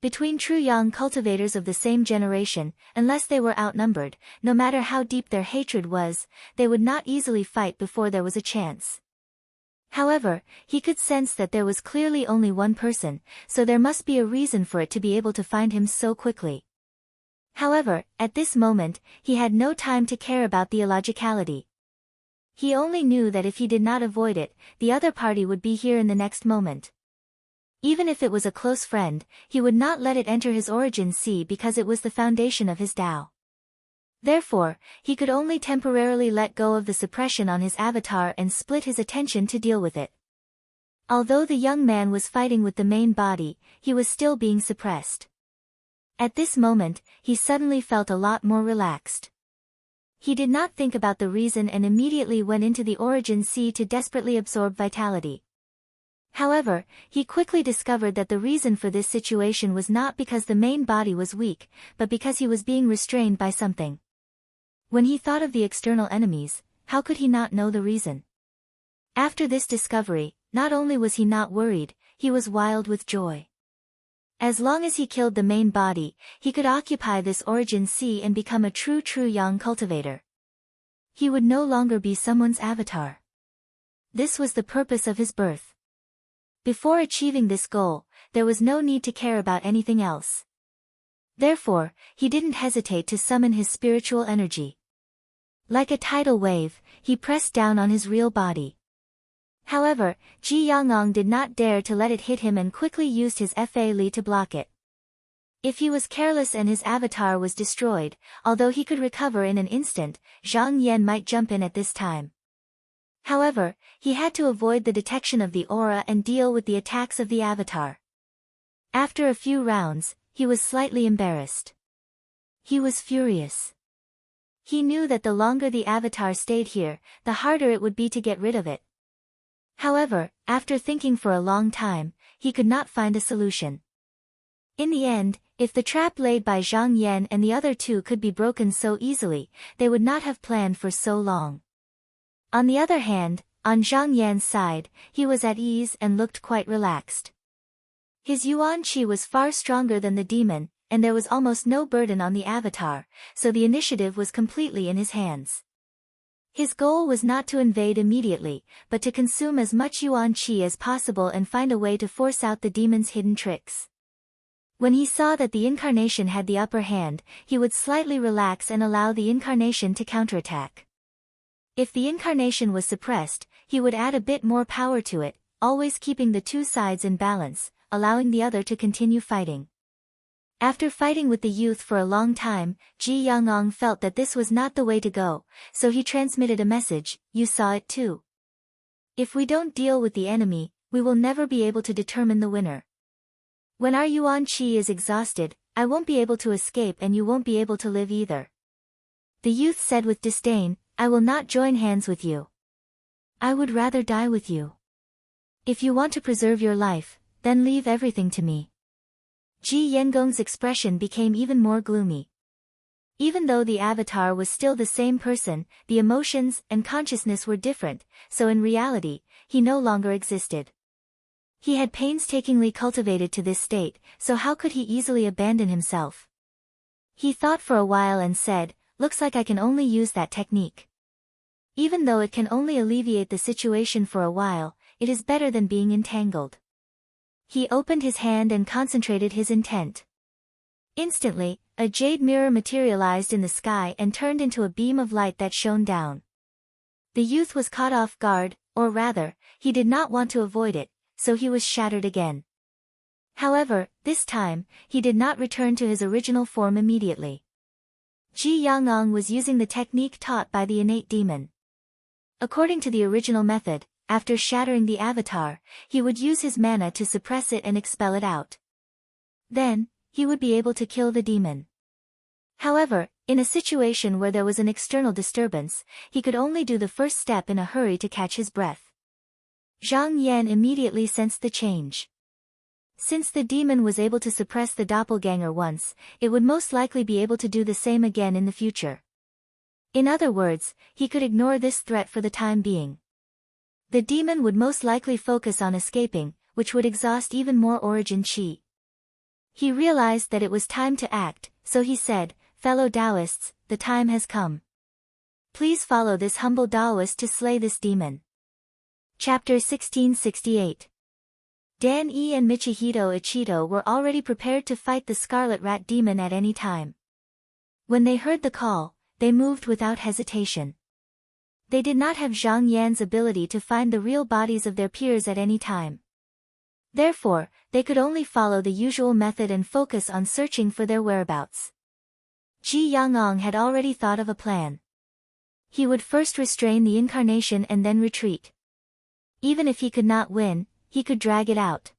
Between true young cultivators of the same generation, unless they were outnumbered, no matter how deep their hatred was, they would not easily fight before there was a chance. However, he could sense that there was clearly only one person, so there must be a reason for it to be able to find him so quickly. However, at this moment, he had no time to care about the illogicality. He only knew that if he did not avoid it, the other party would be here in the next moment. Even if it was a close friend, he would not let it enter his origin sea because it was the foundation of his Tao. Therefore, he could only temporarily let go of the suppression on his avatar and split his attention to deal with it. Although the young man was fighting with the main body, he was still being suppressed. At this moment, he suddenly felt a lot more relaxed. He did not think about the reason and immediately went into the origin sea to desperately absorb vitality. However, he quickly discovered that the reason for this situation was not because the main body was weak, but because he was being restrained by something. When he thought of the external enemies, how could he not know the reason? After this discovery, not only was he not worried, he was wild with joy. As long as he killed the main body, he could occupy this origin sea and become a true young cultivator. He would no longer be someone's avatar. This was the purpose of his birth. Before achieving this goal, there was no need to care about anything else. Therefore, he didn't hesitate to summon his spiritual energy. Like a tidal wave, he pressed down on his real body. However, Ji Yangang did not dare to let it hit him and quickly used his Fa Li to block it. If he was careless and his avatar was destroyed, although he could recover in an instant, Zhang Yan might jump in at this time. However, he had to avoid the detection of the aura and deal with the attacks of the avatar. After a few rounds, he was slightly embarrassed. He was furious. He knew that the longer the avatar stayed here, the harder it would be to get rid of it. However, after thinking for a long time, he could not find a solution. In the end, if the trap laid by Zhang Yan and the other two could be broken so easily, they would not have planned for so long. On the other hand, on Zhang Yan's side, he was at ease and looked quite relaxed. His Yuan Qi was far stronger than the demon, and there was almost no burden on the avatar, so the initiative was completely in his hands. His goal was not to invade immediately, but to consume as much Yuan Qi as possible and find a way to force out the demon's hidden tricks. When he saw that the incarnation had the upper hand, he would slightly relax and allow the incarnation to counterattack. If the incarnation was suppressed, he would add a bit more power to it, always keeping the two sides in balance, allowing the other to continue fighting. After fighting with the youth for a long time, Ji Yangang felt that this was not the way to go, so he transmitted a message, "You saw it too. If we don't deal with the enemy, we will never be able to determine the winner. When our Yuan Qi is exhausted, I won't be able to escape and you won't be able to live either." The youth said with disdain, "I will not join hands with you. I would rather die with you. If you want to preserve your life, then leave everything to me." Ji Yengong's expression became even more gloomy. Even though the avatar was still the same person, the emotions and consciousness were different, so in reality, he no longer existed. He had painstakingly cultivated to this state, so how could he easily abandon himself? He thought for a while and said, "Looks like I can only use that technique. Even though it can only alleviate the situation for a while, it is better than being entangled." He opened his hand and concentrated his intent. Instantly, a jade mirror materialized in the sky and turned into a beam of light that shone down. The youth was caught off guard, or rather, he did not want to avoid it, so he was shattered again. However, this time, he did not return to his original form immediately. Ji Yangang was using the technique taught by the innate demon. According to the original method, after shattering the avatar, he would use his mana to suppress it and expel it out. Then, he would be able to kill the demon. However, in a situation where there was an external disturbance, he could only do the first step in a hurry to catch his breath. Zhang Yan immediately sensed the change. Since the demon was able to suppress the doppelganger once, it would most likely be able to do the same again in the future. In other words, he could ignore this threat for the time being. The demon would most likely focus on escaping, which would exhaust even more origin chi. He realized that it was time to act, so he said, "Fellow Taoists, the time has come. Please follow this humble Taoist to slay this demon." Chapter 1668. Dan Yi and Michihito Ichito were already prepared to fight the Scarlet Rat demon at any time. When they heard the call, they moved without hesitation. They did not have Zhang Yan's ability to find the real bodies of their peers at any time. Therefore, they could only follow the usual method and focus on searching for their whereabouts. Ji Yangong had already thought of a plan. He would first restrain the incarnation and then retreat. Even if he could not win, he could drag it out.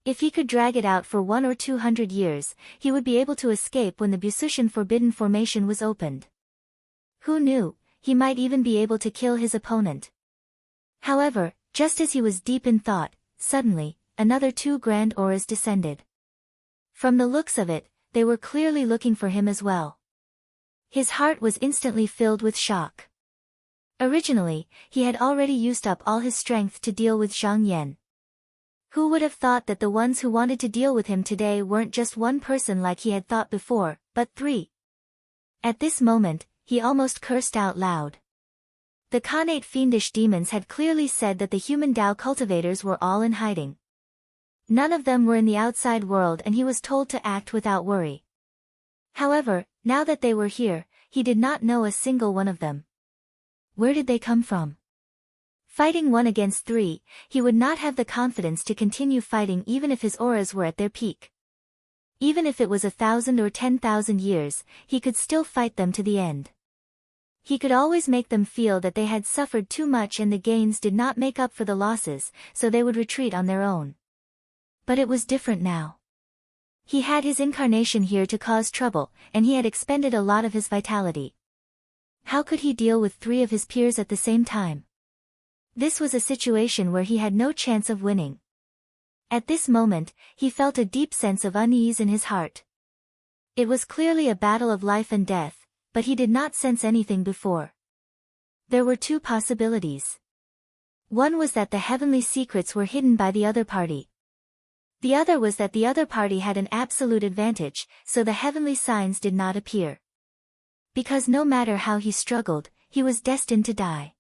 If he could drag it out for 100 or 200 years, he would be able to escape when the Busushan Forbidden Formation was opened. Who knew, he might even be able to kill his opponent. However, just as he was deep in thought, suddenly, another 2 grand auras descended. From the looks of it, they were clearly looking for him as well. His heart was instantly filled with shock. Originally, he had already used up all his strength to deal with Zhang Yan. Who would have thought that the ones who wanted to deal with him today weren't just one person like he had thought before, but 3. At this moment, he almost cursed out loud. The Khanate fiendish demons had clearly said that the human Tao cultivators were all in hiding. None of them were in the outside world and he was told to act without worry. However, now that they were here, he did not know a single one of them. Where did they come from? Fighting 1 against 3, he would not have the confidence to continue fighting even if his auras were at their peak. Even if it was 1,000 or 10,000 years, he could still fight them to the end. He could always make them feel that they had suffered too much and the gains did not make up for the losses, so they would retreat on their own. But it was different now. He had his incarnation here to cause trouble, and he had expended a lot of his vitality. How could he deal with 3 of his peers at the same time? This was a situation where he had no chance of winning. At this moment, he felt a deep sense of unease in his heart. It was clearly a battle of life and death, but he did not sense anything before. There were 2 possibilities. One was that the heavenly secrets were hidden by the other party. The other was that the other party had an absolute advantage, so the heavenly signs did not appear. Because no matter how he struggled, he was destined to die.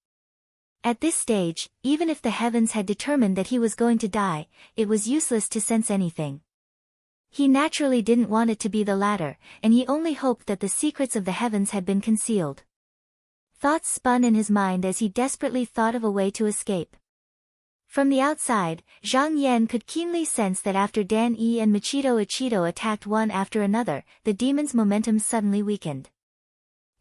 At this stage, even if the heavens had determined that he was going to die, it was useless to sense anything. He naturally didn't want it to be the latter, and he only hoped that the secrets of the heavens had been concealed. Thoughts spun in his mind as he desperately thought of a way to escape. From the outside, Zhang Yan could keenly sense that after Dan Yi and Michihito Ichito attacked one after another, the demon's momentum suddenly weakened.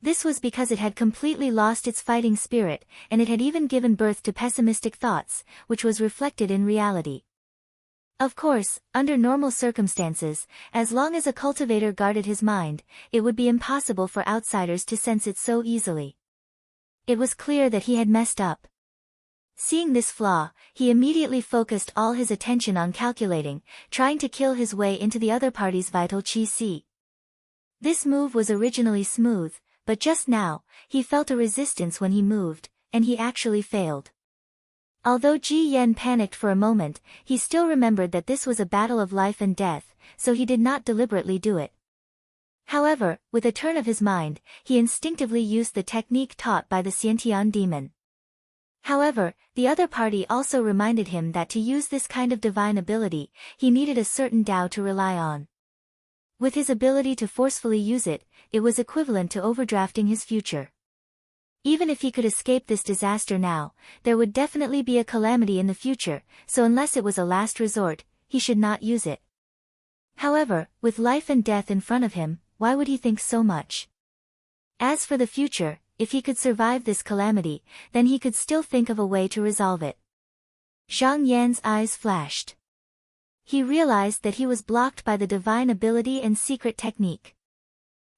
This was because it had completely lost its fighting spirit, and it had even given birth to pessimistic thoughts, which was reflected in reality. Of course, under normal circumstances, as long as a cultivator guarded his mind, it would be impossible for outsiders to sense it so easily. It was clear that he had messed up. Seeing this flaw, he immediately focused all his attention on calculating, trying to kill his way into the other party's vital chi. This move was originally smooth, but just now, he felt a resistance when he moved, and he actually failed. Although Ji Yen panicked for a moment, he still remembered that this was a battle of life and death, so he did not deliberately do it. However, with a turn of his mind, he instinctively used the technique taught by the Xiantian demon. However, the other party also reminded him that to use this kind of divine ability, he needed a certain Tao to rely on. With his ability to forcefully use it, it was equivalent to overdrafting his future. Even if he could escape this disaster now, there would definitely be a calamity in the future, so unless it was a last resort, he should not use it. However, with life and death in front of him, why would he think so much? As for the future, if he could survive this calamity, then he could still think of a way to resolve it. Zhang Yan's eyes flashed. He realized that he was blocked by the divine ability and secret technique.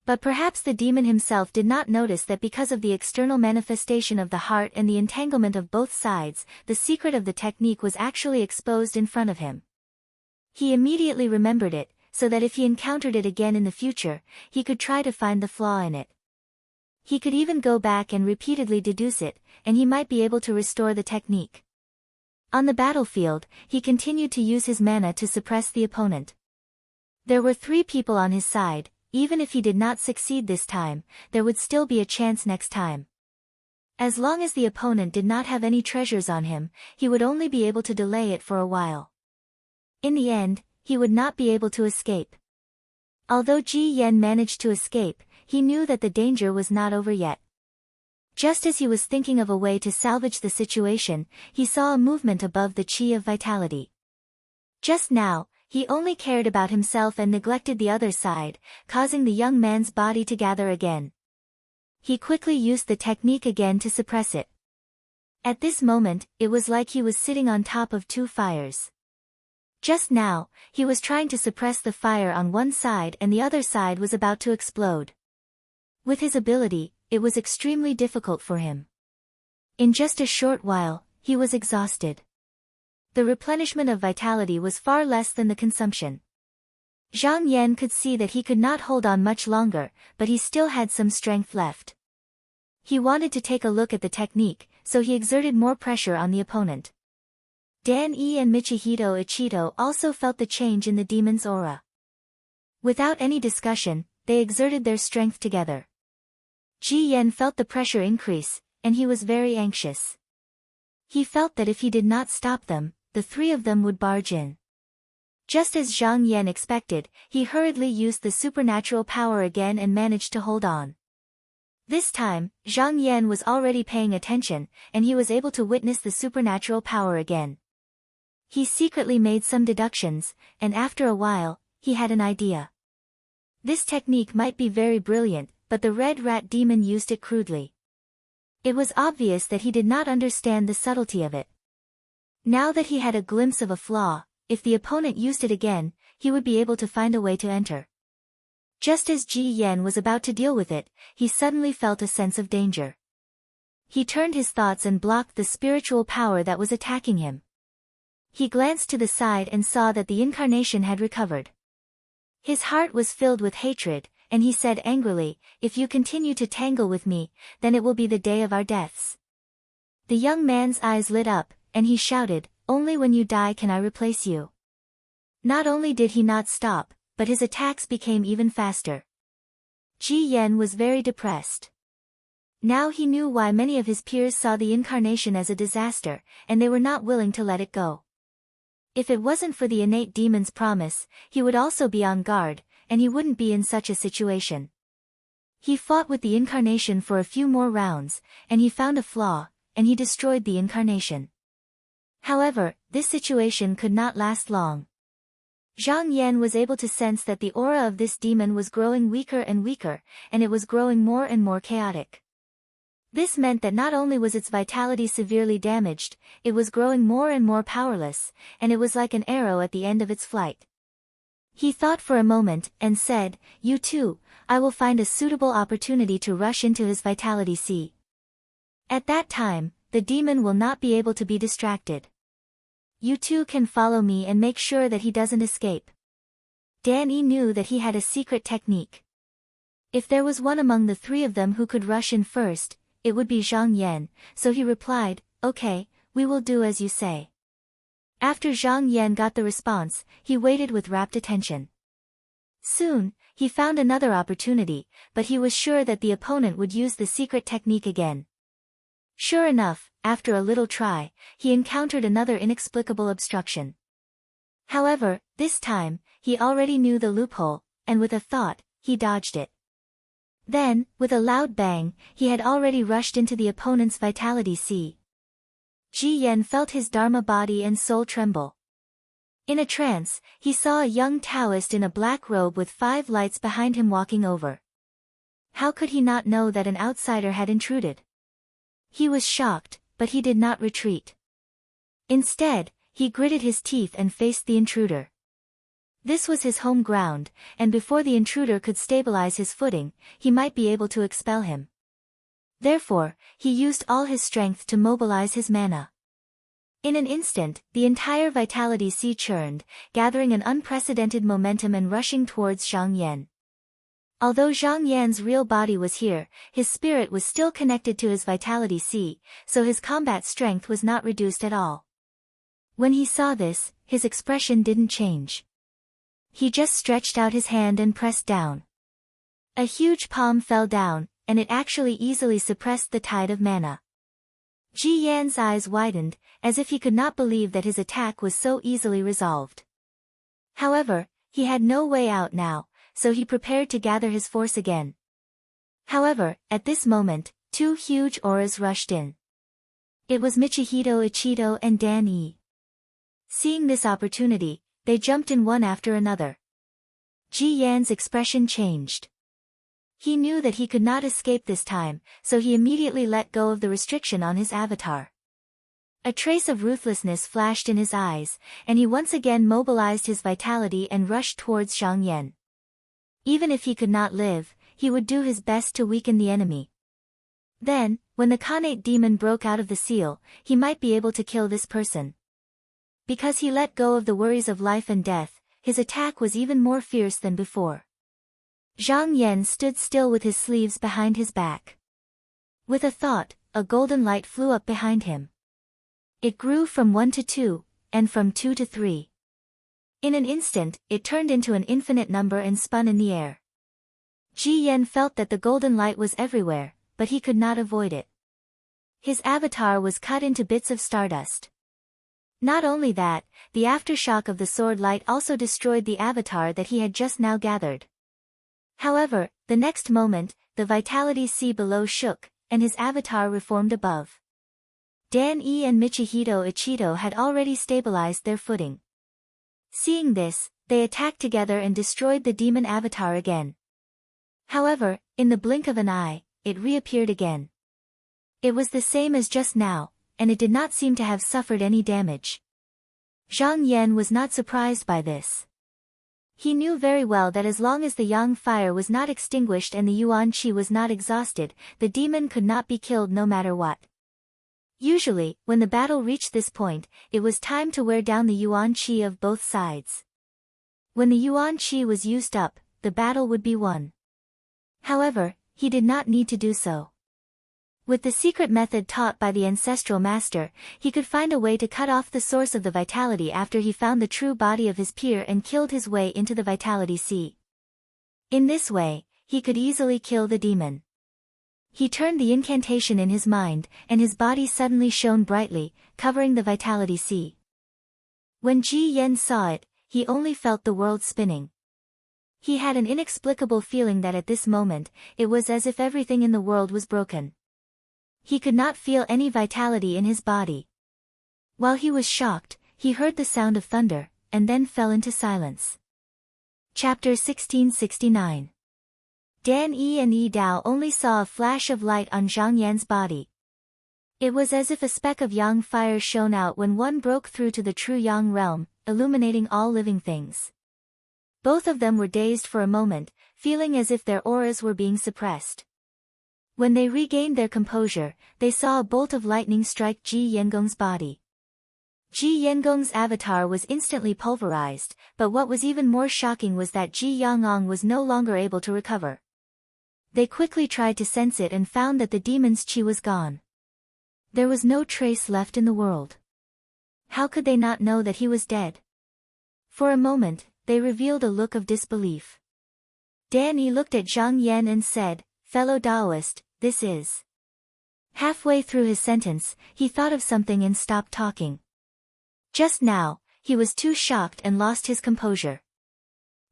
But perhaps the demon himself did not notice that because of the external manifestation of the heart and the entanglement of both sides, the secret of the technique was actually exposed in front of him. He immediately remembered it, so that if he encountered it again in the future, he could try to find the flaw in it. He could even go back and repeatedly deduce it, and he might be able to restore the technique. On the battlefield, he continued to use his mana to suppress the opponent. There were 3 people on his side. Even if he did not succeed this time, there would still be a chance next time. As long as the opponent did not have any treasures on him, he would only be able to delay it for a while. In the end, he would not be able to escape. Although Ji Yan managed to escape, he knew that the danger was not over yet. Just as he was thinking of a way to salvage the situation, he saw a movement above the Qi of Vitality. Just now, he only cared about himself and neglected the other side, causing the young man's body to gather again. He quickly used the technique again to suppress it. At this moment, it was like he was sitting on top of 2 fires. Just now, he was trying to suppress the fire on one side and the other side was about to explode. With his ability, it was extremely difficult for him. In just a short while, he was exhausted. The replenishment of vitality was far less than the consumption. Zhang Yan could see that he could not hold on much longer, but he still had some strength left. He wanted to take a look at the technique, so he exerted more pressure on the opponent. Dan Yi and Michihito Ichito also felt the change in the demon's aura. Without any discussion, they exerted their strength together. Ji Yan felt the pressure increase, and he was very anxious. He felt that if he did not stop them, the 3 of them would barge in. Just as Zhang Yan expected, he hurriedly used the supernatural power again and managed to hold on. This time, Zhang Yan was already paying attention, and he was able to witness the supernatural power again. He secretly made some deductions, and after a while, he had an idea. This technique might be very brilliant, but the red rat demon used it crudely. It was obvious that he did not understand the subtlety of it. Now that he had a glimpse of a flaw, if the opponent used it again, he would be able to find a way to enter. Just as Ji Yan was about to deal with it, he suddenly felt a sense of danger. He turned his thoughts and blocked the spiritual power that was attacking him. He glanced to the side and saw that the incarnation had recovered. His heart was filled with hatred, and he said angrily, "If you continue to tangle with me, then it will be the day of our deaths." The young man's eyes lit up, and he shouted, "Only when you die can I replace you." Not only did he not stop, but his attacks became even faster. Ji Yan was very depressed. Now he knew why many of his peers saw the incarnation as a disaster, and they were not willing to let it go. If it wasn't for the innate demon's promise, he would also be on guard, and he wouldn't be in such a situation. He fought with the incarnation for a few more rounds, and he found a flaw, and he destroyed the incarnation. However, this situation could not last long. Zhang Yan was able to sense that the aura of this demon was growing weaker and weaker, and it was growing more and more chaotic. This meant that not only was its vitality severely damaged, it was growing more and more powerless, and it was like an arrow at the end of its flight. He thought for a moment, and said, "You too, I will find a suitable opportunity to rush into his vitality sea. At that time, the demon will not be able to be distracted. You two can follow me and make sure that he doesn't escape." Dan Yi knew that he had a secret technique. If there was one among the 3 of them who could rush in first, it would be Zhang Yan, so he replied, "Okay, we will do as you say." After Zhang Yan got the response, he waited with rapt attention. Soon, he found another opportunity, but he was sure that the opponent would use the secret technique again. Sure enough, after a little try, he encountered another inexplicable obstruction. However, this time, he already knew the loophole, and with a thought, he dodged it. Then, with a loud bang, he had already rushed into the opponent's vitality sea. Ji Yan felt his Dharma body and soul tremble. In a trance, he saw a young Taoist in a black robe with 5 lights behind him walking over. How could he not know that an outsider had intruded? He was shocked, but he did not retreat. Instead, he gritted his teeth and faced the intruder. This was his home ground, and before the intruder could stabilize his footing, he might be able to expel him. Therefore, he used all his strength to mobilize his mana. In an instant, the entire vitality sea churned, gathering an unprecedented momentum and rushing towards Zhang Yan. Although Zhang Yan's real body was here, his spirit was still connected to his vitality sea, so his combat strength was not reduced at all. When he saw this, his expression didn't change. He just stretched out his hand and pressed down. A huge palm fell down, and it actually easily suppressed the tide of mana. Ji Yan's eyes widened, as if he could not believe that his attack was so easily resolved. However, he had no way out now, so he prepared to gather his force again. However, at this moment, two huge auras rushed in. It was Michihito Ichido and Dan Yi. Seeing this opportunity, they jumped in one after another. Ji Yan's expression changed. He knew that he could not escape this time, so he immediately let go of the restriction on his avatar. A trace of ruthlessness flashed in his eyes, and he once again mobilized his vitality and rushed towards Zhang Yan. Even if he could not live, he would do his best to weaken the enemy. Then, when the Khanate demon broke out of the seal, he might be able to kill this person. Because he let go of the worries of life and death, his attack was even more fierce than before. Zhang Yan stood still with his sleeves behind his back. With a thought, a golden light flew up behind him. It grew from 1 to 2, and from 2 to 3. In an instant, it turned into an infinite number and spun in the air. Ji Yan felt that the golden light was everywhere, but he could not avoid it. His avatar was cut into bits of stardust. Not only that, the aftershock of the sword light also destroyed the avatar that he had just now gathered. However, the next moment, the vitality sea below shook, and his avatar reformed above. Dan Yi and Michihito Ichido had already stabilized their footing. Seeing this, they attacked together and destroyed the demon avatar again. However, in the blink of an eye, it reappeared again. It was the same as just now, and it did not seem to have suffered any damage. Zhang Yan was not surprised by this. He knew very well that as long as the yang fire was not extinguished and the yuan qi was not exhausted, the demon could not be killed no matter what. Usually, when the battle reached this point, it was time to wear down the yuan qi of both sides. When the yuan qi was used up, the battle would be won. However, he did not need to do so. With the secret method taught by the ancestral master, he could find a way to cut off the source of the vitality after he found the true body of his peer and killed his way into the vitality sea. In this way, he could easily kill the demon. He turned the incantation in his mind, and his body suddenly shone brightly, covering the vitality sea. When Ji Yan saw it, he only felt the world spinning. He had an inexplicable feeling that at this moment, it was as if everything in the world was broken. He could not feel any vitality in his body. While he was shocked, he heard the sound of thunder, and then fell into silence. Chapter 1669. Dan Yi and Yi Dao only saw a flash of light on Zhang Yan's body. It was as if a speck of yang fire shone out when one broke through to the true yang realm, illuminating all living things. Both of them were dazed for a moment, feeling as if their auras were being suppressed. When they regained their composure, they saw a bolt of lightning strike Ji Yengong's body. Ji Yengong's avatar was instantly pulverized, but what was even more shocking was that Ji Yangong was no longer able to recover. They quickly tried to sense it and found that the demon's qi was gone. There was no trace left in the world. How could they not know that he was dead? For a moment, they revealed a look of disbelief. Dan Yi looked at Zhang Yan and said, "Fellow Taoist, this is..." Halfway through his sentence, he thought of something and stopped talking. Just now, he was too shocked and lost his composure.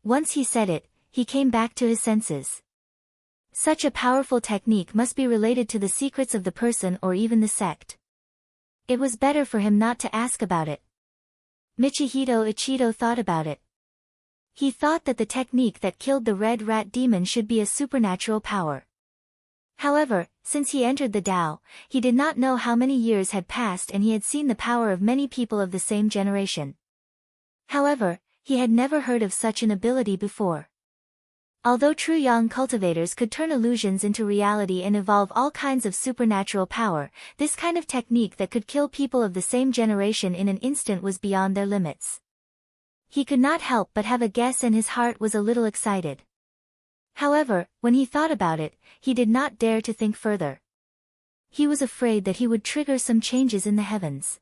Once he said it, he came back to his senses. Such a powerful technique must be related to the secrets of the person or even the sect. It was better for him not to ask about it. Michihito Ichido thought about it. He thought that the technique that killed the red rat demon should be a supernatural power. However, since he entered the Tao, he did not know how many years had passed and he had seen the power of many people of the same generation. However, he had never heard of such an ability before. Although true yang cultivators could turn illusions into reality and evolve all kinds of supernatural power, this kind of technique that could kill people of the same generation in an instant was beyond their limits. He could not help but have a guess and his heart was a little excited. However, when he thought about it, he did not dare to think further. He was afraid that he would trigger some changes in the heavens.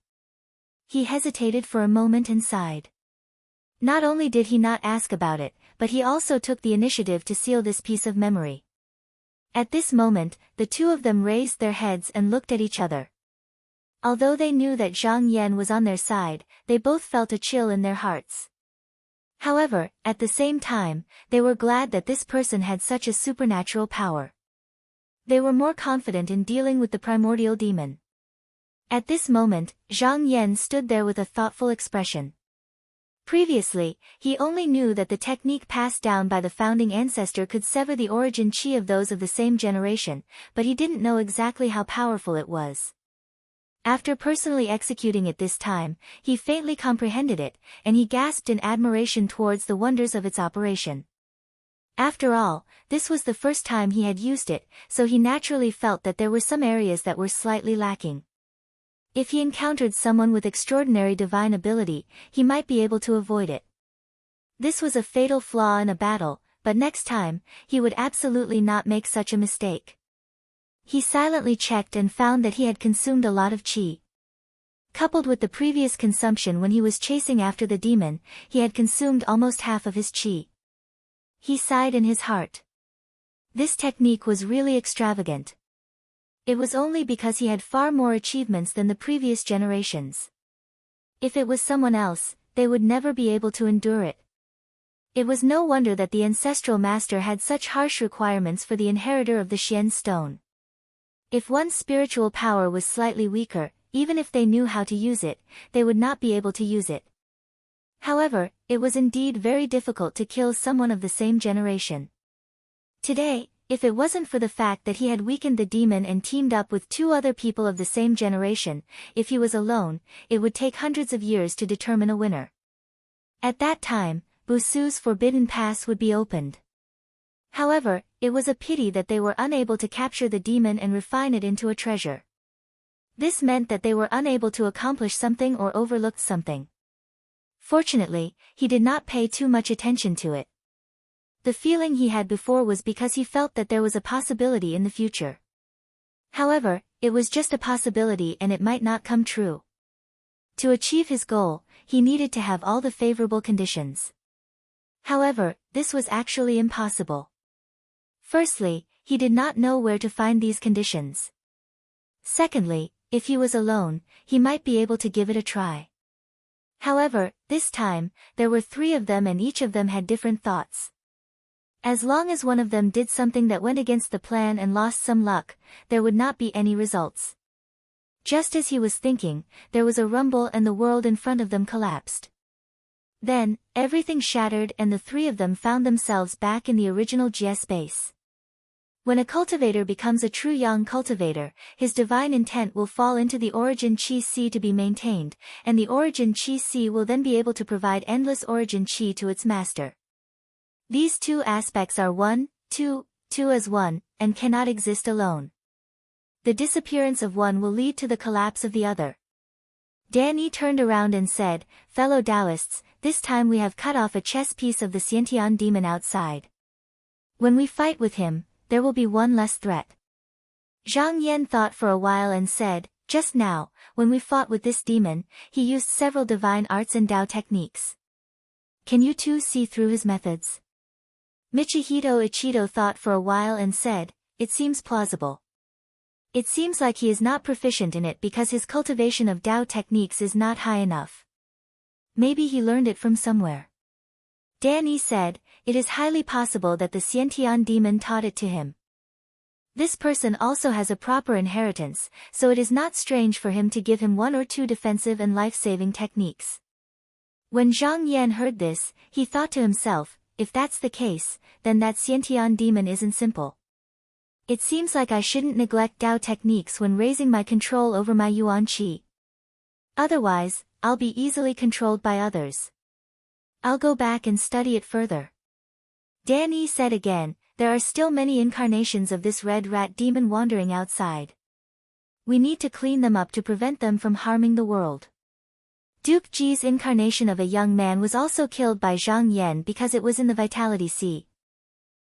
He hesitated for a moment and sighed. Not only did he not ask about it, but he also took the initiative to seal this piece of memory. At this moment, the two of them raised their heads and looked at each other. Although they knew that Zhang Yan was on their side, they both felt a chill in their hearts. However, at the same time, they were glad that this person had such a supernatural power. They were more confident in dealing with the primordial demon. At this moment, Zhang Yan stood there with a thoughtful expression. Previously, he only knew that the technique passed down by the founding ancestor could sever the origin chi of those of the same generation, but he didn't know exactly how powerful it was. After personally executing it this time, he faintly comprehended it, and he gasped in admiration towards the wonders of its operation. After all, this was the first time he had used it, so he naturally felt that there were some areas that were slightly lacking. If he encountered someone with extraordinary divine ability, he might be able to avoid it. This was a fatal flaw in a battle, but next time, he would absolutely not make such a mistake. He silently checked and found that he had consumed a lot of chi. Coupled with the previous consumption when he was chasing after the demon, he had consumed almost half of his chi. He sighed in his heart. This technique was really extravagant. It was only because he had far more achievements than the previous generations. If it was someone else, they would never be able to endure it. It was no wonder that the ancestral master had such harsh requirements for the inheritor of the Xian stone. If one's spiritual power was slightly weaker, even if they knew how to use it, they would not be able to use it. However, it was indeed very difficult to kill someone of the same generation. Today, if it wasn't for the fact that he had weakened the demon and teamed up with two other people of the same generation, if he was alone, it would take hundreds of years to determine a winner. At that time, Busu's Forbidden Pass would be opened. However, it was a pity that they were unable to capture the demon and refine it into a treasure. This meant that they were unable to accomplish something or overlooked something. Fortunately, he did not pay too much attention to it. The feeling he had before was because he felt that there was a possibility in the future. However, it was just a possibility and it might not come true. To achieve his goal, he needed to have all the favorable conditions. However, this was actually impossible. Firstly, he did not know where to find these conditions. Secondly, if he was alone, he might be able to give it a try. However, this time, there were three of them and each of them had different thoughts. As long as one of them did something that went against the plan and lost some luck, there would not be any results. Just as he was thinking, there was a rumble and the world in front of them collapsed. Then, everything shattered and the three of them found themselves back in the original Jie space. When a cultivator becomes a true yang cultivator, his divine intent will fall into the origin chi si to be maintained, and the origin chi si will then be able to provide endless origin chi to its master. These two aspects are one, two as one, and cannot exist alone. The disappearance of one will lead to the collapse of the other. Danny turned around and said, "Fellow Taoists, this time we have cut off a chess piece of the Xiantian demon outside. When we fight with him, there will be one less threat." Zhang Yan thought for a while and said, "Just now, when we fought with this demon, he used several divine arts and Tao techniques. Can you two see through his methods?" Michihito Ichido thought for a while and said, "It seems plausible. It seems like he is not proficient in it because his cultivation of Tao techniques is not high enough. Maybe he learned it from somewhere." Danny said, "It is highly possible that the Xiantian demon taught it to him. This person also has a proper inheritance, so it is not strange for him to give him one or two defensive and life-saving techniques." When Zhang Yan heard this, he thought to himself, if that's the case, then that Xiantian demon isn't simple. It seems like I shouldn't neglect Dao techniques when raising my control over my Yuan Qi. Otherwise, I'll be easily controlled by others. I'll go back and study it further. Danny said again, there are still many incarnations of this red rat demon wandering outside. We need to clean them up to prevent them from harming the world. Duke Ji's incarnation of a young man was also killed by Zhang Yan because it was in the Vitality Sea.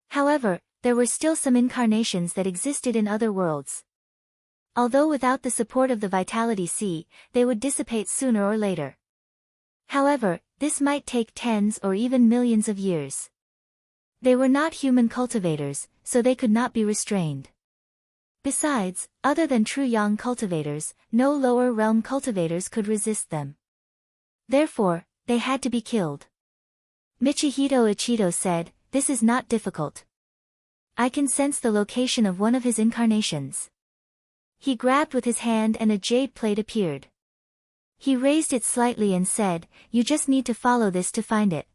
However, there were still some incarnations that existed in other worlds. Although without the support of the Vitality Sea, they would dissipate sooner or later. However, this might take tens or even millions of years. They were not human cultivators, so they could not be restrained. Besides, other than true Yang cultivators, no lower realm cultivators could resist them. Therefore, they had to be killed. Michihito Ichido said, "This is not difficult. I can sense the location of one of his incarnations." He grabbed with his hand and a jade plate appeared. He raised it slightly and said, "You just need to follow this to find it."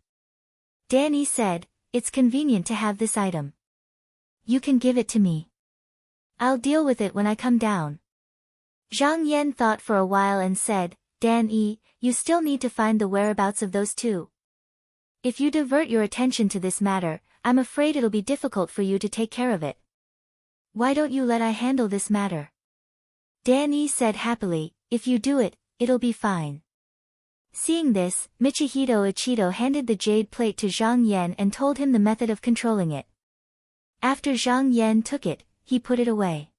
Danny said, "It's convenient to have this item. You can give it to me. I'll deal with it when I come down." Zhang Yan thought for a while and said, "Dan-yi, you still need to find the whereabouts of those two. If you divert your attention to this matter, I'm afraid it'll be difficult for you to take care of it. Why don't you let I handle this matter?" Dan-yi said happily, "If you do it, it'll be fine." Seeing this, Michihito Ichido handed the jade plate to Zhang Yan and told him the method of controlling it. After Zhang Yan took it, he put it away.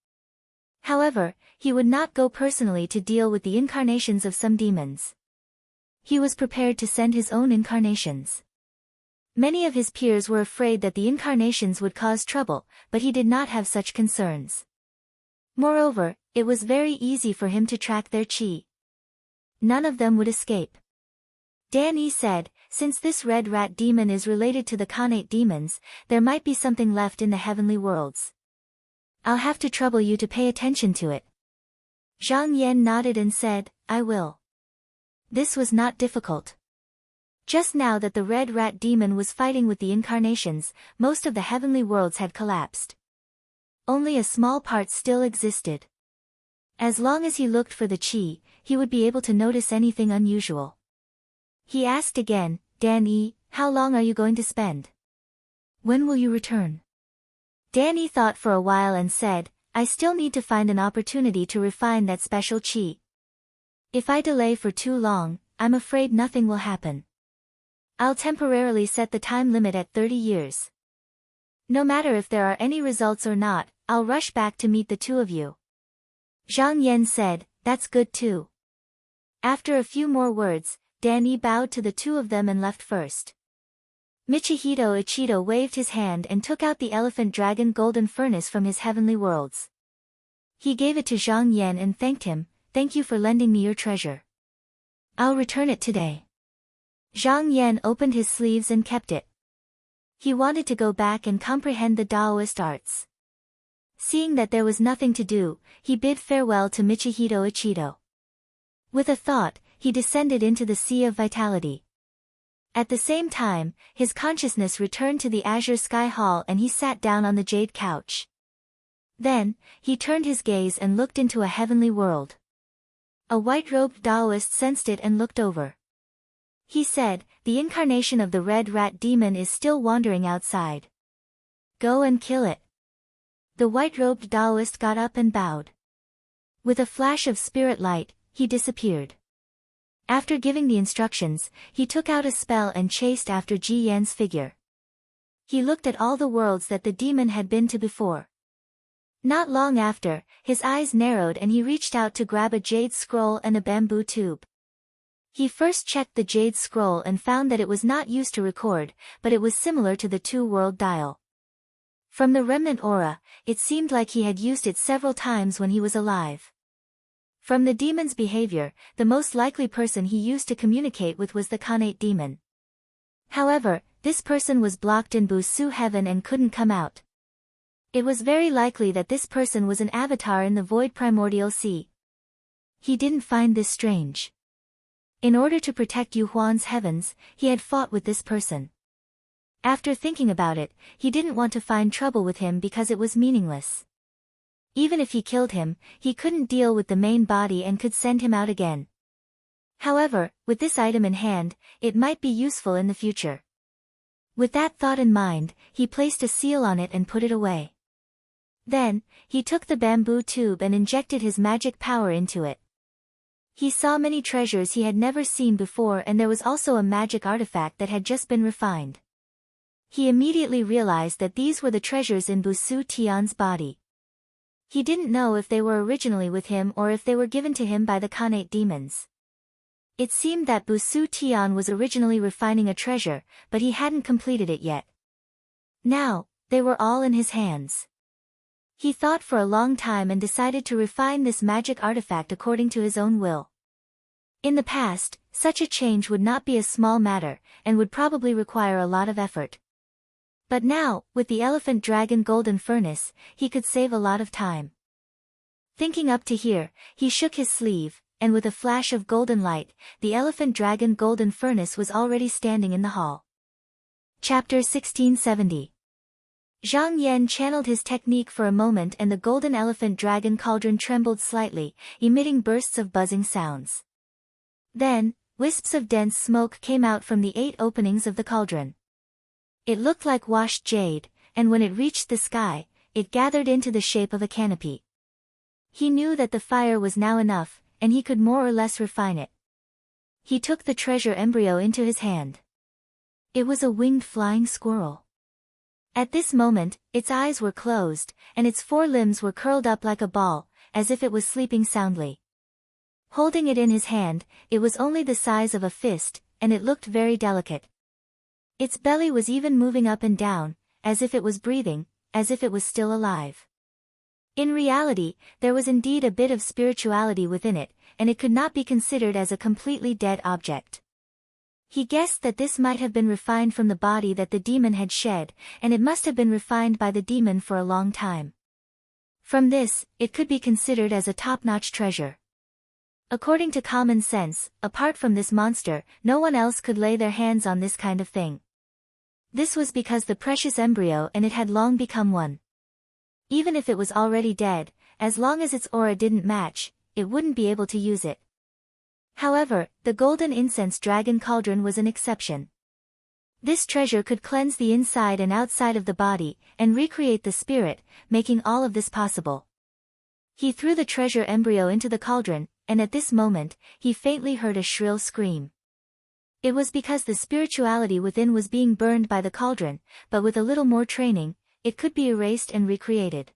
However, he would not go personally to deal with the incarnations of some demons. He was prepared to send his own incarnations. Many of his peers were afraid that the incarnations would cause trouble, but he did not have such concerns. Moreover, it was very easy for him to track their chi. None of them would escape. Danny said, "Since this red rat demon is related to the Khanate demons, there might be something left in the heavenly worlds. I'll have to trouble you to pay attention to it." Zhang Yan nodded and said, "I will." This was not difficult. Just now that the red rat demon was fighting with the incarnations, most of the heavenly worlds had collapsed. Only a small part still existed. As long as he looked for the chi, he would be able to notice anything unusual. He asked again, "Dan-yi, how long are you going to spend? When will you return?" Danny thought for a while and said, "I still need to find an opportunity to refine that special chi. If I delay for too long, I'm afraid nothing will happen. I'll temporarily set the time limit at 30 years. No matter if there are any results or not, I'll rush back to meet the two of you." Zhang Yan said, "That's good too." After a few more words, Danny bowed to the two of them and left first. Michihito Ichido waved his hand and took out the elephant dragon golden furnace from his heavenly worlds. He gave it to Zhang Yan and thanked him, "Thank you for lending me your treasure. I'll return it today." Zhang Yan opened his sleeves and kept it. He wanted to go back and comprehend the Taoist arts. Seeing that there was nothing to do, he bid farewell to Michihito Ichido. With a thought, he descended into the Sea of Vitality. At the same time, his consciousness returned to the Azure Sky Hall and he sat down on the jade couch. Then, he turned his gaze and looked into a heavenly world. A white-robed Taoist sensed it and looked over. He said, "The incarnation of the red rat demon is still wandering outside. Go and kill it." The white-robed Taoist got up and bowed. With a flash of spirit light, he disappeared. After giving the instructions, he took out a spell and chased after Ji Yan's figure. He looked at all the worlds that the demon had been to before. Not long after, his eyes narrowed and he reached out to grab a jade scroll and a bamboo tube. He first checked the jade scroll and found that it was not used to record, but it was similar to the two-world dial. From the remnant aura, it seemed like he had used it several times when he was alive. From the demon's behavior, the most likely person he used to communicate with was the Khanate demon. However, this person was blocked in Busu heaven and couldn't come out. It was very likely that this person was an avatar in the void primordial sea. He didn't find this strange. In order to protect Yu Huan's heavens, he had fought with this person. After thinking about it, he didn't want to find trouble with him because it was meaningless. Even if he killed him, he couldn't deal with the main body and could send him out again. However, with this item in hand, it might be useful in the future. With that thought in mind, he placed a seal on it and put it away. Then, he took the bamboo tube and injected his magic power into it. He saw many treasures he had never seen before, and there was also a magic artifact that had just been refined. He immediately realized that these were the treasures in Busu Tian's body. He didn't know if they were originally with him or if they were given to him by the Khanate demons. It seemed that Busu Tian was originally refining a treasure, but he hadn't completed it yet. Now, they were all in his hands. He thought for a long time and decided to refine this magic artifact according to his own will. In the past, such a change would not be a small matter, and would probably require a lot of effort. But now, with the Elephant Dragon Golden Furnace, he could save a lot of time. Thinking up to here, he shook his sleeve, and with a flash of golden light, the Elephant Dragon Golden Furnace was already standing in the hall. Chapter 1670. Zhang Yan channeled his technique for a moment and the Golden Elephant Dragon Cauldron trembled slightly, emitting bursts of buzzing sounds. Then, wisps of dense smoke came out from the 8 openings of the cauldron. It looked like washed jade, and when it reached the sky, it gathered into the shape of a canopy. He knew that the fire was now enough, and he could more or less refine it. He took the treasure embryo into his hand. It was a winged flying squirrel. At this moment, its eyes were closed, and its 4 limbs were curled up like a ball, as if it was sleeping soundly. Holding it in his hand, it was only the size of a fist, and it looked very delicate. Its belly was even moving up and down, as if it was breathing, as if it was still alive. In reality, there was indeed a bit of spirituality within it, and it could not be considered as a completely dead object. He guessed that this might have been refined from the body that the demon had shed, and it must have been refined by the demon for a long time. From this, it could be considered as a top-notch treasure. According to common sense, apart from this monster, no one else could lay their hands on this kind of thing. This was because the precious embryo and it had long become one. Even if it was already dead, as long as its aura didn't match, it wouldn't be able to use it. However, the Golden Incense Dragon Cauldron was an exception. This treasure could cleanse the inside and outside of the body, and recreate the spirit, making all of this possible. He threw the treasure embryo into the cauldron, and at this moment, he faintly heard a shrill scream. It was because the spirituality within was being burned by the cauldron, but with a little more training, it could be erased and recreated.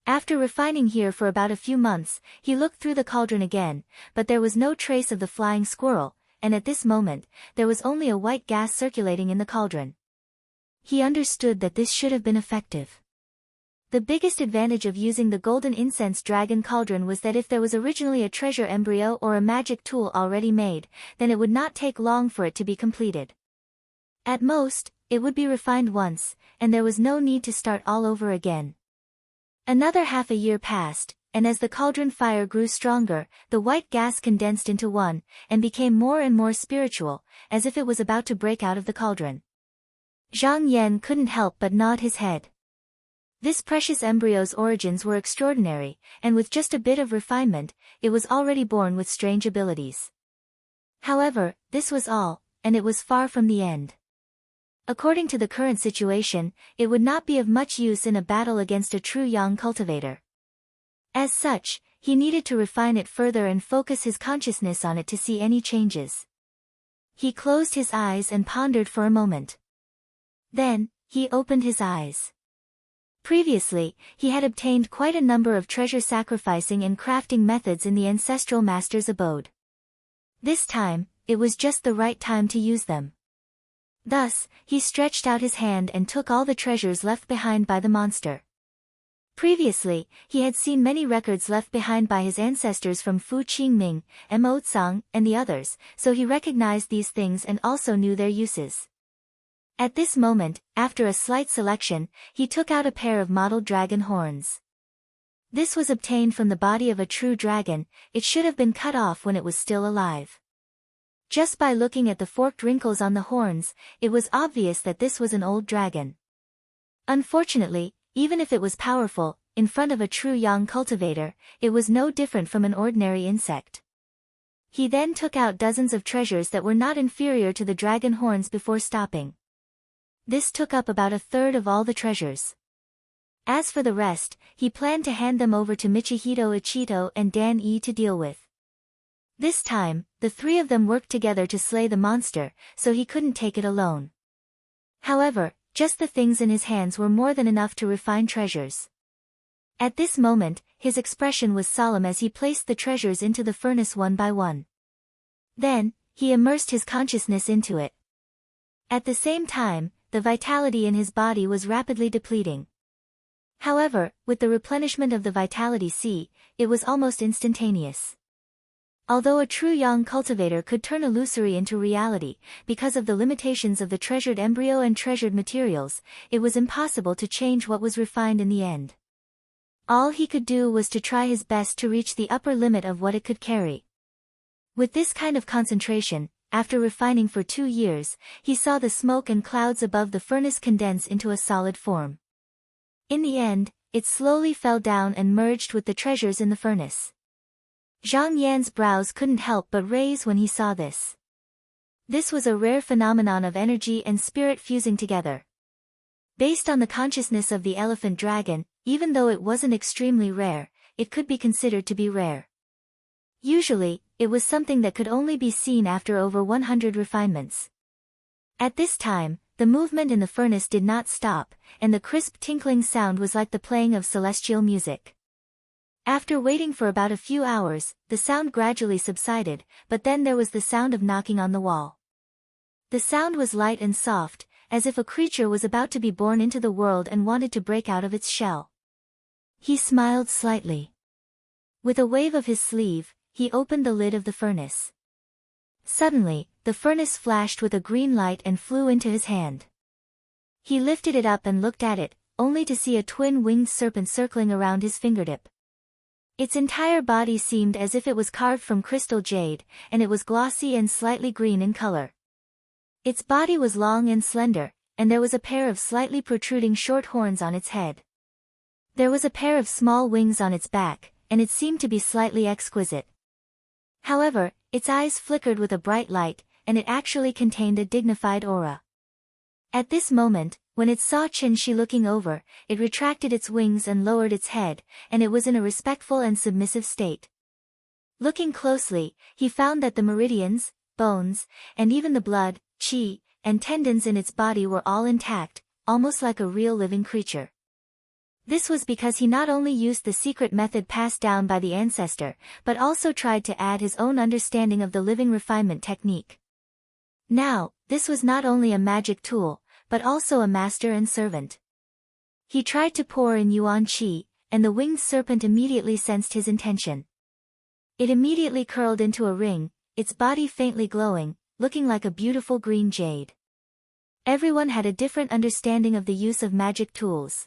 After refining here for about a few months, he looked through the cauldron again, but there was no trace of the flying squirrel, and at this moment, there was only a white gas circulating in the cauldron. He understood that this should have been effective. The biggest advantage of using the Golden Incense Dragon Cauldron was that if there was originally a treasure embryo or a magic tool already made, then it would not take long for it to be completed. At most, it would be refined once, and there was no need to start all over again. Another half a year passed, and as the cauldron fire grew stronger, the white gas condensed into one, and became more and more spiritual, as if it was about to break out of the cauldron. Zhang Yan couldn't help but nod his head. This precious embryo's origins were extraordinary, and with just a bit of refinement, it was already born with strange abilities. However, this was all, and it was far from the end. According to the current situation, it would not be of much use in a battle against a true yang cultivator. As such, he needed to refine it further and focus his consciousness on it to see any changes. He closed his eyes and pondered for a moment. Then, he opened his eyes. Previously, he had obtained quite a number of treasure sacrificing and crafting methods in the ancestral master's abode. This time, it was just the right time to use them. Thus, he stretched out his hand and took all the treasures left behind by the monster. Previously, he had seen many records left behind by his ancestors from Fu Qingming, Mo Tsang, and the others, so he recognized these things and also knew their uses. At this moment, after a slight selection, he took out a pair of mottled dragon horns. This was obtained from the body of a true dragon. It should have been cut off when it was still alive. Just by looking at the forked wrinkles on the horns, it was obvious that this was an old dragon. Unfortunately, even if it was powerful, in front of a true young cultivator, it was no different from an ordinary insect. He then took out dozens of treasures that were not inferior to the dragon horns before stopping. This took up about a third of all the treasures. As for the rest, he planned to hand them over to Michihito Ichito and Dan E to deal with. This time, the three of them worked together to slay the monster, so he couldn't take it alone. However, just the things in his hands were more than enough to refine treasures. At this moment, his expression was solemn as he placed the treasures into the furnace one by one. Then, he immersed his consciousness into it. At the same time, the vitality in his body was rapidly depleting. However, with the replenishment of the vitality sea, it was almost instantaneous. Although a true young cultivator could turn illusory into reality, because of the limitations of the treasured embryo and treasured materials, it was impossible to change what was refined in the end. All he could do was to try his best to reach the upper limit of what it could carry. With this kind of concentration, after refining for 2 years, he saw the smoke and clouds above the furnace condense into a solid form. In the end, it slowly fell down and merged with the treasures in the furnace. Zhang Yan's brows couldn't help but raise when he saw this. This was a rare phenomenon of energy and spirit fusing together. Based on the consciousness of the elephant dragon, even though it wasn't extremely rare, it could be considered to be rare. Usually, it was something that could only be seen after over 100 refinements. At this time, the movement in the furnace did not stop, and the crisp tinkling sound was like the playing of celestial music. After waiting for about a few hours, the sound gradually subsided, but then there was the sound of knocking on the wall. The sound was light and soft, as if a creature was about to be born into the world and wanted to break out of its shell. He smiled slightly. With a wave of his sleeve, he opened the lid of the furnace. Suddenly, the furnace flashed with a green light and flew into his hand. He lifted it up and looked at it, only to see a twin-winged serpent circling around his fingertip. Its entire body seemed as if it was carved from crystal jade, and it was glossy and slightly green in color. Its body was long and slender, and there was a pair of slightly protruding short horns on its head. There was a pair of small wings on its back, and it seemed to be slightly exquisite. However, its eyes flickered with a bright light, and it actually contained a dignified aura. At this moment, when it saw Qin-Shi looking over, it retracted its wings and lowered its head, and it was in a respectful and submissive state. Looking closely, he found that the meridians, bones, and even the blood, qi, and tendons in its body were all intact, almost like a real living creature. This was because he not only used the secret method passed down by the ancestor, but also tried to add his own understanding of the living refinement technique. Now, this was not only a magic tool, but also a master and servant. He tried to pour in yuan qi, and the winged serpent immediately sensed his intention. It immediately curled into a ring, its body faintly glowing, looking like a beautiful green jade. Everyone had a different understanding of the use of magic tools.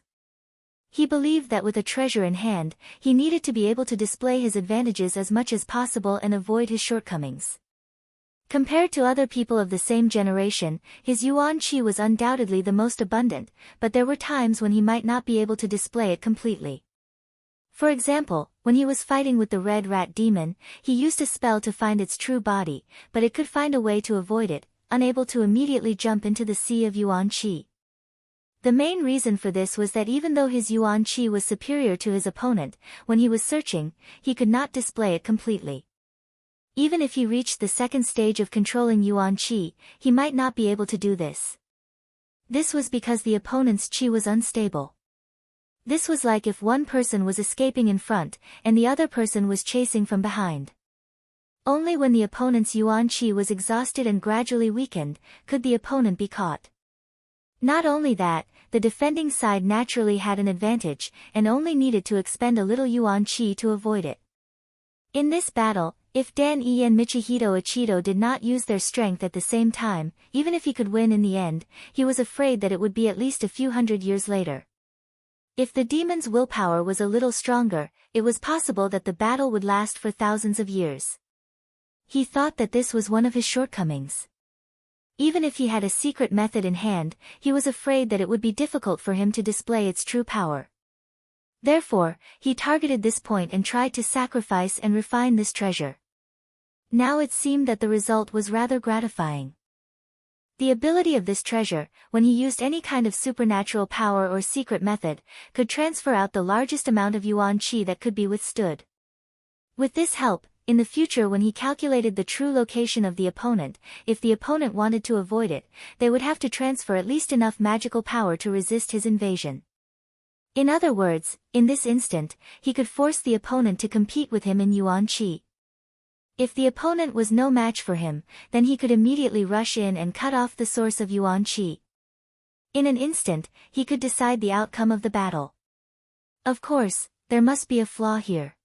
He believed that with a treasure in hand, he needed to be able to display his advantages as much as possible and avoid his shortcomings. Compared to other people of the same generation, his yuan qi was undoubtedly the most abundant, but there were times when he might not be able to display it completely. For example, when he was fighting with the red rat demon, he used a spell to find its true body, but it could find a way to avoid it, unable to immediately jump into the sea of yuan qi. The main reason for this was that even though his yuan qi was superior to his opponent, when he was searching, he could not display it completely. Even if he reached the second stage of controlling yuan qi, he might not be able to do this. This was because the opponent's qi was unstable. This was like if one person was escaping in front, and the other person was chasing from behind. Only when the opponent's yuan qi was exhausted and gradually weakened, could the opponent be caught. Not only that, the defending side naturally had an advantage, and only needed to expend a little yuan qi to avoid it. In this battle, if Dan E and Michihito Ichito did not use their strength at the same time, even if he could win in the end, he was afraid that it would be at least a few hundred years later. If the demon's willpower was a little stronger, it was possible that the battle would last for thousands of years. He thought that this was one of his shortcomings. Even if he had a secret method in hand, he was afraid that it would be difficult for him to display its true power. Therefore, he targeted this point and tried to sacrifice and refine this treasure. Now it seemed that the result was rather gratifying. The ability of this treasure, when he used any kind of supernatural power or secret method, could transfer out the largest amount of yuan qi that could be withstood. With this help, in the future when he calculated the true location of the opponent, if the opponent wanted to avoid it, they would have to transfer at least enough magical power to resist his invasion. In other words, in this instant, he could force the opponent to compete with him in yuan qi. If the opponent was no match for him, then he could immediately rush in and cut off the source of yuan qi. In an instant, he could decide the outcome of the battle. Of course, there must be a flaw here.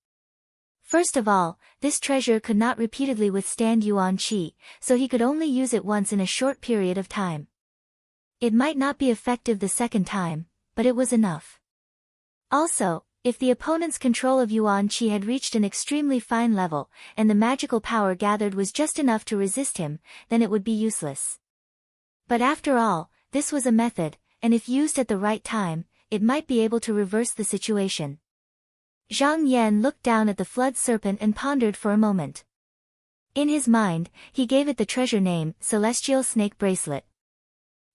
First of all, this treasure could not repeatedly withstand yuan qi, so he could only use it once in a short period of time. It might not be effective the second time, but it was enough. Also, if the opponent's control of yuan qi had reached an extremely fine level, and the magical power gathered was just enough to resist him, then it would be useless. But after all, this was a method, and if used at the right time, it might be able to reverse the situation. Zhang Yan looked down at the flood serpent and pondered for a moment. In his mind, he gave it the treasure name, Celestial Snake Bracelet.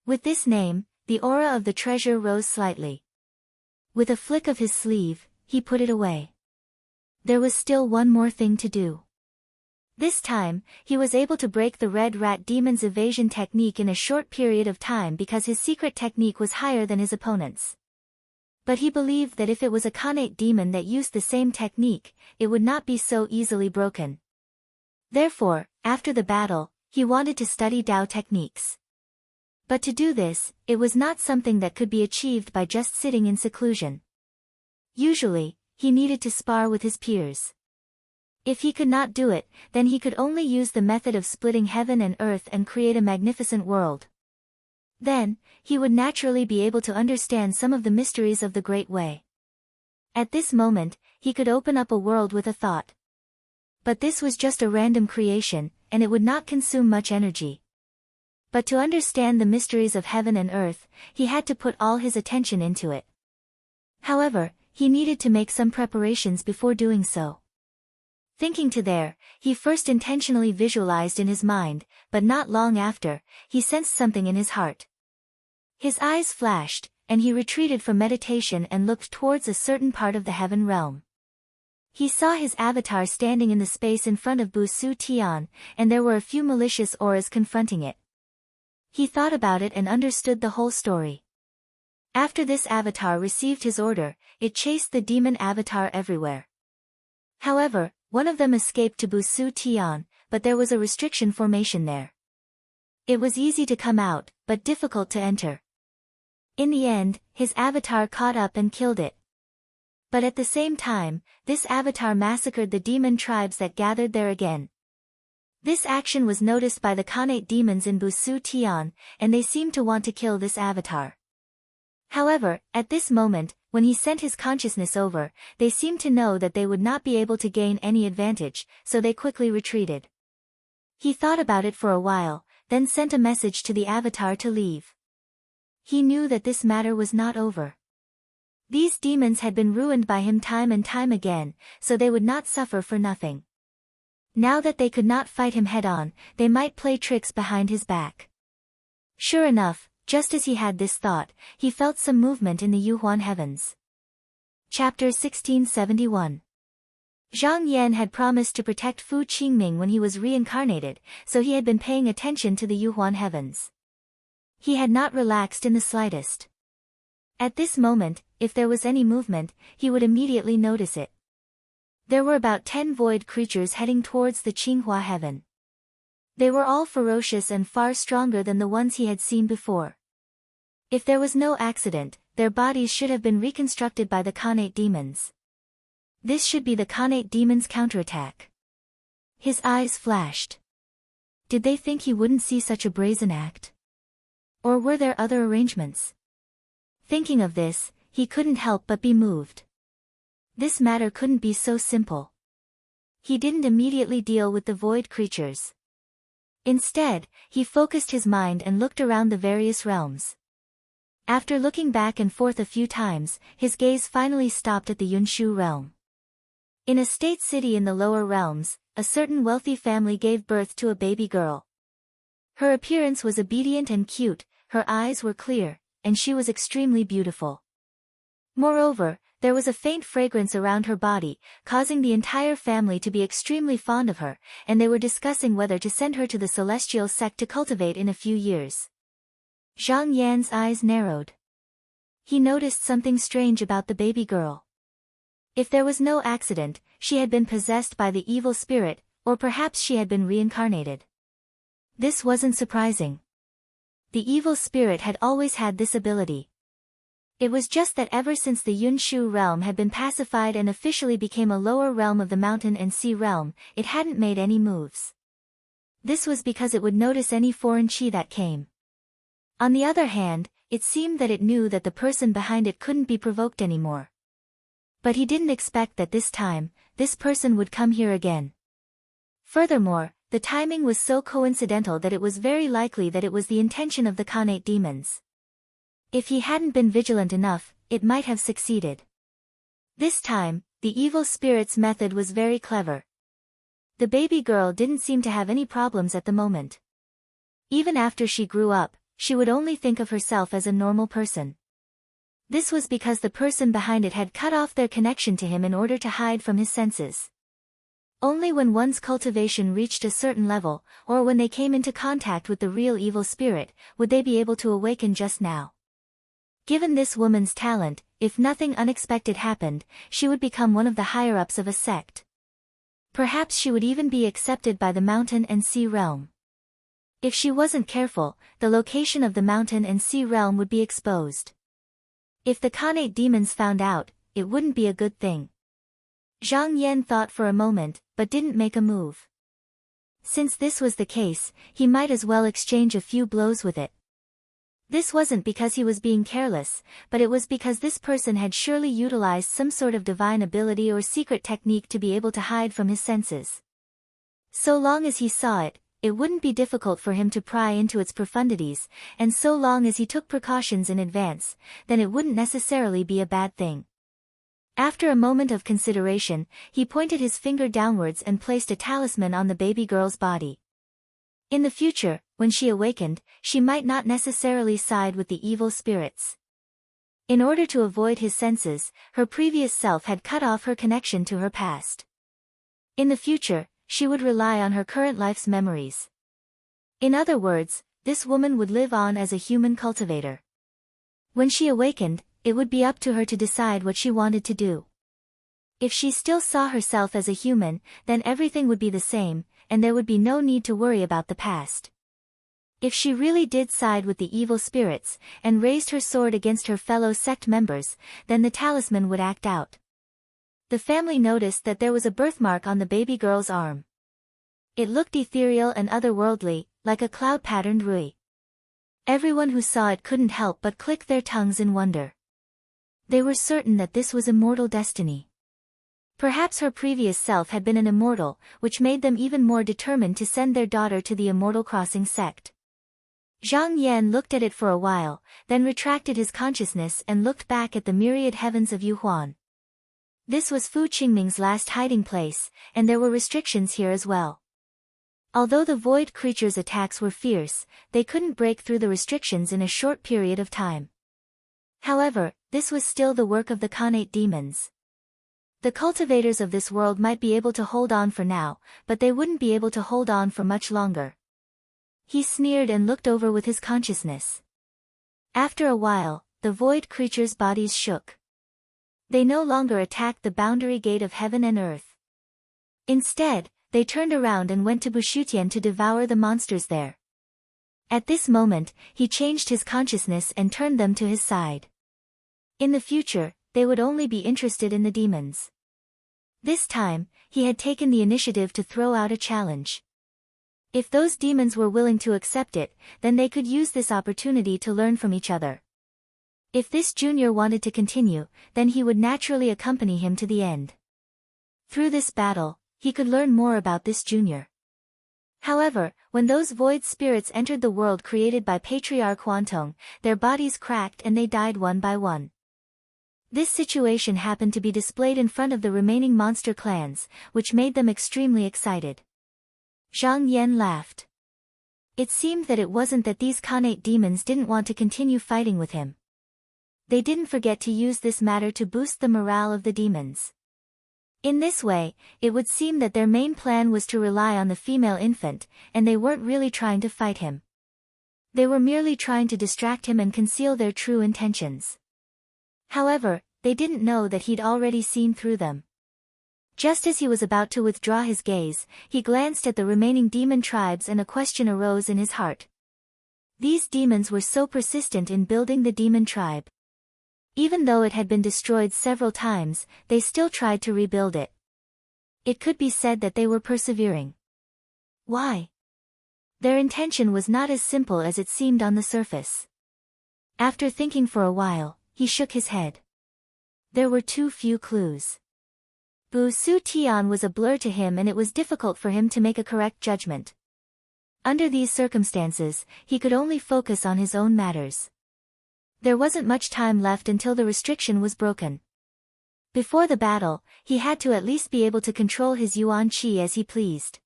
With this name, the aura of the treasure rose slightly. With a flick of his sleeve, he put it away. There was still one more thing to do. This time, he was able to break the Red Rat Demon's evasion technique in a short period of time because his secret technique was higher than his opponent's. But he believed that if it was a Khanate demon that used the same technique, it would not be so easily broken. Therefore, after the battle, he wanted to study Dao techniques. But to do this, it was not something that could be achieved by just sitting in seclusion. Usually, he needed to spar with his peers. If he could not do it, then he could only use the method of splitting heaven and earth and create a magnificent world. Then, he would naturally be able to understand some of the mysteries of the Great Way. At this moment, he could open up a world with a thought. But this was just a random creation, and it would not consume much energy. But to understand the mysteries of heaven and earth, he had to put all his attention into it. However, he needed to make some preparations before doing so. Thinking to there, he first intentionally visualized in his mind, but not long after, he sensed something in his heart. His eyes flashed, and he retreated from meditation and looked towards a certain part of the heaven realm. He saw his avatar standing in the space in front of Bu Su Tian, and there were a few malicious auras confronting it. He thought about it and understood the whole story. After this avatar received his order, it chased the demon avatar everywhere. However, one of them escaped to Bu Su Tian, but there was a restriction formation there. It was easy to come out, but difficult to enter. In the end, his avatar caught up and killed it. But at the same time, this avatar massacred the demon tribes that gathered there again. This action was noticed by the Khanate demons in Bu Su Tian, and they seemed to want to kill this avatar. However, at this moment, when he sent his consciousness over, they seemed to know that they would not be able to gain any advantage, so they quickly retreated. He thought about it for a while, then sent a message to the avatar to leave. He knew that this matter was not over. These demons had been ruined by him time and time again, so they would not suffer for nothing. Now that they could not fight him head-on, they might play tricks behind his back. Sure enough, just as he had this thought, he felt some movement in the Yuhuan heavens. Chapter 1671. Zhang Yan had promised to protect Fu Qingming when he was reincarnated, so he had been paying attention to the Yuhuan heavens. He had not relaxed in the slightest. At this moment, if there was any movement, he would immediately notice it. There were about 10 void creatures heading towards the Qinghua heaven. They were all ferocious and far stronger than the ones he had seen before. If there was no accident, their bodies should have been reconstructed by the Khanate demons. This should be the Khanate demons' counterattack. His eyes flashed. Did they think he wouldn't see such a brazen act? Or were there other arrangements? Thinking of this, he couldn't help but be moved. This matter couldn't be so simple. He didn't immediately deal with the void creatures. Instead, he focused his mind and looked around the various realms. After looking back and forth a few times, his gaze finally stopped at the Yunshu realm. In a state city in the lower realms, a certain wealthy family gave birth to a baby girl. Her appearance was obedient and cute, her eyes were clear, and she was extremely beautiful. Moreover, there was a faint fragrance around her body, causing the entire family to be extremely fond of her, and they were discussing whether to send her to the celestial sect to cultivate in a few years. Zhang Yan's eyes narrowed. He noticed something strange about the baby girl. If there was no accident, she had been possessed by the evil spirit, or perhaps she had been reincarnated. This wasn't surprising. The evil spirit had always had this ability. It was just that ever since the Yunshu realm had been pacified and officially became a lower realm of the mountain and sea realm, it hadn't made any moves. This was because it would notice any foreign chi that came. On the other hand, it seemed that it knew that the person behind it couldn't be provoked anymore. But he didn't expect that this time, this person would come here again. Furthermore, the timing was so coincidental that it was very likely that it was the intention of the Khanate demons. If he hadn't been vigilant enough, it might have succeeded. This time, the evil spirit's method was very clever. The baby girl didn't seem to have any problems at the moment. Even after she grew up, she would only think of herself as a normal person. This was because the person behind it had cut off their connection to him in order to hide from his senses. Only when one's cultivation reached a certain level, or when they came into contact with the real evil spirit, would they be able to awaken just now. Given this woman's talent, if nothing unexpected happened, she would become one of the higher-ups of a sect. Perhaps she would even be accepted by the mountain and sea realm. If she wasn't careful, the location of the mountain and sea realm would be exposed. If the Khanate demons found out, it wouldn't be a good thing. Zhang Yan thought for a moment, but didn't make a move. Since this was the case, he might as well exchange a few blows with it. This wasn't because he was being careless, but it was because this person had surely utilized some sort of divine ability or secret technique to be able to hide from his senses. So long as he saw it, it wouldn't be difficult for him to pry into its profundities, and so long as he took precautions in advance, then it wouldn't necessarily be a bad thing. After a moment of consideration, he pointed his finger downwards and placed a talisman on the baby girl's body. In the future, when she awakened, she might not necessarily side with the evil spirits. In order to avoid his senses, her previous self had cut off her connection to her past. In the future, she would rely on her current life's memories. In other words, this woman would live on as a human cultivator. When she awakened, it would be up to her to decide what she wanted to do. If she still saw herself as a human, then everything would be the same, and there would be no need to worry about the past. If she really did side with the evil spirits, and raised her sword against her fellow sect members, then the talisman would act out. The family noticed that there was a birthmark on the baby girl's arm. It looked ethereal and otherworldly, like a cloud-patterned rui. Everyone who saw it couldn't help but click their tongues in wonder. They were certain that this was immortal destiny. Perhaps her previous self had been an immortal, which made them even more determined to send their daughter to the Immortal Crossing sect. Zhang Yan looked at it for a while, then retracted his consciousness and looked back at the myriad heavens of Yuhuan. This was Fu Qingming's last hiding place, and there were restrictions here as well. Although the void creatures' attacks were fierce, they couldn't break through the restrictions in a short period of time. However, this was still the work of the Khanate demons. The cultivators of this world might be able to hold on for now, but they wouldn't be able to hold on for much longer. He sneered and looked over with his consciousness. After a while, the void creatures' bodies shook. They no longer attacked the boundary gate of heaven and earth. Instead, they turned around and went to Bushutian to devour the monsters there. At this moment, he changed his consciousness and turned them to his side. In the future, they would only be interested in the demons. This time, he had taken the initiative to throw out a challenge. If those demons were willing to accept it, then they could use this opportunity to learn from each other. If this junior wanted to continue, then he would naturally accompany him to the end. Through this battle, he could learn more about this junior. However, when those void spirits entered the world created by Patriarch Huantong, their bodies cracked and they died one by one. This situation happened to be displayed in front of the remaining monster clans, which made them extremely excited. Zhang Yan laughed. It seemed that it wasn't that these Khanate demons didn't want to continue fighting with him. They didn't forget to use this matter to boost the morale of the demons. In this way, it would seem that their main plan was to rely on the female infant, and they weren't really trying to fight him. They were merely trying to distract him and conceal their true intentions. However, they didn't know that he'd already seen through them. Just as he was about to withdraw his gaze, he glanced at the remaining demon tribes and a question arose in his heart. These demons were so persistent in building the demon tribe. Even though it had been destroyed several times, they still tried to rebuild it. It could be said that they were persevering. Why? Their intention was not as simple as it seemed on the surface. After thinking for a while, he shook his head. There were too few clues. Bu Su Tian was a blur to him and it was difficult for him to make a correct judgment. Under these circumstances, he could only focus on his own matters. There wasn't much time left until the restriction was broken. Before the battle, he had to at least be able to control his Yuan Qi as he pleased.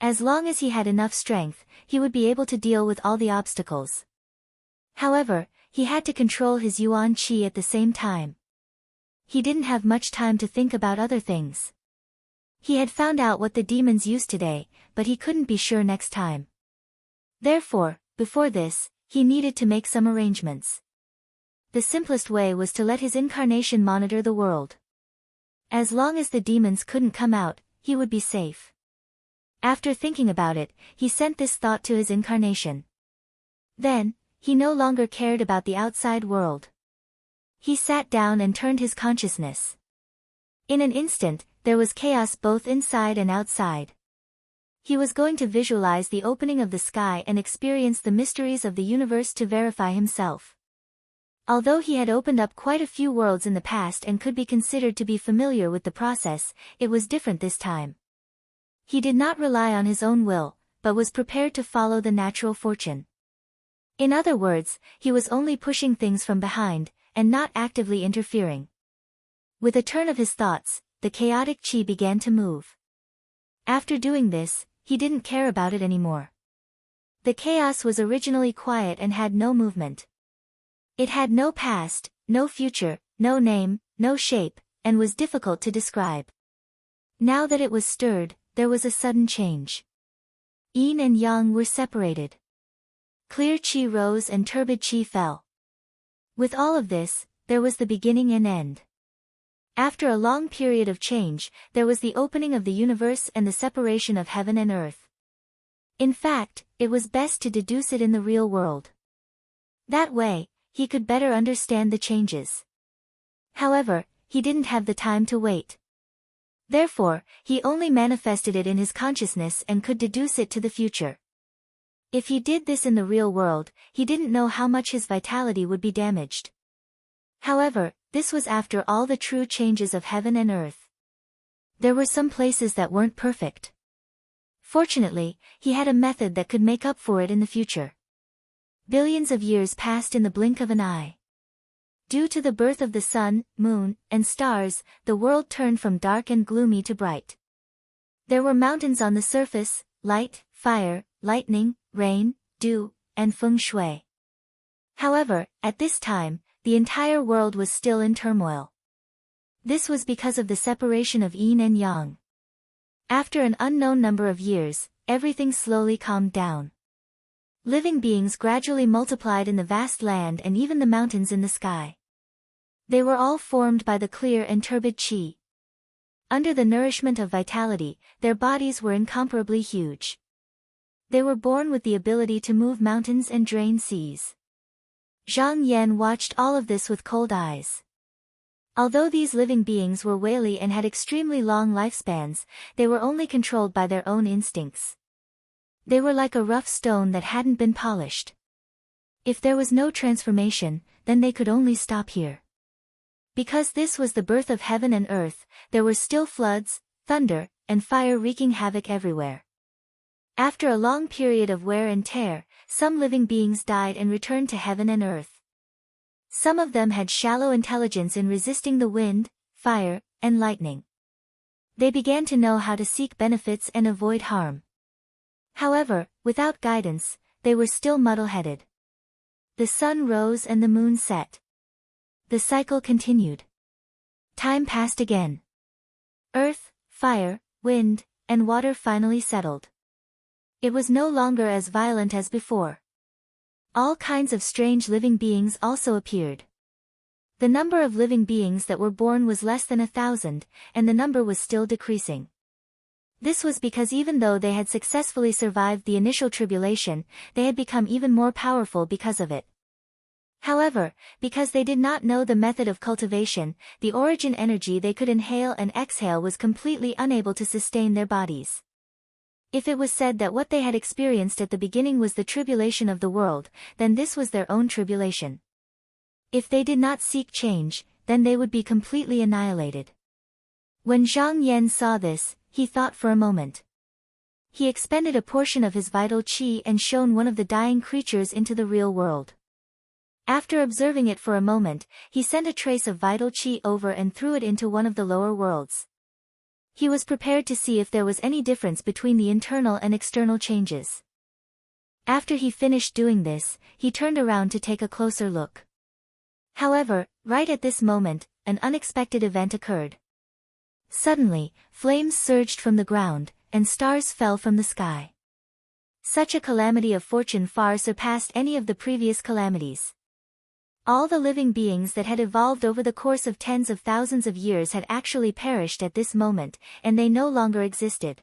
As long as he had enough strength, he would be able to deal with all the obstacles. However, he had to control his Yuan Qi at the same time. He didn't have much time to think about other things. He had found out what the demons used today, but he couldn't be sure next time. Therefore, before this, he needed to make some arrangements. The simplest way was to let his incarnation monitor the world. As long as the demons couldn't come out, he would be safe. After thinking about it, he sent this thought to his incarnation. Then, he no longer cared about the outside world. He sat down and turned his consciousness. In an instant, there was chaos both inside and outside. He was going to visualize the opening of the sky and experience the mysteries of the universe to verify himself. Although he had opened up quite a few worlds in the past and could be considered to be familiar with the process, it was different this time. He did not rely on his own will, but was prepared to follow the natural fortune. In other words, he was only pushing things from behind, and not actively interfering. With a turn of his thoughts, the chaotic qi began to move. After doing this, he didn't care about it anymore. The chaos was originally quiet and had no movement. It had no past, no future, no name, no shape, and was difficult to describe. Now that it was stirred, there was a sudden change. Yin and yang were separated. Clear qi rose and turbid qi fell. With all of this, there was the beginning and end. After a long period of change, there was the opening of the universe and the separation of heaven and earth. In fact, it was best to deduce it in the real world. That way, he could better understand the changes. However, he didn't have the time to wait. Therefore, he only manifested it in his consciousness and could deduce it to the future. If he did this in the real world, he didn't know how much his vitality would be damaged. However, this was after all the true changes of heaven and earth. There were some places that weren't perfect. Fortunately, he had a method that could make up for it in the future. Billions of years passed in the blink of an eye. Due to the birth of the sun, moon, and stars, the world turned from dark and gloomy to bright. There were mountains on the surface, light, fire, lightning, rain, dew, and feng shui. However, at this time, the entire world was still in turmoil. This was because of the separation of yin and yang. After an unknown number of years, everything slowly calmed down. Living beings gradually multiplied in the vast land and even the mountains in the sky. They were all formed by the clear and turbid qi. Under the nourishment of vitality, their bodies were incomparably huge. They were born with the ability to move mountains and drain seas. Zhang Yan watched all of this with cold eyes. Although these living beings were wily and had extremely long lifespans, they were only controlled by their own instincts. They were like a rough stone that hadn't been polished. If there was no transformation, then they could only stop here. Because this was the birth of heaven and earth, there were still floods, thunder, and fire wreaking havoc everywhere. After a long period of wear and tear, some living beings died and returned to heaven and earth. Some of them had shallow intelligence in resisting the wind, fire, and lightning. They began to know how to seek benefits and avoid harm. However, without guidance, they were still muddle-headed. The sun rose and the moon set. The cycle continued. Time passed again. Earth, fire, wind, and water finally settled. It was no longer as violent as before. All kinds of strange living beings also appeared. The number of living beings that were born was less than 1,000, and the number was still decreasing. This was because even though they had successfully survived the initial tribulation, they had become even more powerful because of it. However, because they did not know the method of cultivation, the origin energy they could inhale and exhale was completely unable to sustain their bodies. If it was said that what they had experienced at the beginning was the tribulation of the world, then this was their own tribulation. If they did not seek change, then they would be completely annihilated. When Zhang Yan saw this, he thought for a moment. He expended a portion of his vital qi and shone one of the dying creatures into the real world. After observing it for a moment, he sent a trace of vital qi over and threw it into one of the lower worlds. He was prepared to see if there was any difference between the internal and external changes. After he finished doing this, he turned around to take a closer look. However, right at this moment, an unexpected event occurred. Suddenly, flames surged from the ground, and stars fell from the sky. Such a calamity of fortune far surpassed any of the previous calamities. All the living beings that had evolved over the course of tens of thousands of years had actually perished at this moment, and they no longer existed.